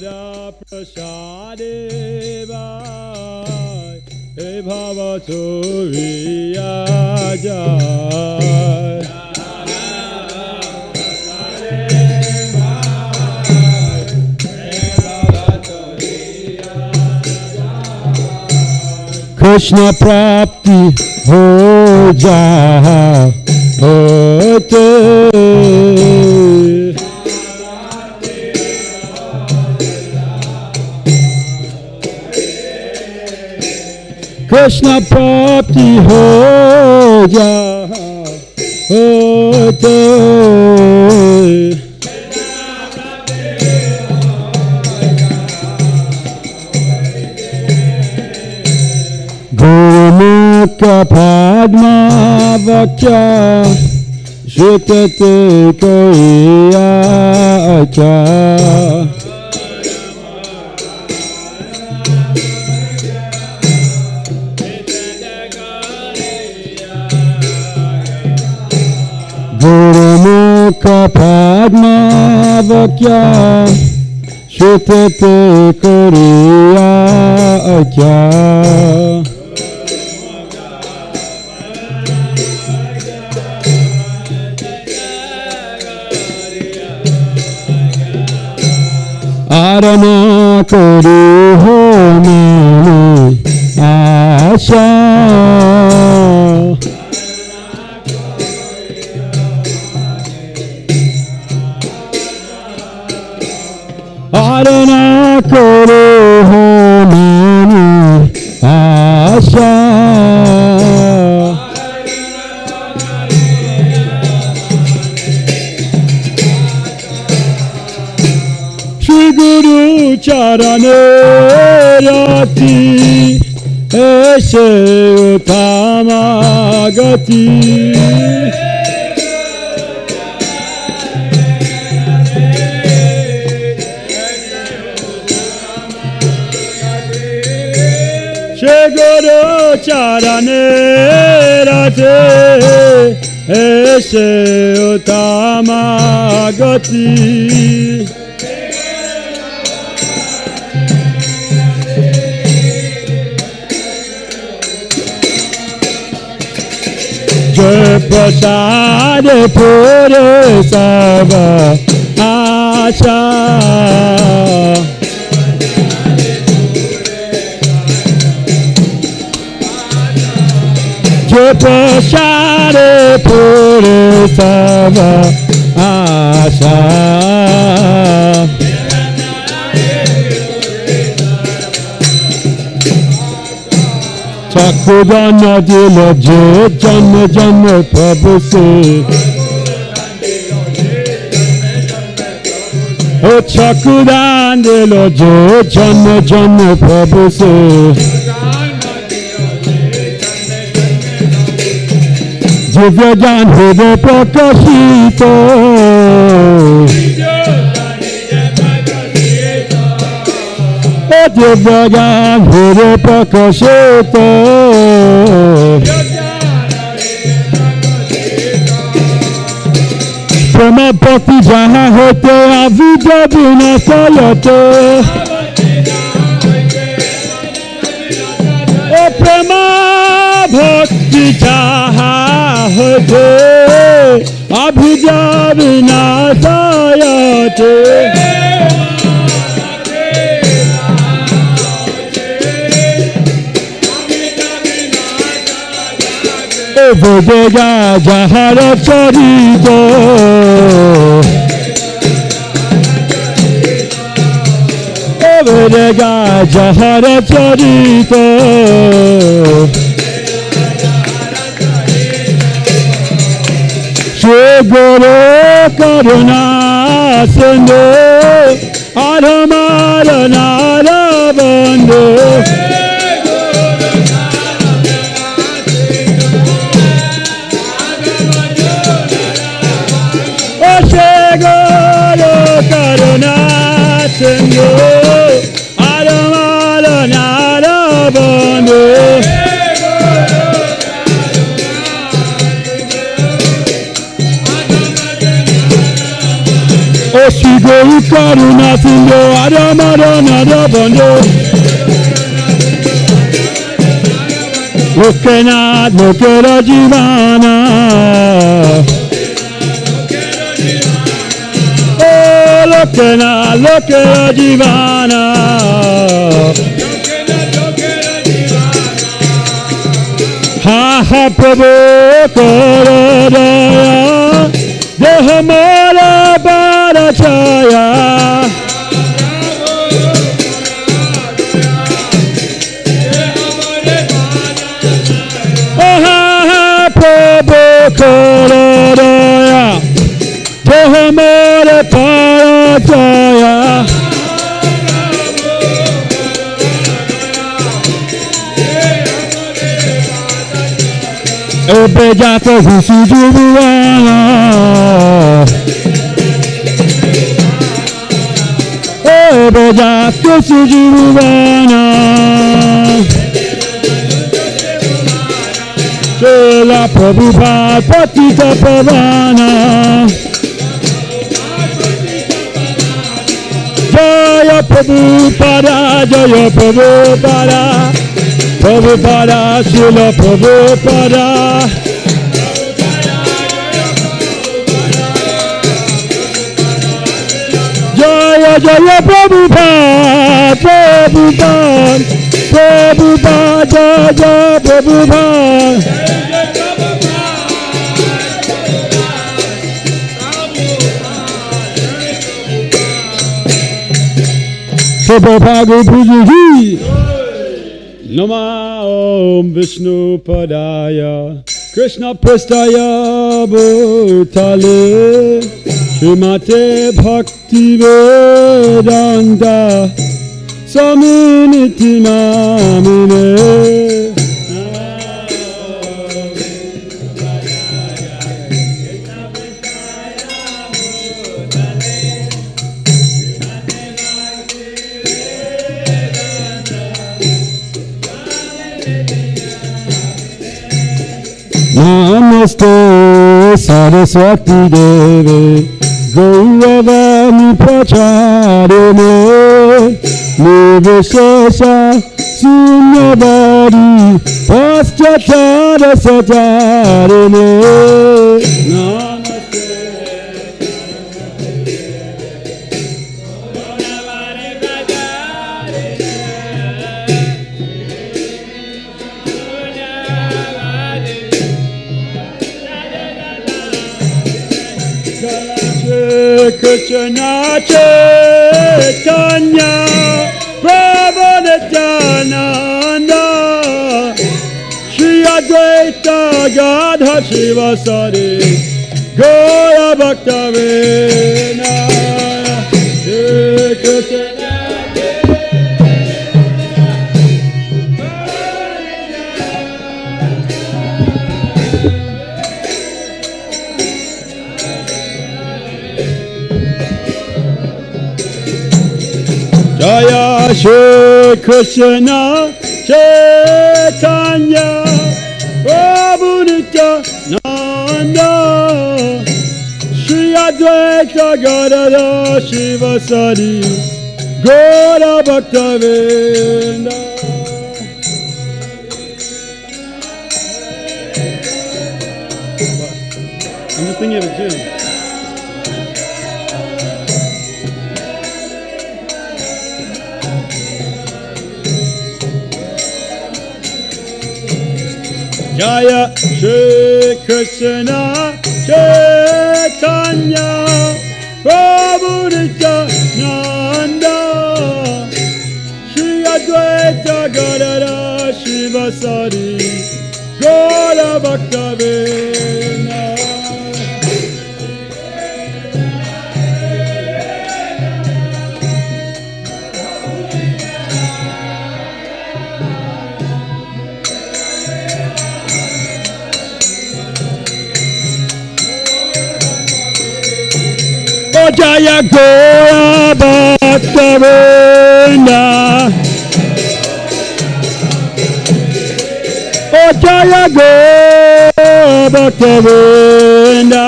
Prasadeva He Bhavaturiya Jai Krishna Prapti Ho Jaha Hote Krishna Prapti Ho Jaha Hote Gurumukha Padma Vakya Shritate Koriya Acha Gurumukha Padma Vakya Shritate Koriya Acha Arana Kori Ho Mani Asha Arana Kori Ho Mani Asha Guru Charane Rati Eshe Utama Gati She Guru Charane Rati Eshe Utama Gati Prasad Pure Sava Asha Prasad Pure Sava Asha Chakudana dilo je janma janma prabhu se O Chakudana dilo je janma janma prabhu se Divya Gyan Hriday Prakashito Divya Gyan Hriday Prakashito Prema Bhakti Jaha Hote Avidya Vinasayate O Prema Bhakti Jaha Hote Avidya Vinasayate Vedega Jahara Charito Vedega Jahara Charito Shri Guru Karuna Sindhu Adhamara Nara Bandhu Karuna Sindhu Adhamara Nara Bandhu O Sri Guru Karuna Sindhu Adamarana Bando Lokanath Lokera Jivana Oh Lokanath Lokera Jivana Ha ha Prabhu Karadaya Dehamara Bharachaya Prabhu Karadaya Dehamara Bharachaya Ebejata Visujuwana Ebejata Visujuwana Shela Prabhupada Patita Pavana Jaya Prabhupada Jaya Prabhupada Prabhupada, Srila Prabhupada Jaya Jaya Prabhupada Prabhupada Prabhupada Jaya Prabhupada Prabhupada Prabhupada Nama Om Vishnu Padaya Krishna Prestaya Bhutale Srimate Bhakti Vedanta Saminiti Namine Namaste Saraswati Deve Gauravani Pracharine Nivishesha Sunyavadi Paschachara Sajarine Namaste Krishna Caitanya Prabhu Nityananda Shri Advaita Gadha Shivasari Gaura Bhaktavina Krishna Jaya Shri Krishna Caitanya Prabhu Nityananda Shri Advaita Gadadha Shivasari Gaura Bhaktavina I'm just thinking of it too. Jaya Shri Krishna Caitanya Prabhu Nityananda Shri Advaita Gadadha Shivasari Gaura Bhaktavina Jaya Gaura Bhaktavina Jaya Gaura Bhaktavina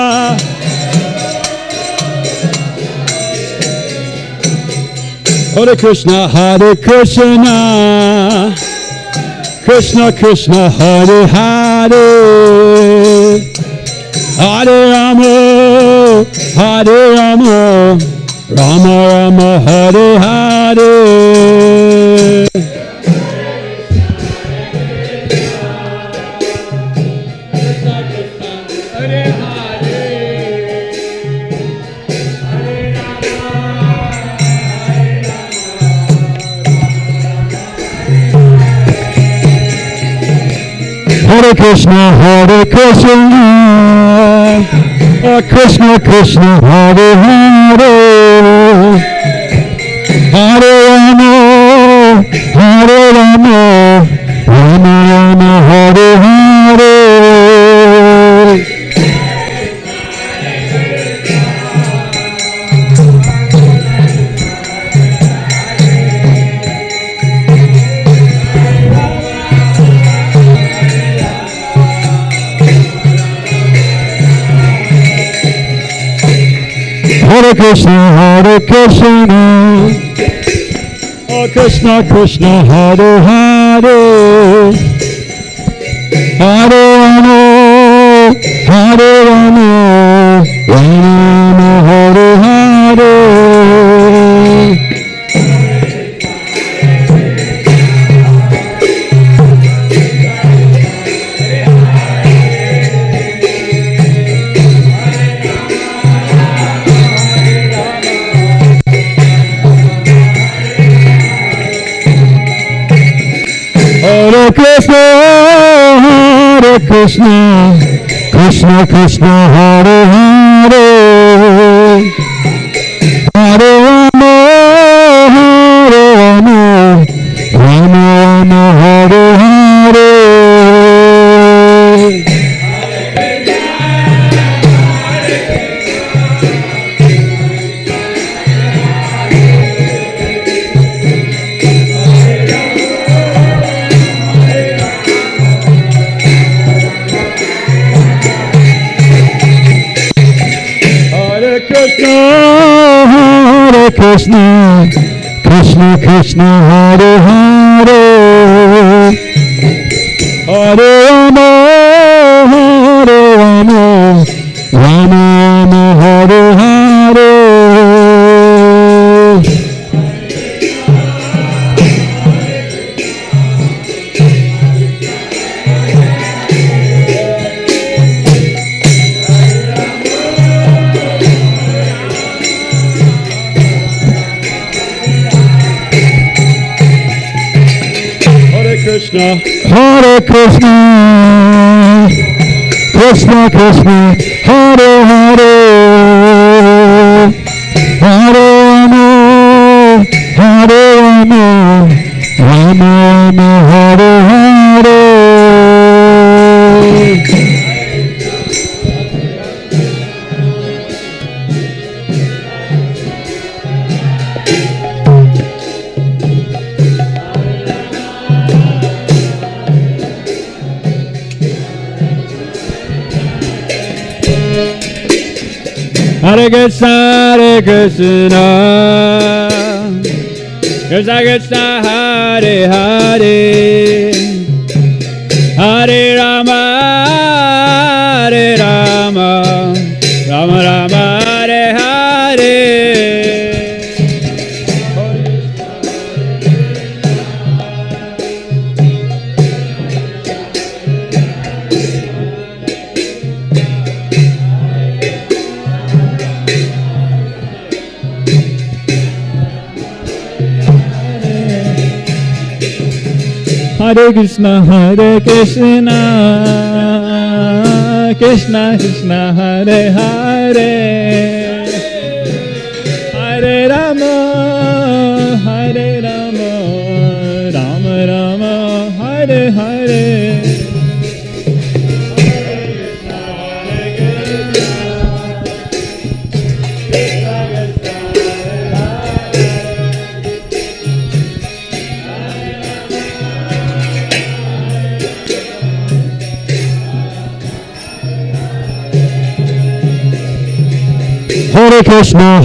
Hare Krishna, Krishna Krishna, Hare Hare, Hare Rama, Rama Rama, Hare Hare. Hare Krishna, Krishna Krishna, Hare Hare, Hare Rama, Rama Rama, Hare Hare. Hare Krishna, Krishna Krishna, Hare Hare, Hare Rama, Rama Rama, Hare Hare. Hare Krishna, Krishna Krishna, Hare Hare, Hare Rama, Rama Rama, Hare Hare. Krishna, Krishna Krishna, Hare Hare, Hare Rama, Rama Rama, Hare Hare. Krishna, Hare Krishna, Krishna Krishna, Hare Hare, Hare Rama, Rama Rama, Hare Hare. Hare Krishna, Krishna Krishna, Hare Hare, Hare Rama, Rama Rama, Hare Hare. Hare Krishna, Krishna Krishna, Hare Hare, Hare Rama, Rama Rama, Hare Hare. Hare Krishna,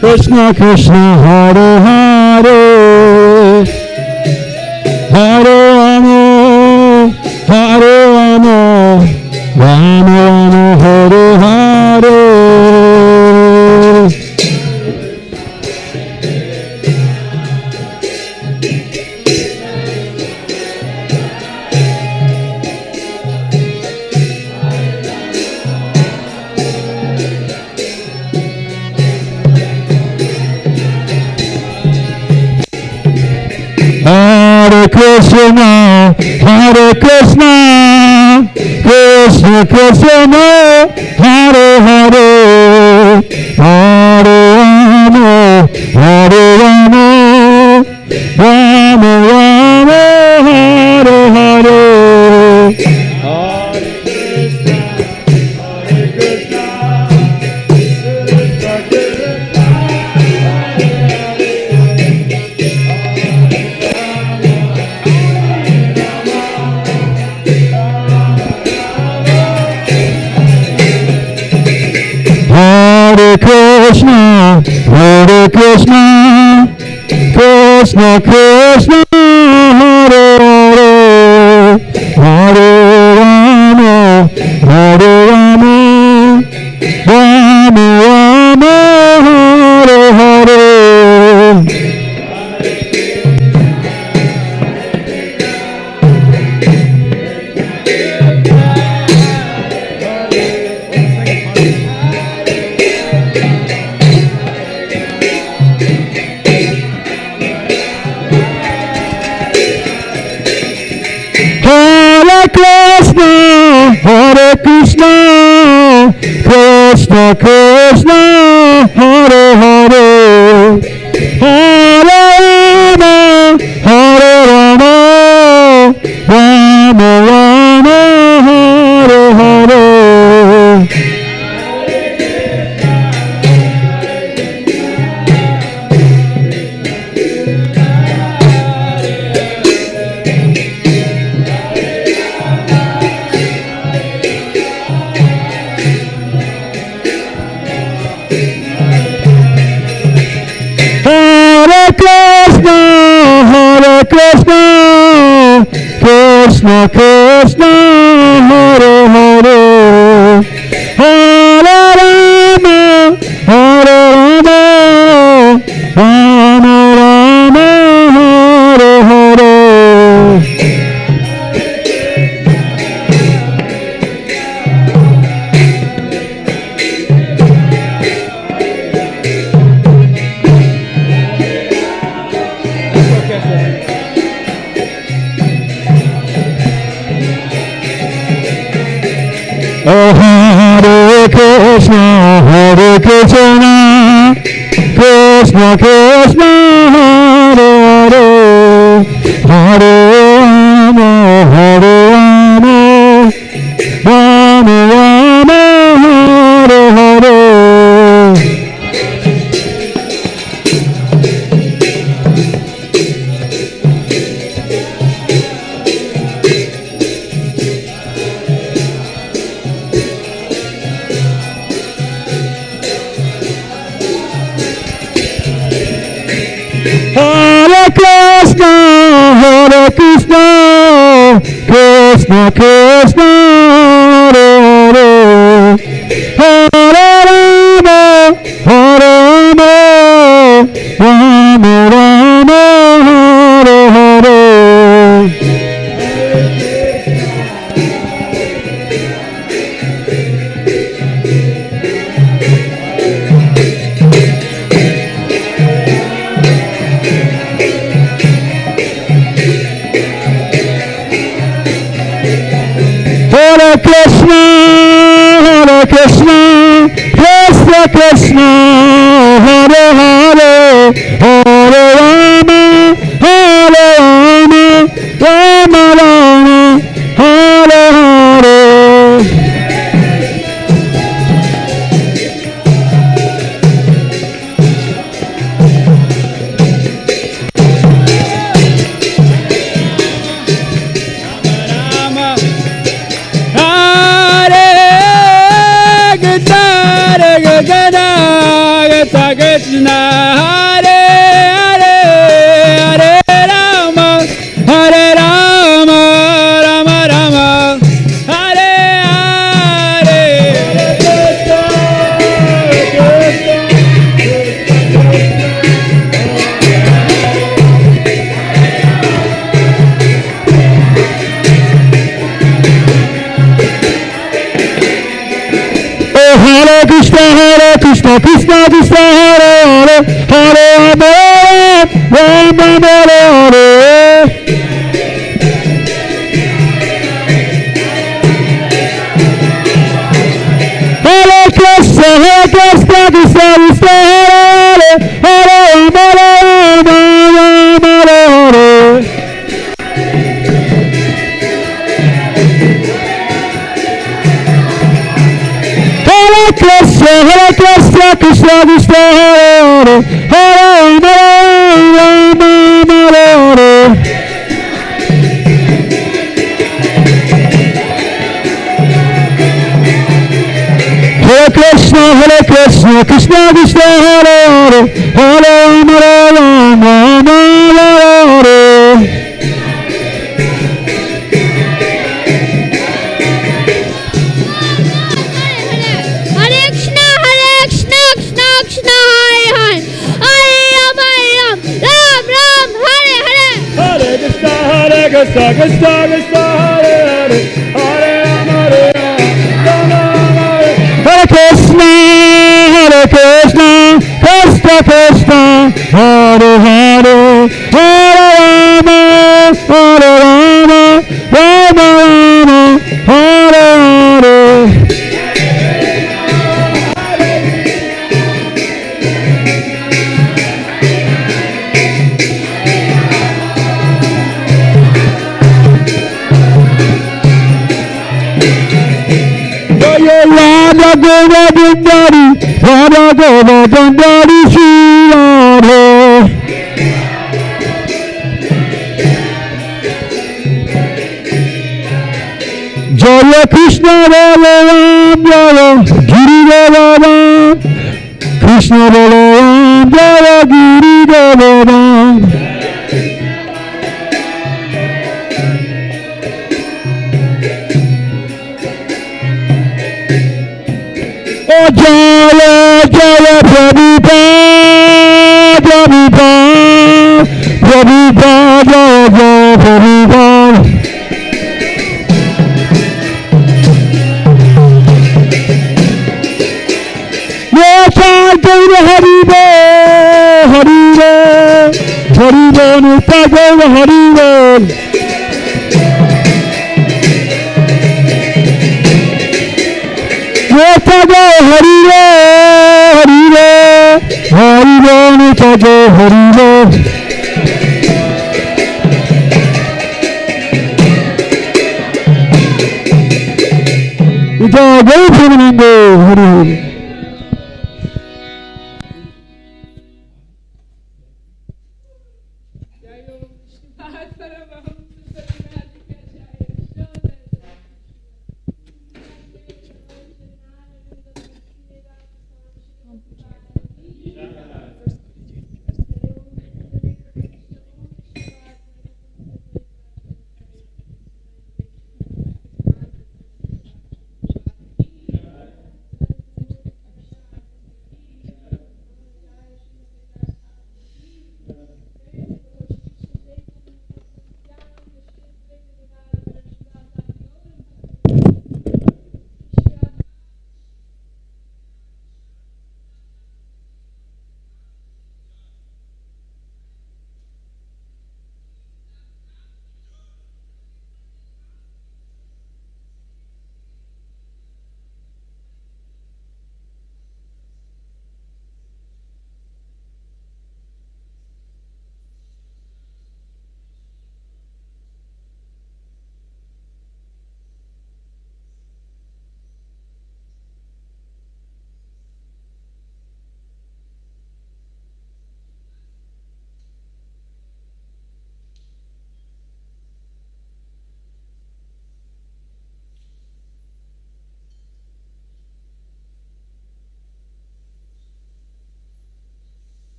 Krishna Krishna Hare Hare, Hare Rama, Hare Rama, Rama Rama Hare Hare. Hare Krishna, Hare Krishna, Krishna Krishna, Hare Hare, Hare Rama, Hare Rama, Rama Rama, Hare Hare. Hare Krishna, Hare Krishna, Krishna Krishna, Hare Hare, Hare Rama, Hare Rama, Rama Rama, Hare Hare. Hare Krishna, Krishna Krishna, Hare Hare, Hare Rama, Hare Rama, Rama Rama, Hare Hare. Krishna, Krishna Krishna, Hare Hare, Hare Rama, Hare Rama, Rama Rama, Hare Hare. Oh, Hare Krishna, Hare Krishna, Krishna Krishna, Hare Hare, Hare Rama, Hare Rama, Rama Rama, Hare Hare. Hare Krishna, Hare Krishna, Krishna Krishna, Hare Hare, Hare Rama, Hare Rama, Rama Rama, Hare Hare. Hare Krishna, Hare Krishna, Krishna Krishna, Hare Hare, Hare Rama, Hare Rama, Rama Rama, Hare Hare. Hare Krishna, Hare Hare, Hare Rama, Hare Rama, Rama Rama, Hare Hare. Hare Krishna, Krishna Krishna, Hare Hare, Hare Rama, Rama Hare Hare. Hare Krishna, Krishna Krishna, Hare Hare, Hare Rama, Rama Hare Hare. Krishna, Krishna Krishna, Hare Hare, Hare Rama, Hare Hare. Hare Krishna, Krishna Krishna, Hare Hare, Hare Rama, Hare Hare. Krishna, Krishna, Krishna, Hare Hare, Hare Rama, Rama Hare. Hare Krishna, Krishna Krishna, Hare Hare, Hare Rama, Hare Rama, Rama Rama, Hare Hare. Radha Govardhana, Radha Govardhana, Shri Radha. Jaya Krishna Balaram, Jaya Giri Balaram, Krishna Balaram, Jaya Giri Balaram. Jaya Jaya Prabhupada, Prabhupada, Prabhupada, Jaya Jaya Prabhupada. Nitya Gaura Haribo, Haribo, Haribo, Nitya Gaura Haribo. Nitya Gaura Haribo, Haribo, Haribo, Nitya Gaura Haribo. Nitya Gaura Premanande, Haribo.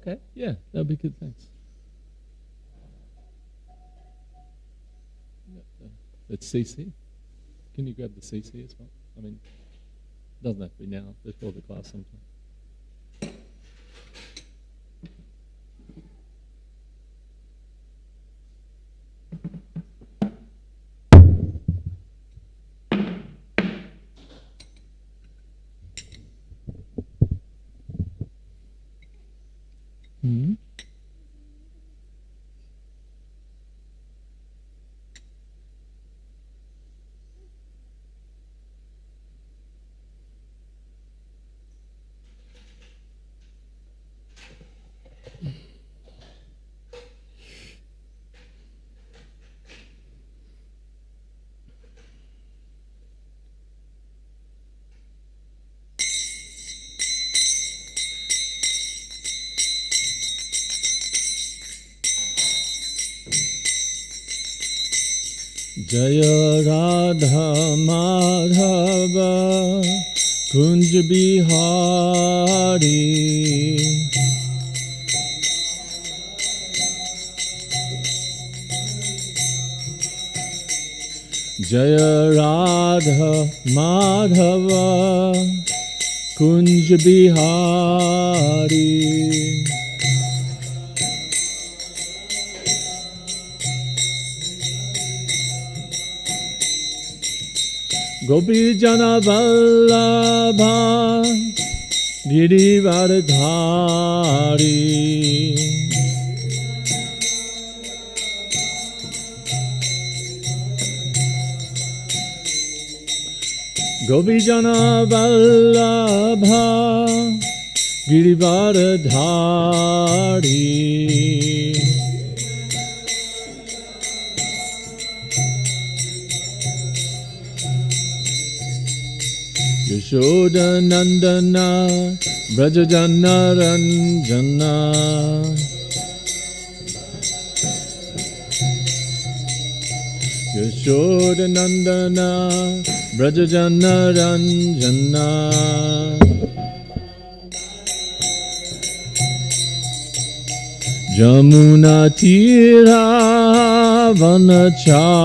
Okay, yeah, that'd be good, thanks. It's CC. Can you grab the CC as well? I mean, doesn't have to be now, before the class sometime. Mm-hmm. Jaya Radha Madhava Kunj Bihari Jaya Radha Madhava Kunj Bihari Gopi Jana Vallabha Girivardhari Gopi Jana Vallabha Girivardhari Yashoda Nandana Brajajana Ranjana Yashoda Nandana Brajajana Ranjana Jamuna Tira Vanachari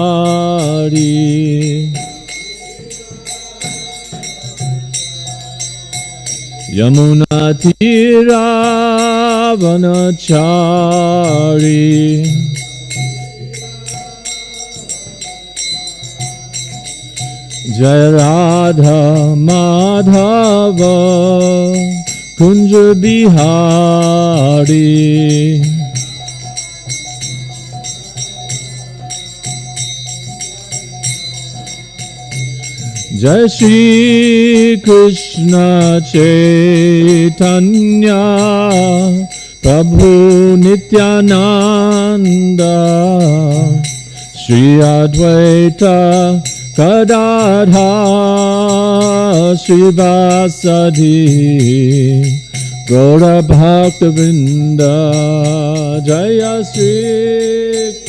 Yamuna Tira Vanachari Jaya Radha Madhava Kunj Bihari Jai Shri Krishna Caitanya Prabhu Nityananda Shri Advaita Gadadhar Srivasadi Gaura Bhakta Vrinda Jaya Shri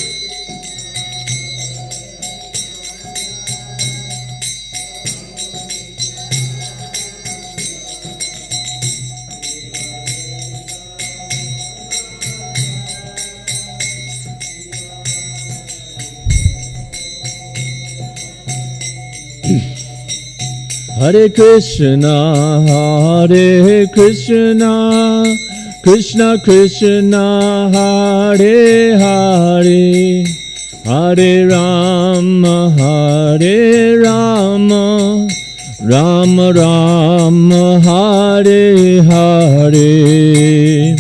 Hare Krishna, Hare Krishna, Krishna Krishna, Hare Hare, Hare Rama, Hare Rama, Rama Rama, Hare Hare.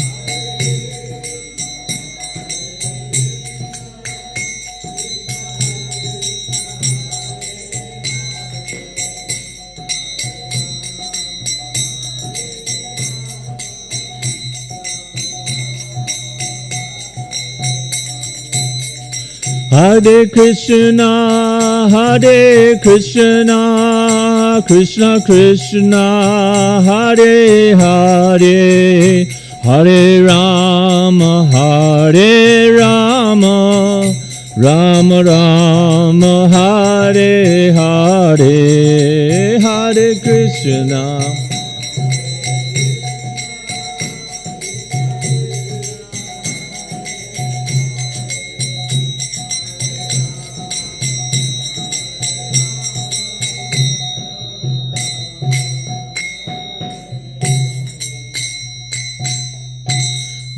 Hare Krishna, Hare Krishna, Krishna Krishna, Hare Hare, Hare Rama, Hare Rama, Rama Rama, Hare Hare, Hare Krishna.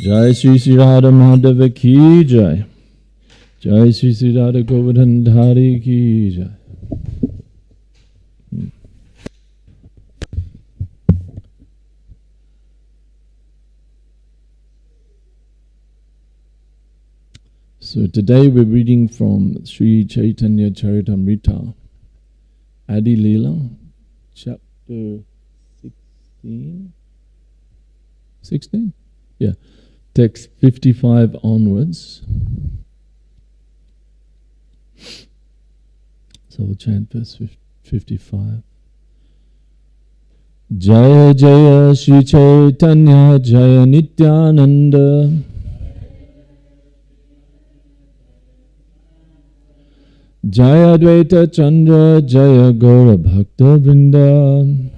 Jai Shri Sri Radha Madhava Ki Jai. Jai Shri Sri Radha Govardhana Dhari Ki Jai. So today we're reading from Sri Caitanya Caritamrita, Adi Leela, chapter 16? 16? Yeah. Text 55 onwards. So we'll chant verse 55. Jaya Jaya Shri Caitanya Jaya Nityananda Jaya Dvaita Chandra Jaya Gaura Bhakta Vrinda.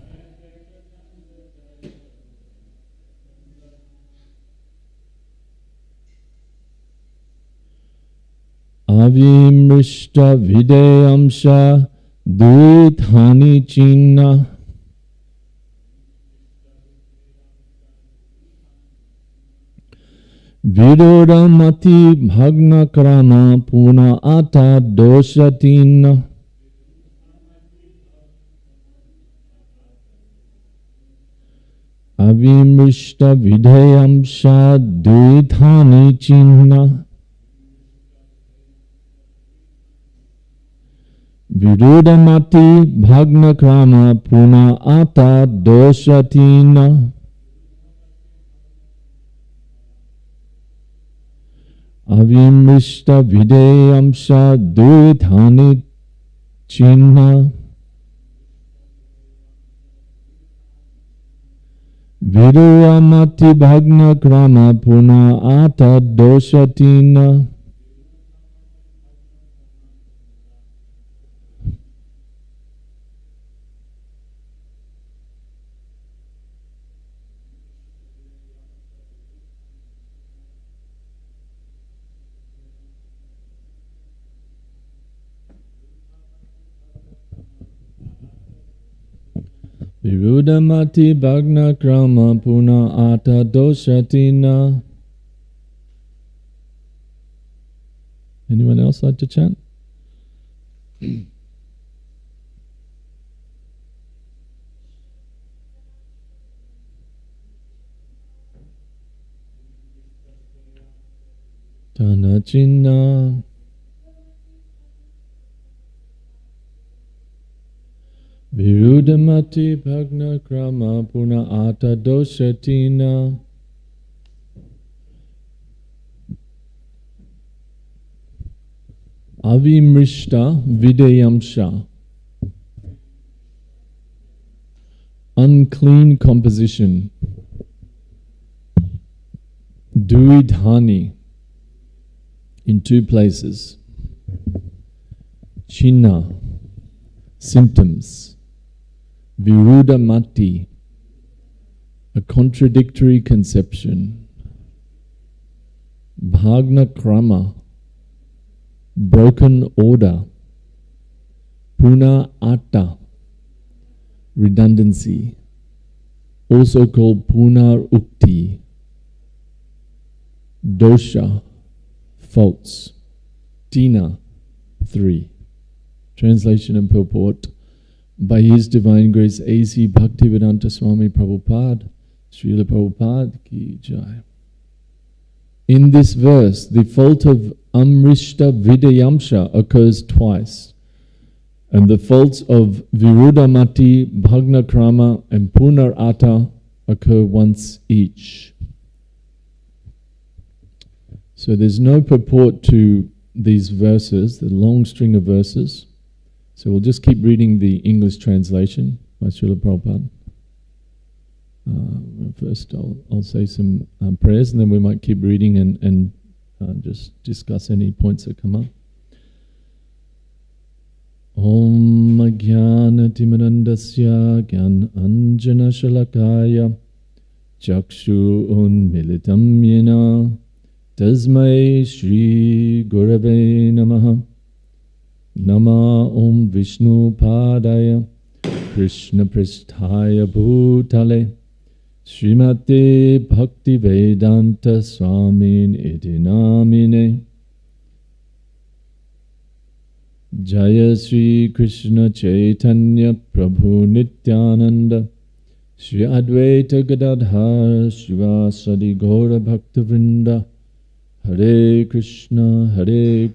Avimrishta Videyamsha Duithani Chinna Virodamati Bhagna Krama Puna Ata Doshatina Avimrishta Videyamsha Duithani Chinna Virodamati Bhagna Krama Puna Ata Doshatina Avimrishta Videyamsha Duithani Chinna Virodamati Bhagna Krama Puna Ata Doshatina. Virudamati Bhagna Krama Puna Ata Doshatina. Anyone else like to chant? Tanachina Virudamati Bhagna Krama Puna Ata Doshatina. Avimrishta Videyamsha. Unclean composition. Duidhani. In two places. Chinna. Symptoms. Virudamati, a contradictory conception. Bhagna Krama, broken order. Puna Atta, redundancy, also called Punar Ukti. Dosha, faults. Tina 3. Translation and purport by His Divine Grace A.C. Bhaktivedanta Swami Prabhupada, Srila Prabhupada Ki Jai. In this verse, the fault of Amrishta Vidayamsha occurs twice, and the faults of Virudamati, Bhagnakrama, and Punarata occur once each. So there's no purport to these verses, the long string of verses. So we'll just keep reading the English translation by Srila Prabhupada. First I'll say some prayers, and then we might keep reading and just discuss any points that come up. Om Jnana Timirandasya Gyan Anjana Shalakaya Chakshu Unmilitam Yena Tasmai Shri Gurave Namaha Nama Om Vishnu Padaya Krishna Pristhaya Bhutale Srimate Bhakti Vedanta Swamin Iti Namine Jaya Sri Krishna Caitanya Prabhu Nityananda Sri Advaita Gadadhar Shivasadi Gaura Bhakta Vrinda Hare Krishna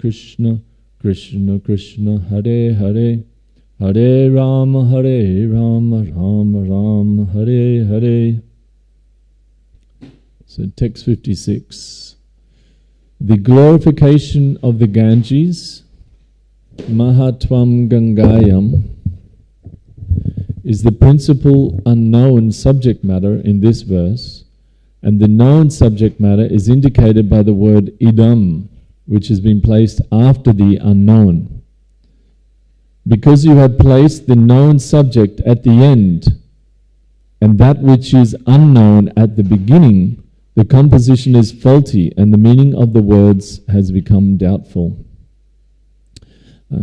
Krishna Krishna Hare Hare Hare Rama Rama Rama Hare Hare. So text 56. The glorification of the Ganges, Mahatvam Gangayam, is the principal unknown subject matter in this verse, and the known subject matter is indicated by the word idam, which has been placed after the unknown. Because you have placed the known subject at the end, and that which is unknown at the beginning, the composition is faulty, and the meaning of the words has become doubtful.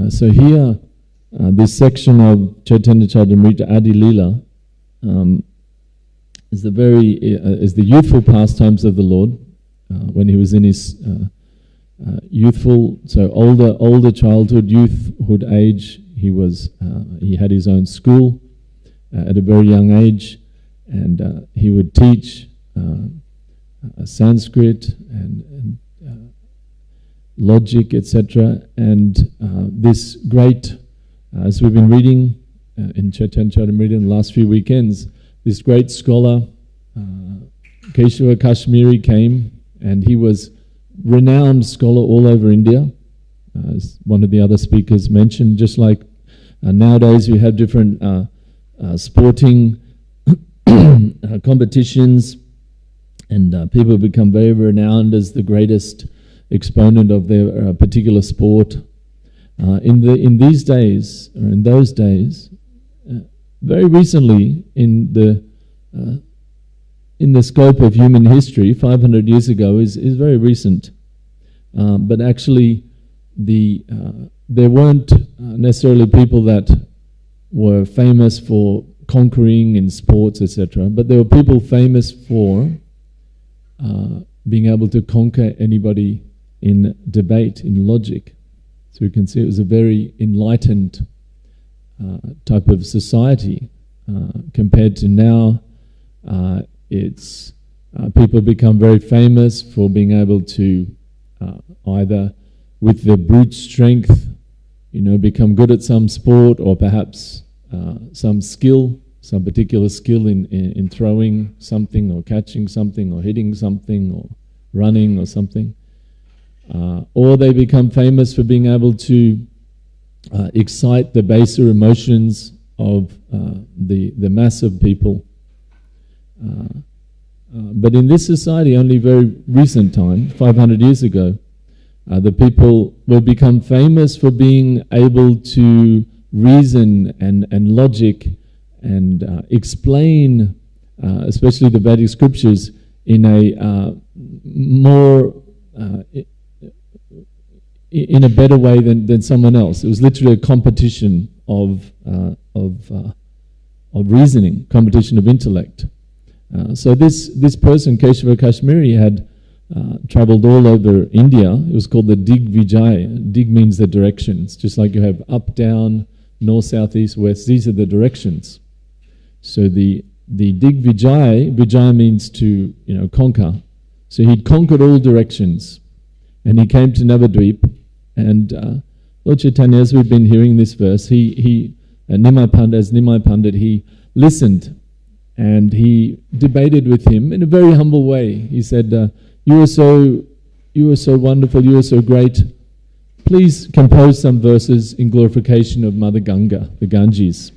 So here, this section of Chaitanya Caritamrita Adi Lila is the youthful pastimes of the Lord when he was in his youthful, so older childhood, youthhood age. He had his own school at a very young age, and he would teach Sanskrit and logic, etc. And this great, as we've been reading in Chaitanya Caritamrita in the last few weekends, this great scholar, Keshava Kashmiri, came, and he was renowned scholar all over India, as one of the other speakers mentioned. Just like nowadays we have different sporting competitions, and people become very renowned as the greatest exponent of their particular sport. In these days, or in those days, very recently in the scope of human history, 500 years ago is very recent. But actually, there weren't necessarily people that were famous for conquering in sports, etc. But there were people famous for being able to conquer anybody in debate, in logic. So we can see it was a very enlightened type of society compared to now. It's people become very famous for being able to either with their brute strength, become good at some sport, or perhaps some skill, some particular skill in throwing something, or catching something, or hitting something, or running, or something. Or they become famous for being able to excite the baser emotions of the mass of people. But in this society, only very recent time, 500 years ago, the people will become famous for being able to reason and logic and explain, especially the Vedic scriptures, in a more in a better way than someone else. It was literally a competition of reasoning, competition of intellect. So this person, Keshava Kashmiri, had traveled all over India. It was called the Digvijay. Dig means the directions, just like you have up, down, north, south, east, west. These are the directions. So the Digvijay, Vijay means to conquer. So he'd conquered all directions, and he came to Navadvip. And Lord Chaitanya, as we've been hearing this verse, Nimai Pandit, he listened, and he debated with him in a very humble way. He said, "You are so wonderful. You are so great. Please compose some verses in glorification of Mother Ganga, the Ganges."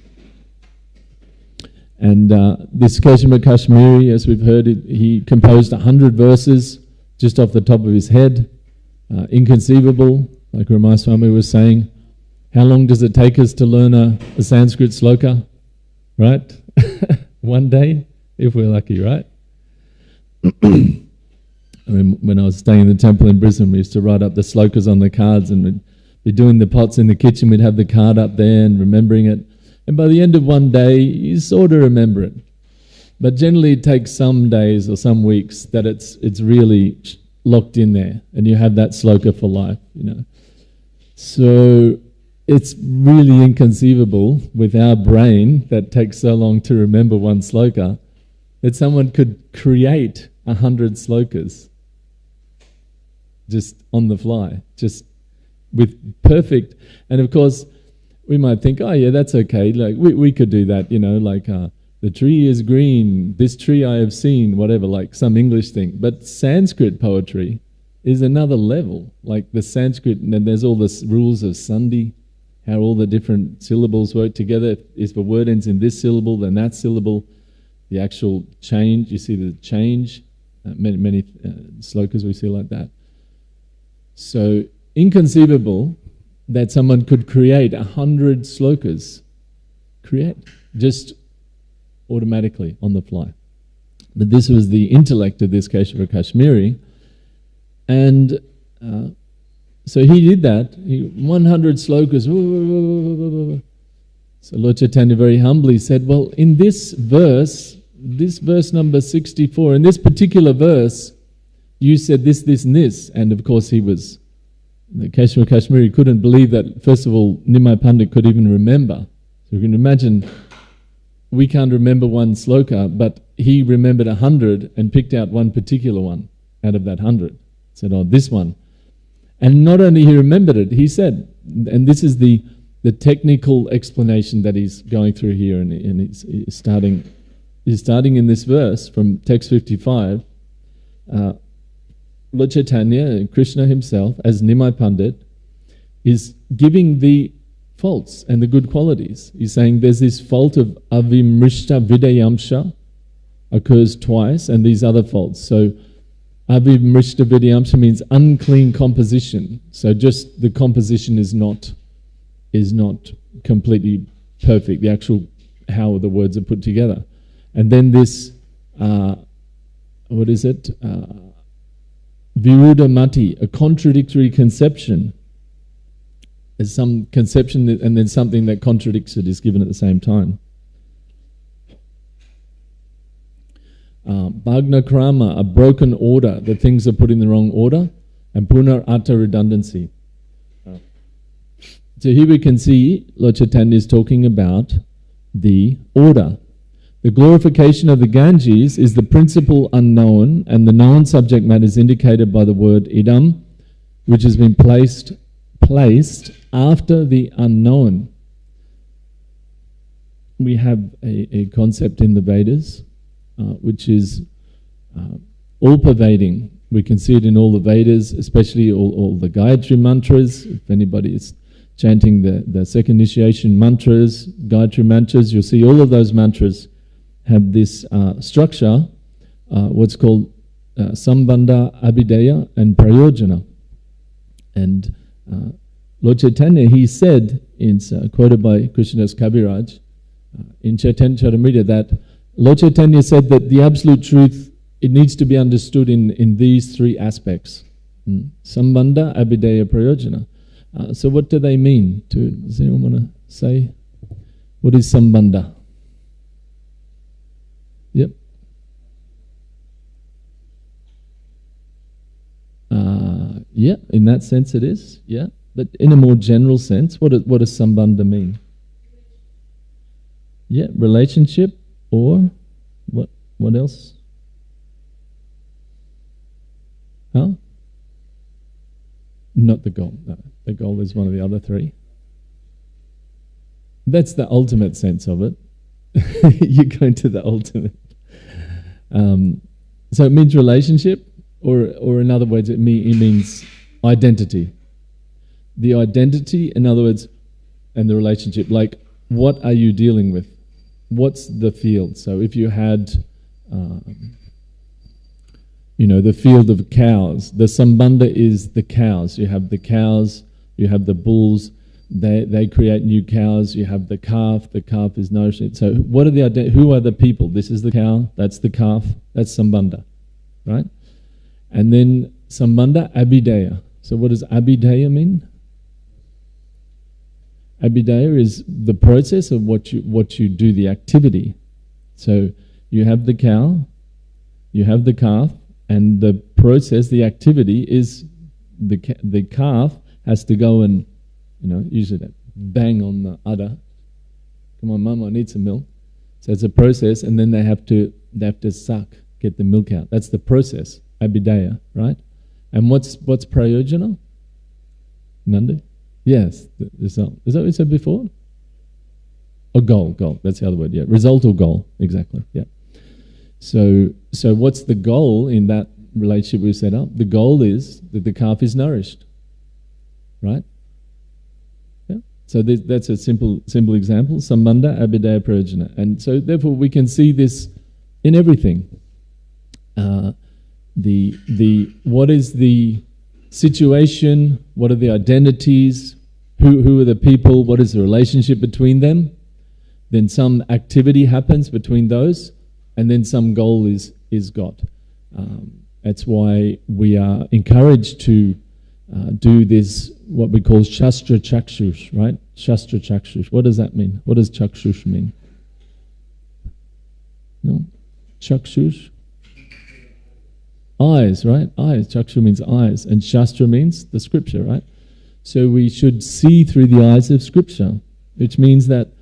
And this Keshava Kashmiri, as we've heard, he composed 100 verses just off the top of his head. Inconceivable, like Ramai Swami was saying. How long does it take us to learn a Sanskrit sloka? Right? One day, if we're lucky, right? I mean, when I was staying in the temple in Brisbane, we used to write up the slokas on the cards, and we'd be doing the pots in the kitchen. We'd have the card up there and remembering it. And by the end of one day, you sort of remember it. But generally it takes some days or some weeks that it's really locked in there, and you have that sloka for life, So it's really inconceivable with our brain that takes so long to remember one sloka that someone could create 100 slokas just on the fly, just with perfect. And of course, we might think, oh yeah, that's okay. Like we could do that, the tree is green, this tree I have seen, whatever, like some English thing. But Sanskrit poetry is another level. Like the Sanskrit, and there's all the rules of Sandhi, how all the different syllables work together. If the word ends in this syllable, then that syllable, the actual change, you see the change, many slokas we see like that. So inconceivable that someone could create 100 slokas, just automatically on the fly. But this was the intellect of this Keshava Kashmiri, and so he did that. 100 slokas. So Lord Chaitanya very humbly said, well, in this verse number 64, in this particular verse, you said this, this, and this. And of course the Keshava Kashmiri couldn't believe that, first of all, Nimai Pandit could even remember. So you can imagine, we can't remember one sloka, but he remembered 100 and picked out one particular one out of that 100. Said, oh, this one. And not only he remembered it, he said, and this is the technical explanation that he's going through here, and he's starting in this verse from text 55. Lord Chaitanya, Krishna himself, as Nimai Pandit, is giving the faults and the good qualities. He's saying there's this fault of avimrishta vidayamsha occurs twice, and these other faults. So avimrishta vidayamsha means unclean composition. So just the composition is not completely perfect, the actual how the words are put together. And then this, Viruddha mati, a contradictory conception. There's some conception and then something that contradicts it is given at the same time. Bhagna krama, a broken order, that things are put in the wrong order, and punar atta, redundancy. So here we can see Lord Chaitanya is talking about the order. The glorification of the Ganges is the principle unknown, and the known subject matter is indicated by the word idam, which has been placed after the unknown. We have a concept in the Vedas, which is all-pervading. We can see it in all the Vedas, especially all the Gayatri mantras. If anybody is chanting the second initiation mantras, Gayatri mantras, you'll see all of those mantras have this structure, what's called Sambandha, Abhideya, and Prayojana. And Lord Caitanya, he said, it's quoted by Krishnadas Kaviraj, in Chaitanya Caritamrita, that Lord Chaitanya said that the absolute truth, it needs to be understood in these three aspects. Sambandha, Abhideya, Prayojana. So what do they mean? Does anyone want to say? What is Sambandha? Yep. Yeah, in that sense it is. Yeah, but in a more general sense, what does sambandha mean? Yeah, relationship, or what else? Huh? Not the goal. No, the goal is one of the other three. That's the ultimate sense of it. You're going to the ultimate. So it means relationship, or in other words, it means identity. The identity, in other words, and the relationship. Like, what are you dealing with? What's the field? So if you had, the field of cows, the sambandha is the cows. You have the cows, you have the bulls, they create new cows, you have the calf is nourishing. So what are who are the people? This is the cow, that's the calf, that's sambandha, right? And then sambandha abhidheya. So what does abhidheya mean? Abhidheya is the process of what you do, the activity. So you have the cow, you have the calf, and the process, the activity is the calf has to go and, usually that bang on the udder. Come on, mum, I need some milk. So it's a process, and then they have to suck, get the milk out. That's the process, abhidheya, right? And what's prayojana? Nandi? Yes, the result. Is that what you said before? A goal. That's the other word. Yeah, result or goal. Exactly. Yeah. So what's the goal in that relationship we set up? The goal is that the calf is nourished, right? Yeah. So that's a simple example. Sambandha, abhidheya, prayojana, and so therefore we can see this in everything. What is the situation? What are the identities? Who are the people? What is the relationship between them? Then some activity happens between those, and then some goal is got. That's why we are encouraged to do this, what we call shastra chakshush, right? Shastra chakshush. What does that mean? What does chakshush mean? No? Chakshush? Eyes, right? Eyes. Chakshu means eyes. And Shastra means the scripture, right? So we should see through the eyes of scripture, which means that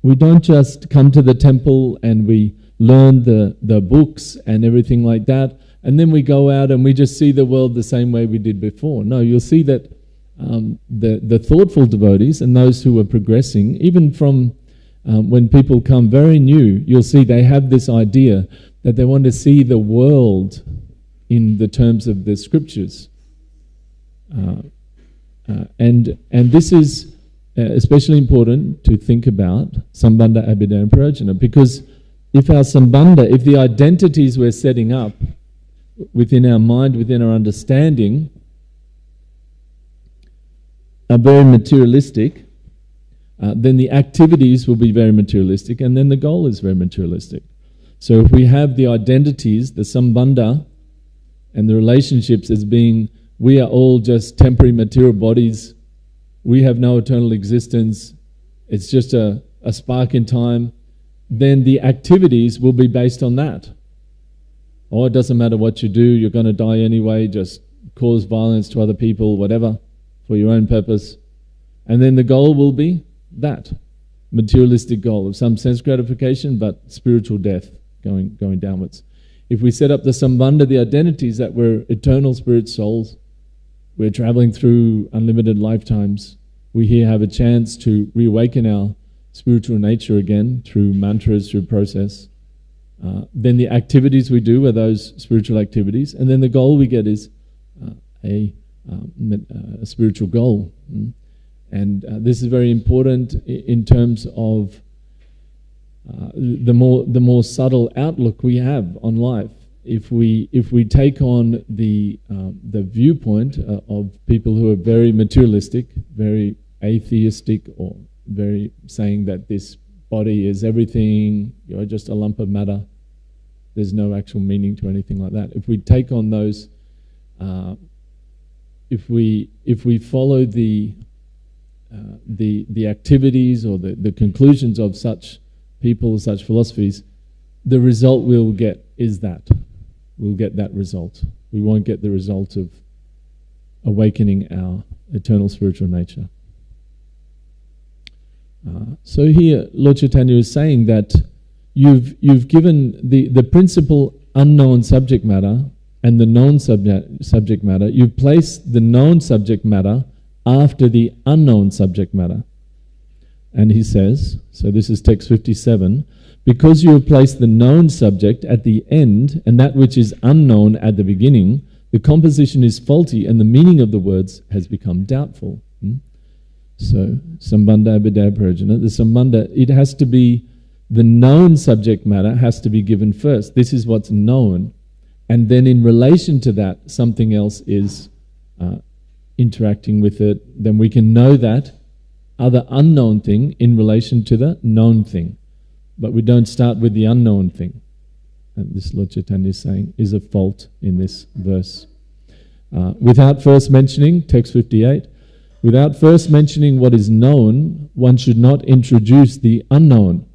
we don't just come to the temple and we learn the books and everything like that, and then we go out and we just see the world the same way we did before. No, you'll see that the thoughtful devotees and those who are progressing, even from when people come very new, you'll see they have this idea that they want to see the world in the terms of the scriptures. And this is especially important to think about sambandha, abhidheya and prayojana, because if our sambandha, if the identities we're setting up within our mind, within our understanding are very materialistic, then the activities will be very materialistic, and then the goal is very materialistic. So if we have the identities, the sambandha, and the relationships as being, we are all just temporary material bodies, we have no eternal existence, it's just a spark in time, then the activities will be based on that. Oh, it doesn't matter what you do, you're going to die anyway, just cause violence to other people, whatever, for your own purpose. And then the goal will be that, materialistic goal of some sense gratification, but spiritual death, going downwards. If we set up the sambandha, the identities that we're eternal spirit souls, we're traveling through unlimited lifetimes, we here have a chance to reawaken our spiritual nature again through mantras, through process. Then the activities we do are those spiritual activities, and then the goal we get is a spiritual goal. And this is very important in terms of the more subtle outlook we have on life. If we take on the viewpoint of people who are very materialistic, very atheistic, or very saying that this body is everything, you're just a lump of matter, there's no actual meaning to anything like that. If we take on those, if we follow the activities or the conclusions of such people, such philosophies, the result we'll get is that. We'll get that result. We won't get the result of awakening our eternal spiritual nature. So here, Lord Chaitanya is saying that you've given the principal unknown subject matter and the known subject matter. You've placed the known subject matter after the unknown subject matter. And he says, so this is text 57, because you have placed the known subject at the end and that which is unknown at the beginning, the composition is faulty and the meaning of the words has become doubtful. So, sambandha abhidaya prajana, the sambandha, it has to be, the known subject matter has to be given first. This is what's known. And then in relation to that, something else is interacting with it. Then we can know that other unknown thing in relation to the known thing. But we don't start with the unknown thing. And this Lord Chaitanya is saying is a fault in this verse. Without first mentioning, text 58, without first mentioning what is known, one should not introduce the unknown.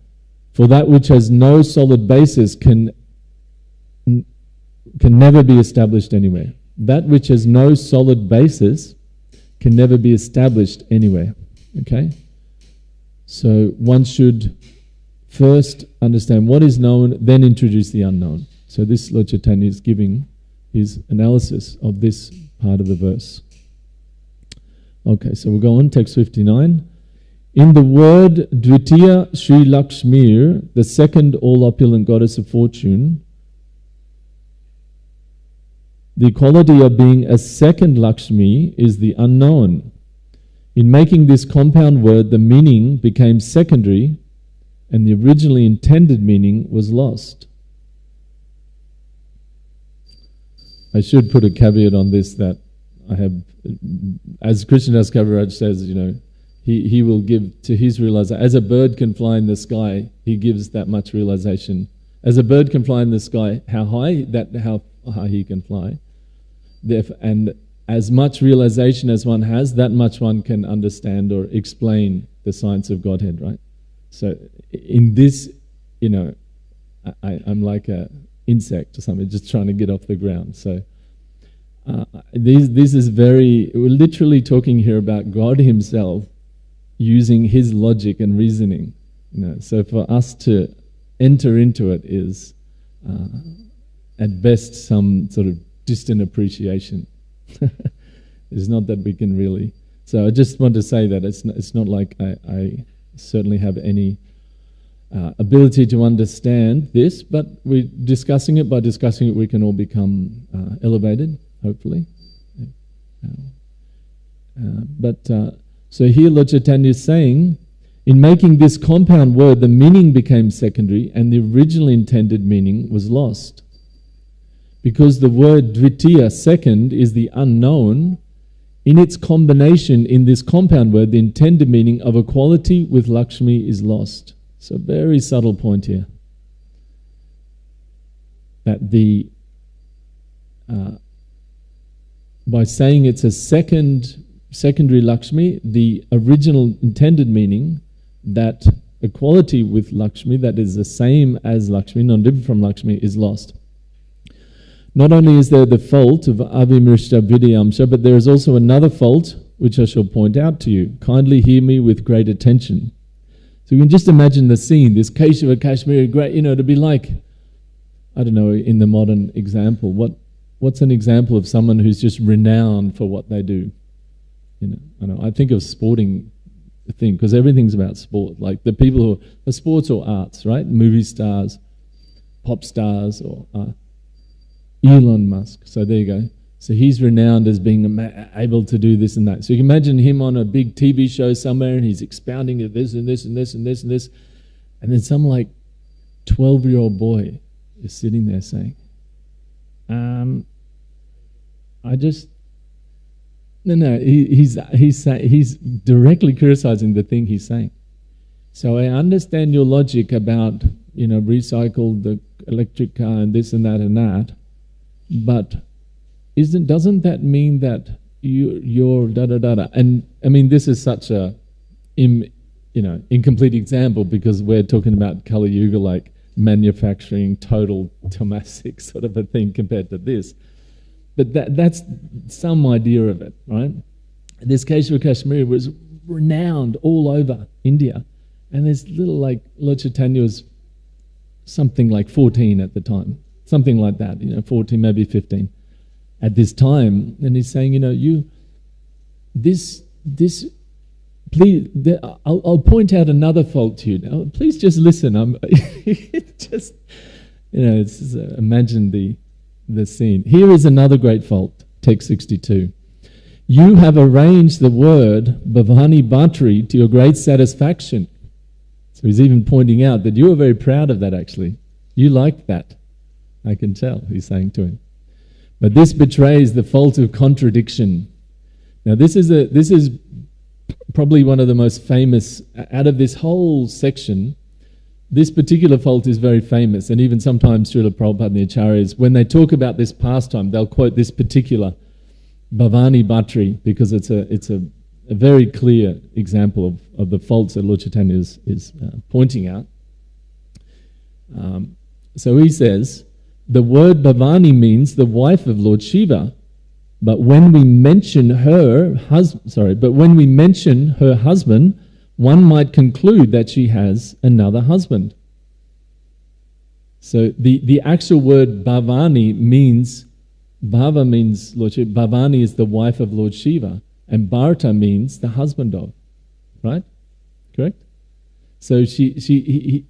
For that which has no solid basis can never be established anywhere. That which has no solid basis can never be established anywhere. Okay? So one should first understand what is known, then introduce the unknown. So this Lord Chaitanya is giving his analysis of this part of the verse. Okay, so we'll go on, text 59. In the word Dvitiya Sri Lakshmir, the second all-opulent goddess of fortune, the quality of being a second Lakshmi is the unknown. In making this compound word, the meaning became secondary and the originally intended meaning was lost. I should put a caveat on this that I have, as Krishnadas Kaviraj says, he will give to his realization. As a bird can fly in the sky, he gives that much realization. As a bird can fly in the sky, how high he can fly. And as much realization as one has, that much one can understand or explain the science of Godhead, right? So in this, I'm like an insect or something, just trying to get off the ground. So this is we're literally talking here about God himself using his logic and reasoning. So for us to enter into it is at best some sort of distant appreciation. It's not that we can really. So I just want to say that it's not like I certainly have any ability to understand this, but we're discussing it. By discussing it, we can all become elevated, hopefully. So here Lord Chaitanya is saying, in making this compound word, the meaning became secondary and the originally intended meaning was lost. Because the word Dvitiya, second, is the unknown, in its combination in this compound word, the intended meaning of equality with Lakshmi is lost. So a very subtle point here. That by saying it's a secondary Lakshmi, the original intended meaning, that equality with Lakshmi, that is the same as Lakshmi, non-different from Lakshmi, is lost. Not only is there the fault of avimrishta vidyamsha, but there is also another fault, which I shall point out to you. Kindly hear me with great attention. So you can just imagine the scene, this Keshava Kashmiri, great, to be like, I don't know, in the modern example, what's an example of someone who's just renowned for what they do? I think of sporting thing, because everything's about sport. Like the people who are sports or arts, right? Movie stars, pop stars, or Elon Musk. So there you go. So he's renowned as being able to do this and that. So you can imagine him on a big TV show somewhere and he's expounding this and this and this and this and this. And then some like 12-year-old boy is sitting there saying, he's directly criticizing the thing he's saying. So I understand your logic about, recycle the electric car and this and that, but doesn't that mean that you're da-da-da-da? And I mean, this is such a incomplete example because we're talking about Kali Yuga, like manufacturing total tamasic sort of a thing compared to this. but that's some idea of it, right? This Keshava Kashmiri was renowned all over India, and this little like Lord Chaitanya was something like 14 at the time, something like that, 14, maybe 15 at this time, and he's saying, please, I'll point out another fault to you. Now, please just listen. Imagine the scene. Here is another great fault, text 62. You have arranged the word Bhavani Bhatri to your great satisfaction. So he's even pointing out that you were very proud of that, actually. You liked that. I can tell, he's saying to him. But this betrays the fault of contradiction. Now this is probably one of the most famous, out of this whole section, this particular fault is very famous, and even sometimes Srila Prabhupada and the Acharyas, when they talk about this pastime, they'll quote this particular Bhavani Bhatri, because it's a very clear example of the faults that Lord Chaitanya is pointing out. So he says, the word Bhavani means the wife of Lord Shiva, but when we mention her husband, one might conclude that she has another husband. So the actual word Bhavani means, Bhava means Lord Shiva, Bhavani is the wife of Lord Shiva, and Bharata means the husband of, right? Correct? So he's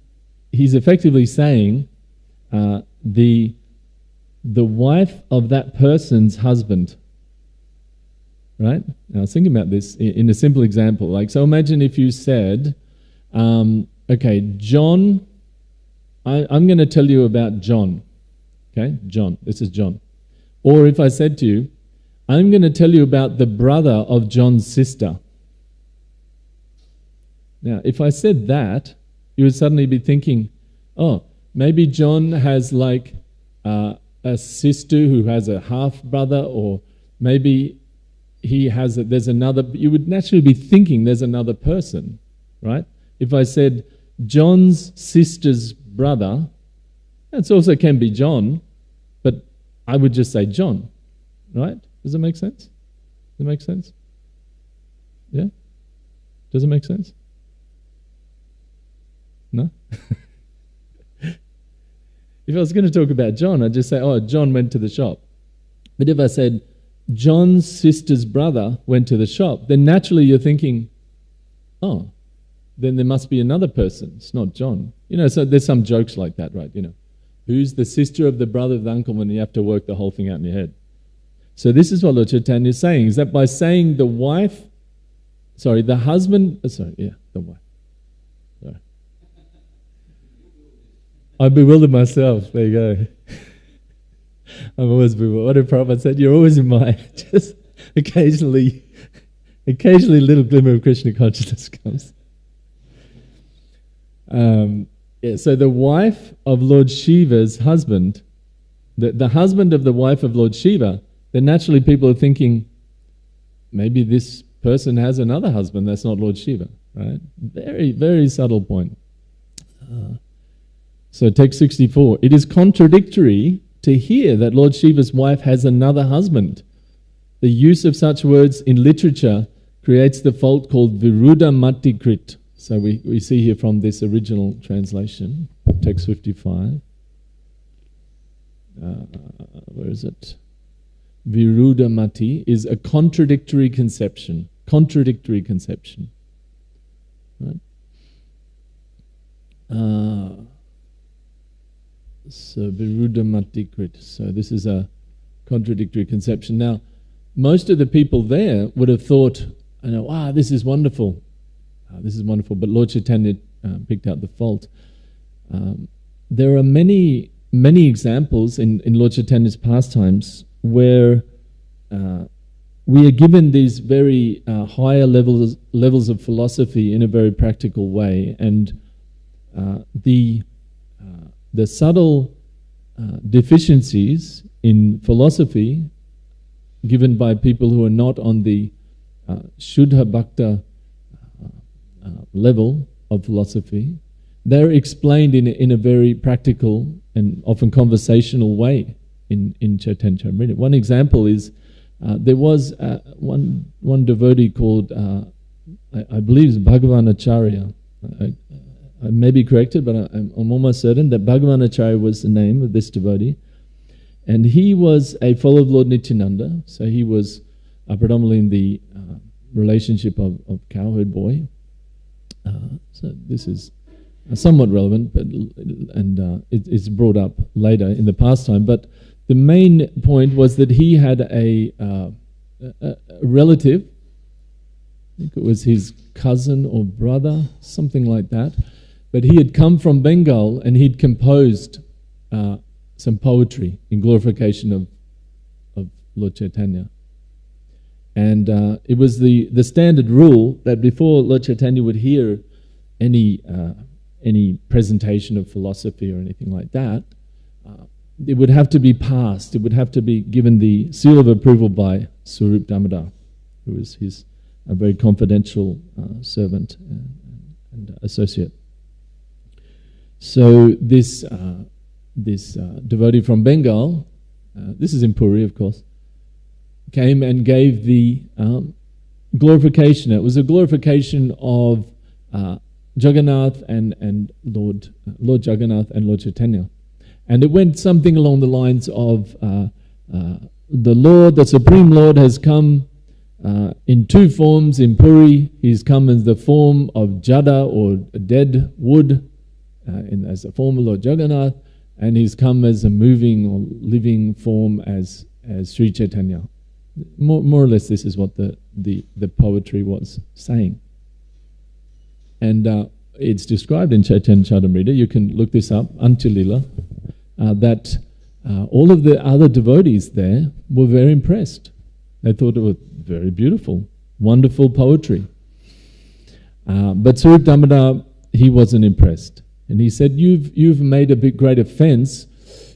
effectively saying the wife of that person's husband. Right? Now, I was thinking about this in a simple example. Like, so imagine if you said, okay, John, I'm going to tell you about John. Okay, John, this is John. Or if I said to you, I'm going to tell you about the brother of John's sister. Now, if I said that, you would suddenly be thinking, oh, maybe John has like a sister who has a half-brother, or maybe there's another. You would naturally be thinking there's another person, right? If I said John's sister's brother, it also can be John, but I would just say John, right? Does it make sense? Does it make sense? Yeah? Does it make sense? No? If I was going to talk about John, I'd just say, oh, John went to the shop. But if I said, John's sister's brother went to the shop, then naturally you're thinking, oh, then there must be another person. It's not John. So there's some jokes like that, right? Who's the sister of the brother of the uncle, when you have to work the whole thing out in your head. So this is what Lord Chaitanya is saying, is that by saying the wife, the husband, the wife. Sorry. I bewildered myself. There you go. I'm always bewildered. What did Prabhupada said? You're always in my, just occasionally a little glimmer of Krishna consciousness comes. So the wife of Lord Shiva's husband, the husband of the wife of Lord Shiva, then naturally people are thinking, maybe this person has another husband that's not Lord Shiva, right? Very, very subtle point. So text 64, it is contradictory to hear that Lord Shiva's wife has another husband. The use of such words in literature creates the fault called Viruddha Matikrit. So we see here from this original translation, text 55. Where is it? Viruddha Mati is a contradictory conception. Contradictory conception. Right? So Viruddha Matikrit. So this is a contradictory conception. Now, most of the people there would have thought, wow, this is wonderful. This is wonderful. But Lord Chaitanya picked out the fault. There are many examples in Lord Chaitanya's pastimes where we are given these very higher levels of philosophy in a very practical way, and the subtle deficiencies in philosophy given by people who are not on the Shuddha Bhakta level of philosophy, they're explained in a very practical and often conversational way. in Chaitanya Charitamrita. One example is there was one devotee called, I believe it's Bhagavanacharya. I may be corrected, but I'm almost certain that Bhagavanacharya was the name of this devotee. And he was a follower of Lord Nityananda, so he was predominantly in the relationship of cowherd boy. So this is somewhat relevant, but it's brought up later in the pastime. But the main point was that he had a relative, I think it was his cousin or brother, something like that, but he had come from Bengal and he'd composed some poetry in glorification of Lord Chaitanya. And it was the standard rule that before Lord Chaitanya would hear any presentation of philosophy or anything like that, it would have to be passed. It would have to be given the seal of approval by Swarup Damodar, who was his a very confidential servant and associate. So this devotee from Bengal, this is in Puri, of course, came and gave the glorification. It was a glorification of Jagannath and Lord Jagannath and Lord Chaitanya. And it went something along the lines of the Lord, the Supreme Lord, has come in two forms in Puri. He's come in the form of Jada, or dead wood, as a form of Lord Jagannath, and he's come as a moving or living form as Sri Chaitanya. More or less, this is what the poetry was saying. And it's described in Chaitanya Charitamrita. You can look this up, Antilila, that all of the other devotees there were very impressed. They thought it was very beautiful, wonderful poetry. But Swarup Damodar, he wasn't impressed. And he said, you've made a big great offense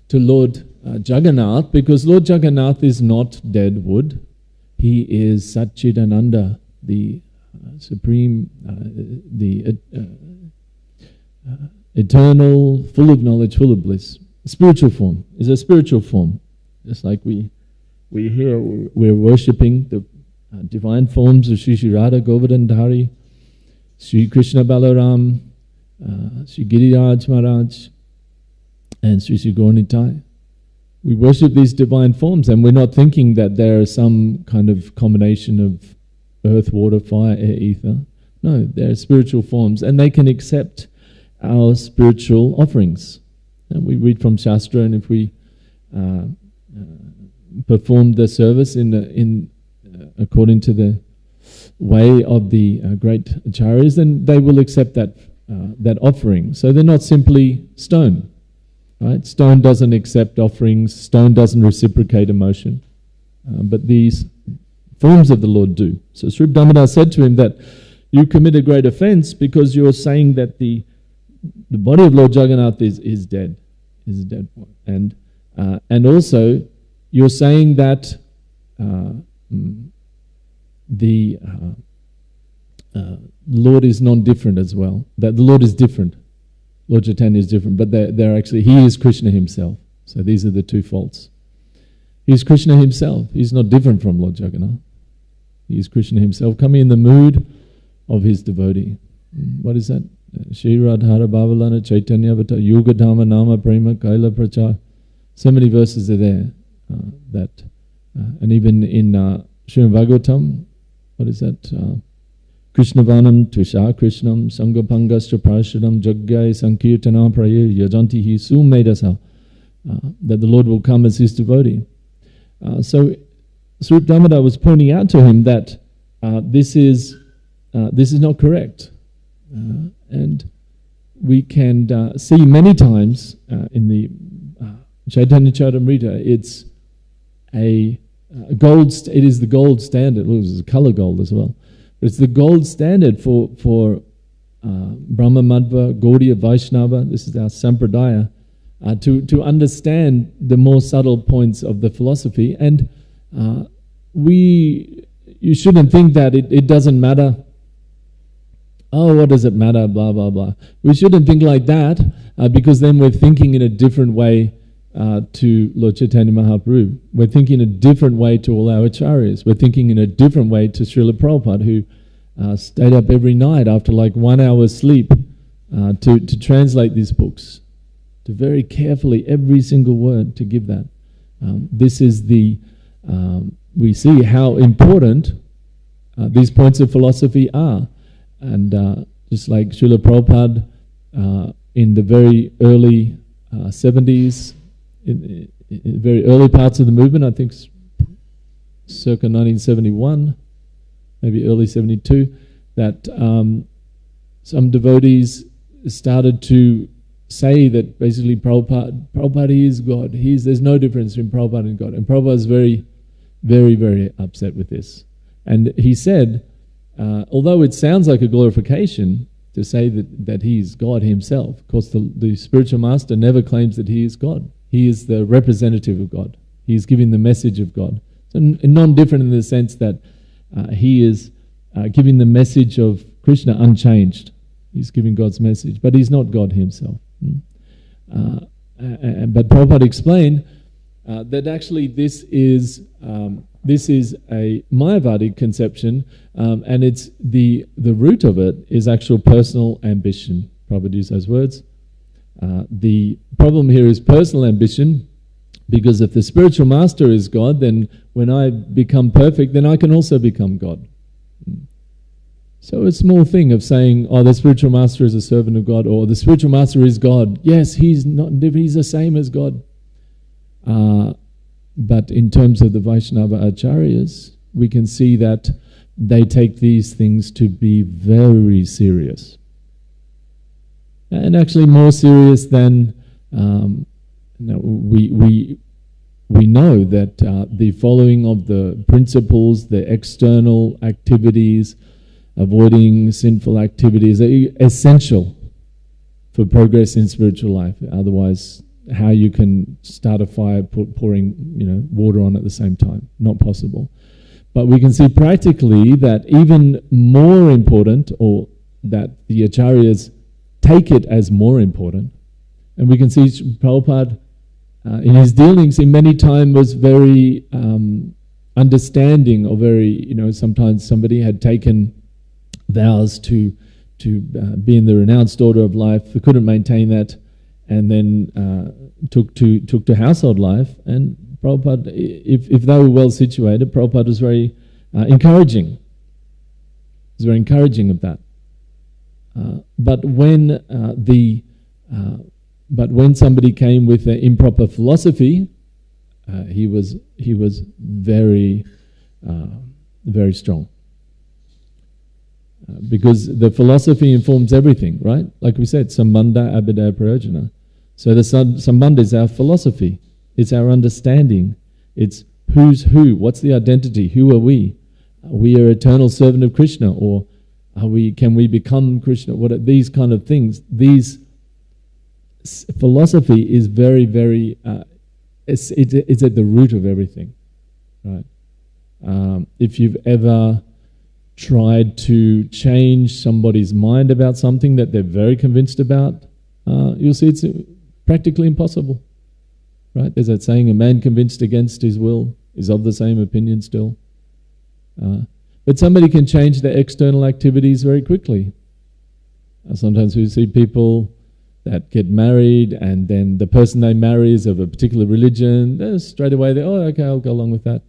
to Lord Jagannath, because Lord Jagannath is not dead wood. He is Satchidananda, the supreme, the eternal, full of knowledge, full of bliss. Spiritual form is a spiritual form. Just like we're worshipping the divine forms of Sri Radha Govardhana, Sri Krishna Balaram, Sri Giriraj Maharaj, and Sri Gauranitai. We worship these divine forms, and we're not thinking that there is some kind of combination of earth, water, fire, air, ether. No, they're spiritual forms, and they can accept our spiritual offerings. And we read from Shastra, and if we perform the service according to the way of the great acharyas, then they will accept that offering. So they're not simply stone. Right? Stone doesn't accept offerings, stone doesn't reciprocate emotion, but these forms of the Lord do. So Swarup Damodar said to him that you commit a great offense because you're saying that the body of Lord Jagannath is dead, is a dead one. And also you're saying that the Lord is non-different as well, that the Lord is different. Lord Chaitanya is different, but they're actually, he is Krishna himself. So these are the two faults. He's Krishna himself. He's not different from Lord Jagannath. He is Krishna himself, coming in the mood of his devotee. What is that? Shri Radhara Bhavalana Chaitanya Vata Yoga Dhamma Nama Prema Kaila Prachar. So many verses are there and even in Srimad Bhagavatam, what is that? Krishnavanam Tvisha Krishnam Sangapangastra Parashadam Jagyai Sankirtana Praye Yajanti Hi Sumedasa, that the Lord will come as his devotee. So Swarup Damodar was pointing out to him that this is not correct. And we can see many times in the Chaitanya Charitamrita, it's it is the gold standard. Well, it's color gold as well. It's the gold standard for Brahma Madhva, Gaudiya, Vaishnava. This is our Sampradaya, to understand the more subtle points of the philosophy. And you shouldn't think that it doesn't matter. Oh, what does it matter? Blah, blah, blah. We shouldn't think like that, because then we're thinking in a different way to Lord Chaitanya Mahaprabhu. We're thinking a different way to all our acharyas. We're thinking in a different way to Srila Prabhupada, who stayed up every night after like 1 hour's sleep to translate these books, to very carefully, every single word, to give that. This is the, we see how important these points of philosophy are. And just like Srila Prabhupada in the very early 70s, in very early parts of the movement, I think circa 1971, maybe early 72, that some devotees started to say that basically Prabhupada is God. There's no difference between Prabhupada and God. And Prabhupada is very, very, very upset with this. And he said, although it sounds like a glorification to say that he is God himself, of course the spiritual master never claims that he is God. He is the representative of God. He is giving the message of God. So non-different in the sense that he is giving the message of Krishna unchanged. He's giving God's message, but he's not God himself. But Prabhupada explained that actually this is a Mayavadi conception, and it's the root of it is actual personal ambition. Prabhupada used those words. The problem here is personal ambition, because if the spiritual master is God, then when I become perfect, then I can also become God. So a small thing of saying, oh, the spiritual master is a servant of God, or the spiritual master is God. Yes, he's not different, he's the same as God. But in terms of the Vaishnava acharyas, we can see that they take these things to be very serious. And actually more serious than we know that the following of the principles, the external activities, avoiding sinful activities are essential for progress in spiritual life. Otherwise, how you can start a fire pouring water on at the same time? Not possible. But we can see practically that even more important, or that the acharyas take it as more important. And we can see Prabhupada in his dealings, in many times was very understanding, or very, sometimes somebody had taken vows to be in the renounced order of life, they couldn't maintain that, and then took to household life. And Prabhupada, if they were well situated, Prabhupada was very encouraging. He was very encouraging of that. But when somebody came with an improper philosophy, he was very very strong. Because the philosophy informs everything, right? Like we said, sambandha abhidaya prayojana. So the sambandha is our philosophy. It's our understanding. It's who's who. What's the identity? Who are we? We are eternal servant of Krishna, or can we become Krishna? What are these kind of things? These philosophy is very, very. It's at the root of everything, right? If you've ever tried to change somebody's mind about something that they're very convinced about, you'll see it's practically impossible, right? There's that saying, a man convinced against his will is of the same opinion still. But somebody can change their external activities very quickly. Sometimes we see people that get married, and then the person they marry is of a particular religion. Straight away, okay, I'll go along with that.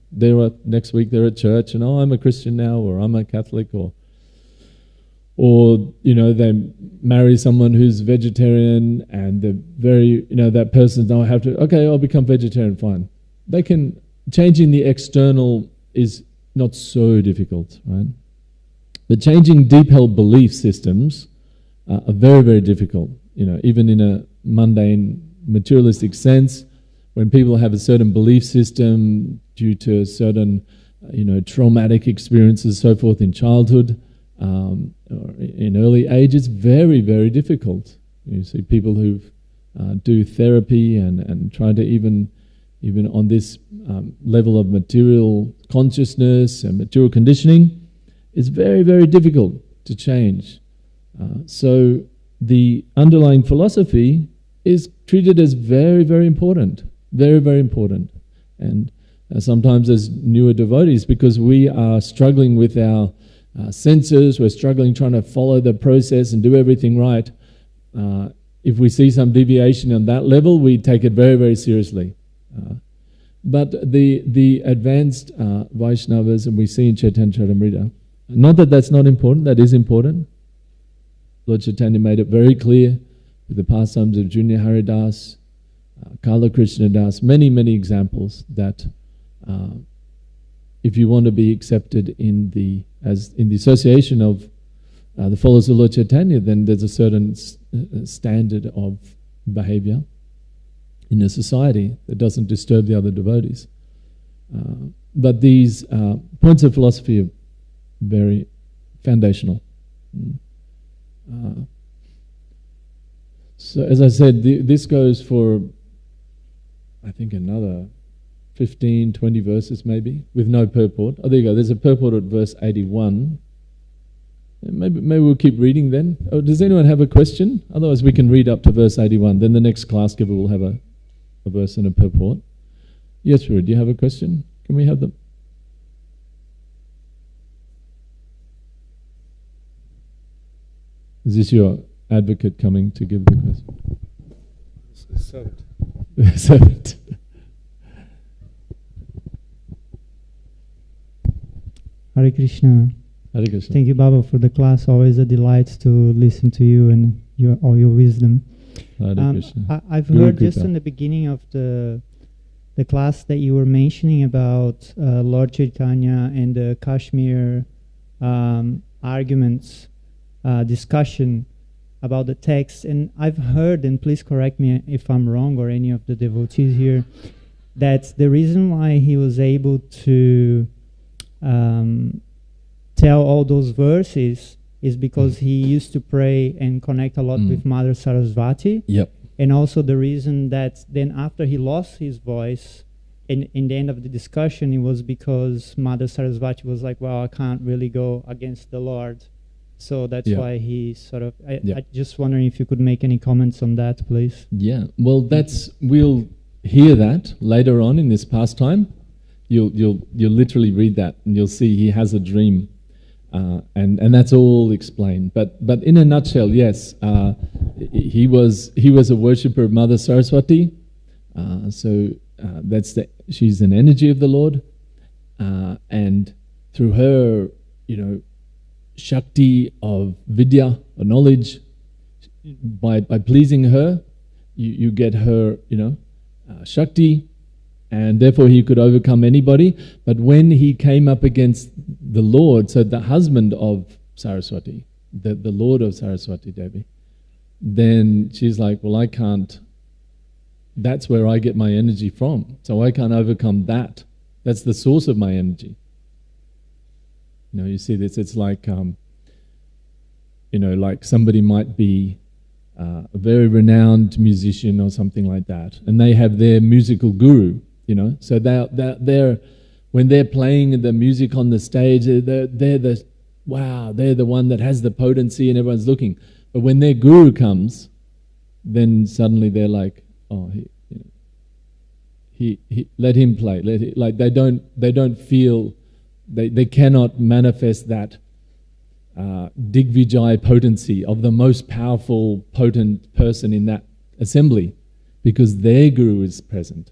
Next week they're at church, and I'm a Christian now, or I'm a Catholic, or they marry someone who's vegetarian, and they're very, that person, I'll become vegetarian, fine. Changing the external is not so difficult, right? But changing deep-held belief systems are very, very difficult. Even in a mundane, materialistic sense, when people have a certain belief system due to certain, traumatic experiences, so forth, in childhood, or in early age, it's very, very difficult. You see people who do therapy and try to even on this level of material consciousness and material conditioning, it's very, very difficult to change. So the underlying philosophy is treated as very, very important. Very, very important. And sometimes as newer devotees, because we are struggling with our senses, we're struggling trying to follow the process and do everything right. If we see some deviation on that level, we take it very, very seriously. But the advanced Vaishnavas, and we see in Caitanya Caritamrita, not that that's not important, that is important. Lord Chaitanya made it very clear with the pastimes of Junior Haridas, Kala Krishna Das, many, many examples that if you want to be accepted in the association of the followers of Lord Chaitanya, then there's a certain standard of behavior in a society that doesn't disturb the other devotees. But these points of philosophy are very foundational. So as I said, this goes for, I think, another 15, 20 verses maybe, with no purport. Oh, there you go. There's a purport at verse 81. Maybe we'll keep reading then. Oh, does anyone have a question? Otherwise we can read up to verse 81. Then the next class giver will have a verse and a purport. Yes, Ruud, do you have a question? Can we have them? Is this your advocate coming to give the question? Servant. Servant. Hare Krishna. Hare Krishna. Thank you, Baba, for the class. Always a delight to listen to you and all your wisdom. Hare Krishna. I've heard just in the beginning of the class that you were mentioning about Lord Chaitanya and the Kashmir arguments, discussion about the text. And I've heard, and please correct me if I'm wrong or any of the devotees here, that the reason why he was able to tell all those verses is because he used to pray and connect a lot with Mother Saraswati. Yep. And also the reason that then after he lost his voice, in the end of the discussion, it was because Mother Saraswati was like, well, I can't really go against the Lord. So that's why he sort of... I just wondering if you could make any comments on that, please. Yeah, well, we'll hear that later on in this pastime. You'll literally read that and you'll see he has a dream. And that's all explained. But in a nutshell, yes, he was a worshipper of Mother Saraswati. She's an energy of the Lord, and through her, Shakti of Vidya, or knowledge, by pleasing her, you get her, Shakti. And therefore he could overcome anybody. But when he came up against the Lord, so the husband of Saraswati, the Lord of Saraswati Devi, then she's like, well, I can't, that's where I get my energy from. So I can't overcome that. That's the source of my energy. You see this, it's like, like somebody might be a very renowned musician or something like that, and they have their musical guru. So they're when they're playing the music on the stage, they're the one that has the potency and everyone's looking. But when their guru comes, then suddenly they're like, oh, he let him play. They don't feel, they cannot manifest that Digvijay potency of the most powerful, potent person in that assembly, because their guru is present.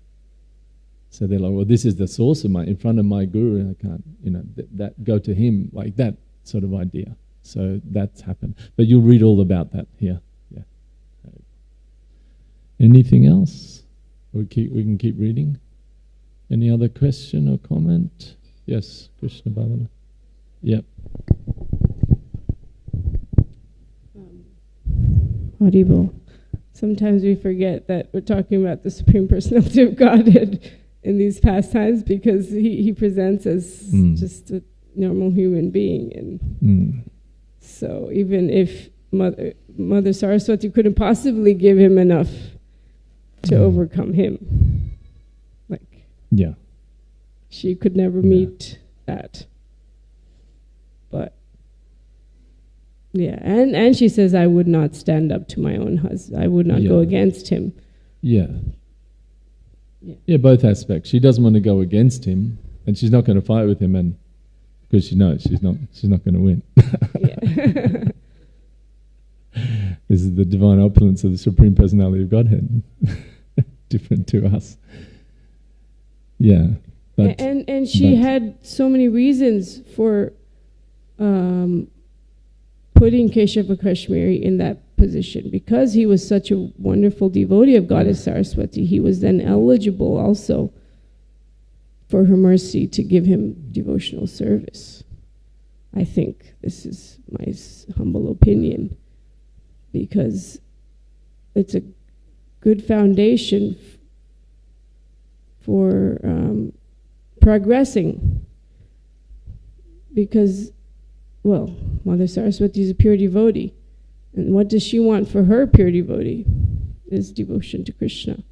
So they're like, well, this is the source of in front of my guru, I can't, that go to him, like that sort of idea. So that's happened. But you'll read all about that here. Yeah. Anything else? We can keep reading. Any other question or comment? Yes, Krishna Bhavana. Yep. Audible. Sometimes we forget that we're talking about the Supreme Personality of Godhead in these pastimes, because he presents as just a normal human being, and so even if Mother Saraswati couldn't possibly give him enough to overcome him, she could never meet that. But and she says, I would not stand up to my own husband. I would not go against him. Yeah. Yeah, both aspects. She doesn't want to go against him, and she's not going to fight with him, and because she knows she's not going to win. This is the divine opulence of the Supreme Personality of Godhead, different to us. Yeah, but, and she had so many reasons for putting Keshava Kashmiri in that position, because he was such a wonderful devotee of Goddess Saraswati. He was then eligible also for her mercy to give him devotional service. I think this is my humble opinion, because it's a good foundation for progressing. Because, well, Mother Saraswati is a pure devotee. And what does she want for her pure devotee? Is devotion to Krishna.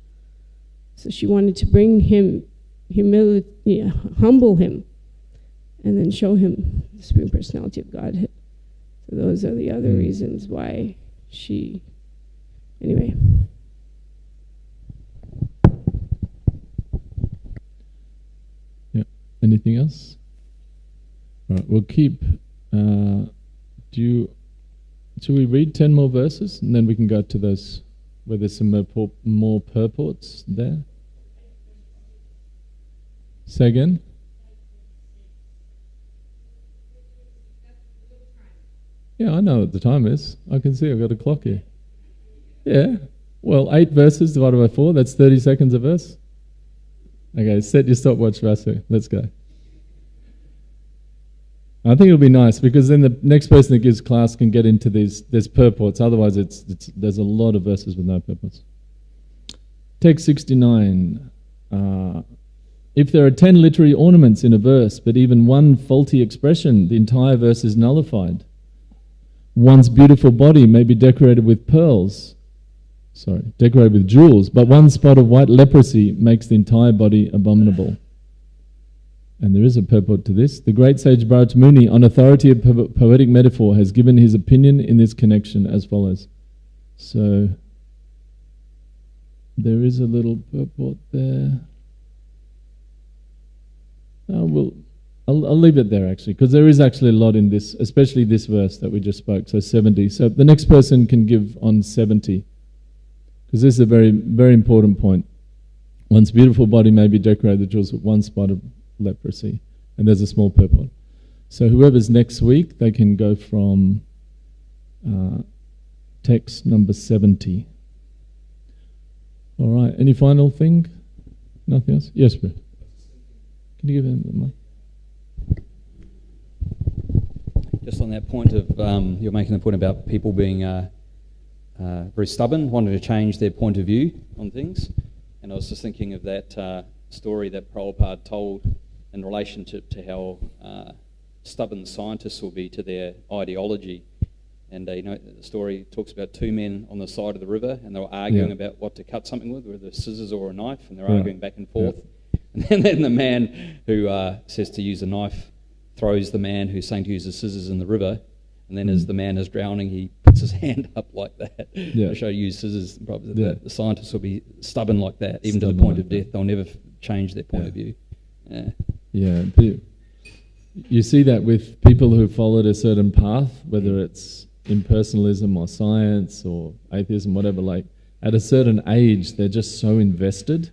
So she wanted to bring him humility, humble him, and then show him the Supreme Personality of Godhead. So those are the other reasons why she... Anyway. Yeah. Anything else? All right, we'll keep... Should we read 10 more verses, and then we can go to those where there's some more purports there? Say again? Yeah, I know what the time is. I can see I've got a clock here. Yeah. Well, 8 verses divided by 4, that's 30 seconds a verse. Okay, set your stopwatch, Vasu. Let's go. I think it'll be nice, because then the next person that gives class can get into there's purports. Otherwise, there's a lot of verses with no purports. Text 69. If there are 10 literary ornaments in a verse, but even one faulty expression, the entire verse is nullified. One's beautiful body may be decorated with jewels, but one spot of white leprosy makes the entire body abominable. And there is a purport to this. The great sage Bharat Muni, on authority of poetic metaphor, has given his opinion in this connection as follows. So, there is a little purport there. I'll leave it there, actually, because there is actually a lot in this, especially this verse that we just spoke, so 70. So the next person can give on 70, because this is a very, very important point. One's beautiful body may be decorated with jewels with one spot of leprosy, and there's a small purport. So whoever's next week, they can go from text number 70. All right, any final thing? Nothing else? Yes, bro. Can you give him the mic? Just on that point of, you're making the point about people being very stubborn, wanting to change their point of view on things. And I was just thinking of that story that Prabhupada told in relation to how stubborn scientists will be to their ideology. And the story talks about 2 men on the side of the river, and they were arguing about what to cut something with, whether scissors or a knife, and they're arguing back and forth. And then the man who says to use a knife throws the man who's saying to use the scissors in the river, and then as the man is drowning, he puts his hand up like that to show you use scissors. The scientists will be stubborn like that, even to the point of death. They'll never change their point of view. You see that with people who followed a certain path, whether it's impersonalism or science or atheism, whatever, like at a certain age, they're just so invested.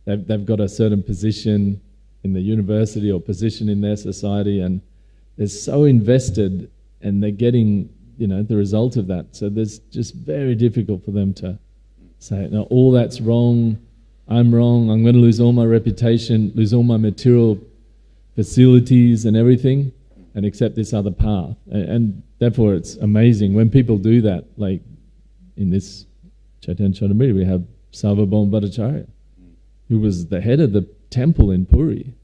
They've got a certain position in the university or position in their society, and they're so invested, and they're getting, the result of that. So it's just very difficult for them to say, no, all that's wrong, I'm wrong, I'm going to lose all my reputation, lose all my material facilities and everything, and accept this other path. And therefore it's amazing when people do that, like in this Caitanya Caritamrita, we have Sarvabhauma Bhattacharya, who was the head of the temple in Puri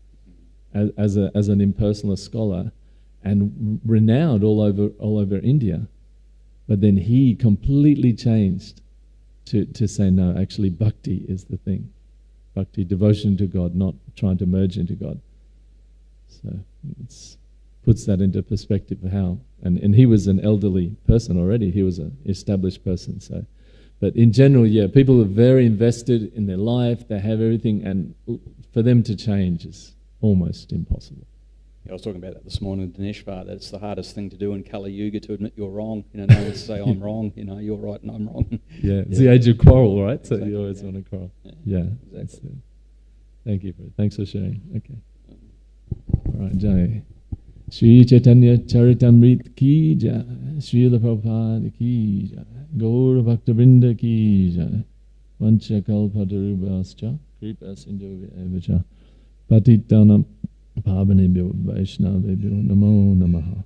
as an impersonalist scholar and renowned all over India. But then he completely changed to say, no, actually bhakti is the thing. Bhakti, devotion to God, not trying to merge into God. So it puts that into perspective of how. And he was an elderly person already. He was an established person. So But in general, yeah, people are very invested in their life, they have everything, and for them to change is almost impossible. I was talking about that this morning with Dineshvar, that it's the hardest thing to do in Kali Yuga, to admit you're wrong. No one to say I'm wrong, you're right and I'm wrong. Yeah, it's the age of quarrel, right? So Exactly, you always want to quarrel. Yeah, exactly. Thank you. Thanks for sharing. Okay. All right, Jai. Sri Caitanya Charitamrita ki jai. Srila Prabhupada ki jai. Gaura Bhakta ki jai. Vancha kalpatarubhascha. Kripa sindhu evacha. Patitanam Pavanebhyo Vaishnavebhyo Namo Namaha.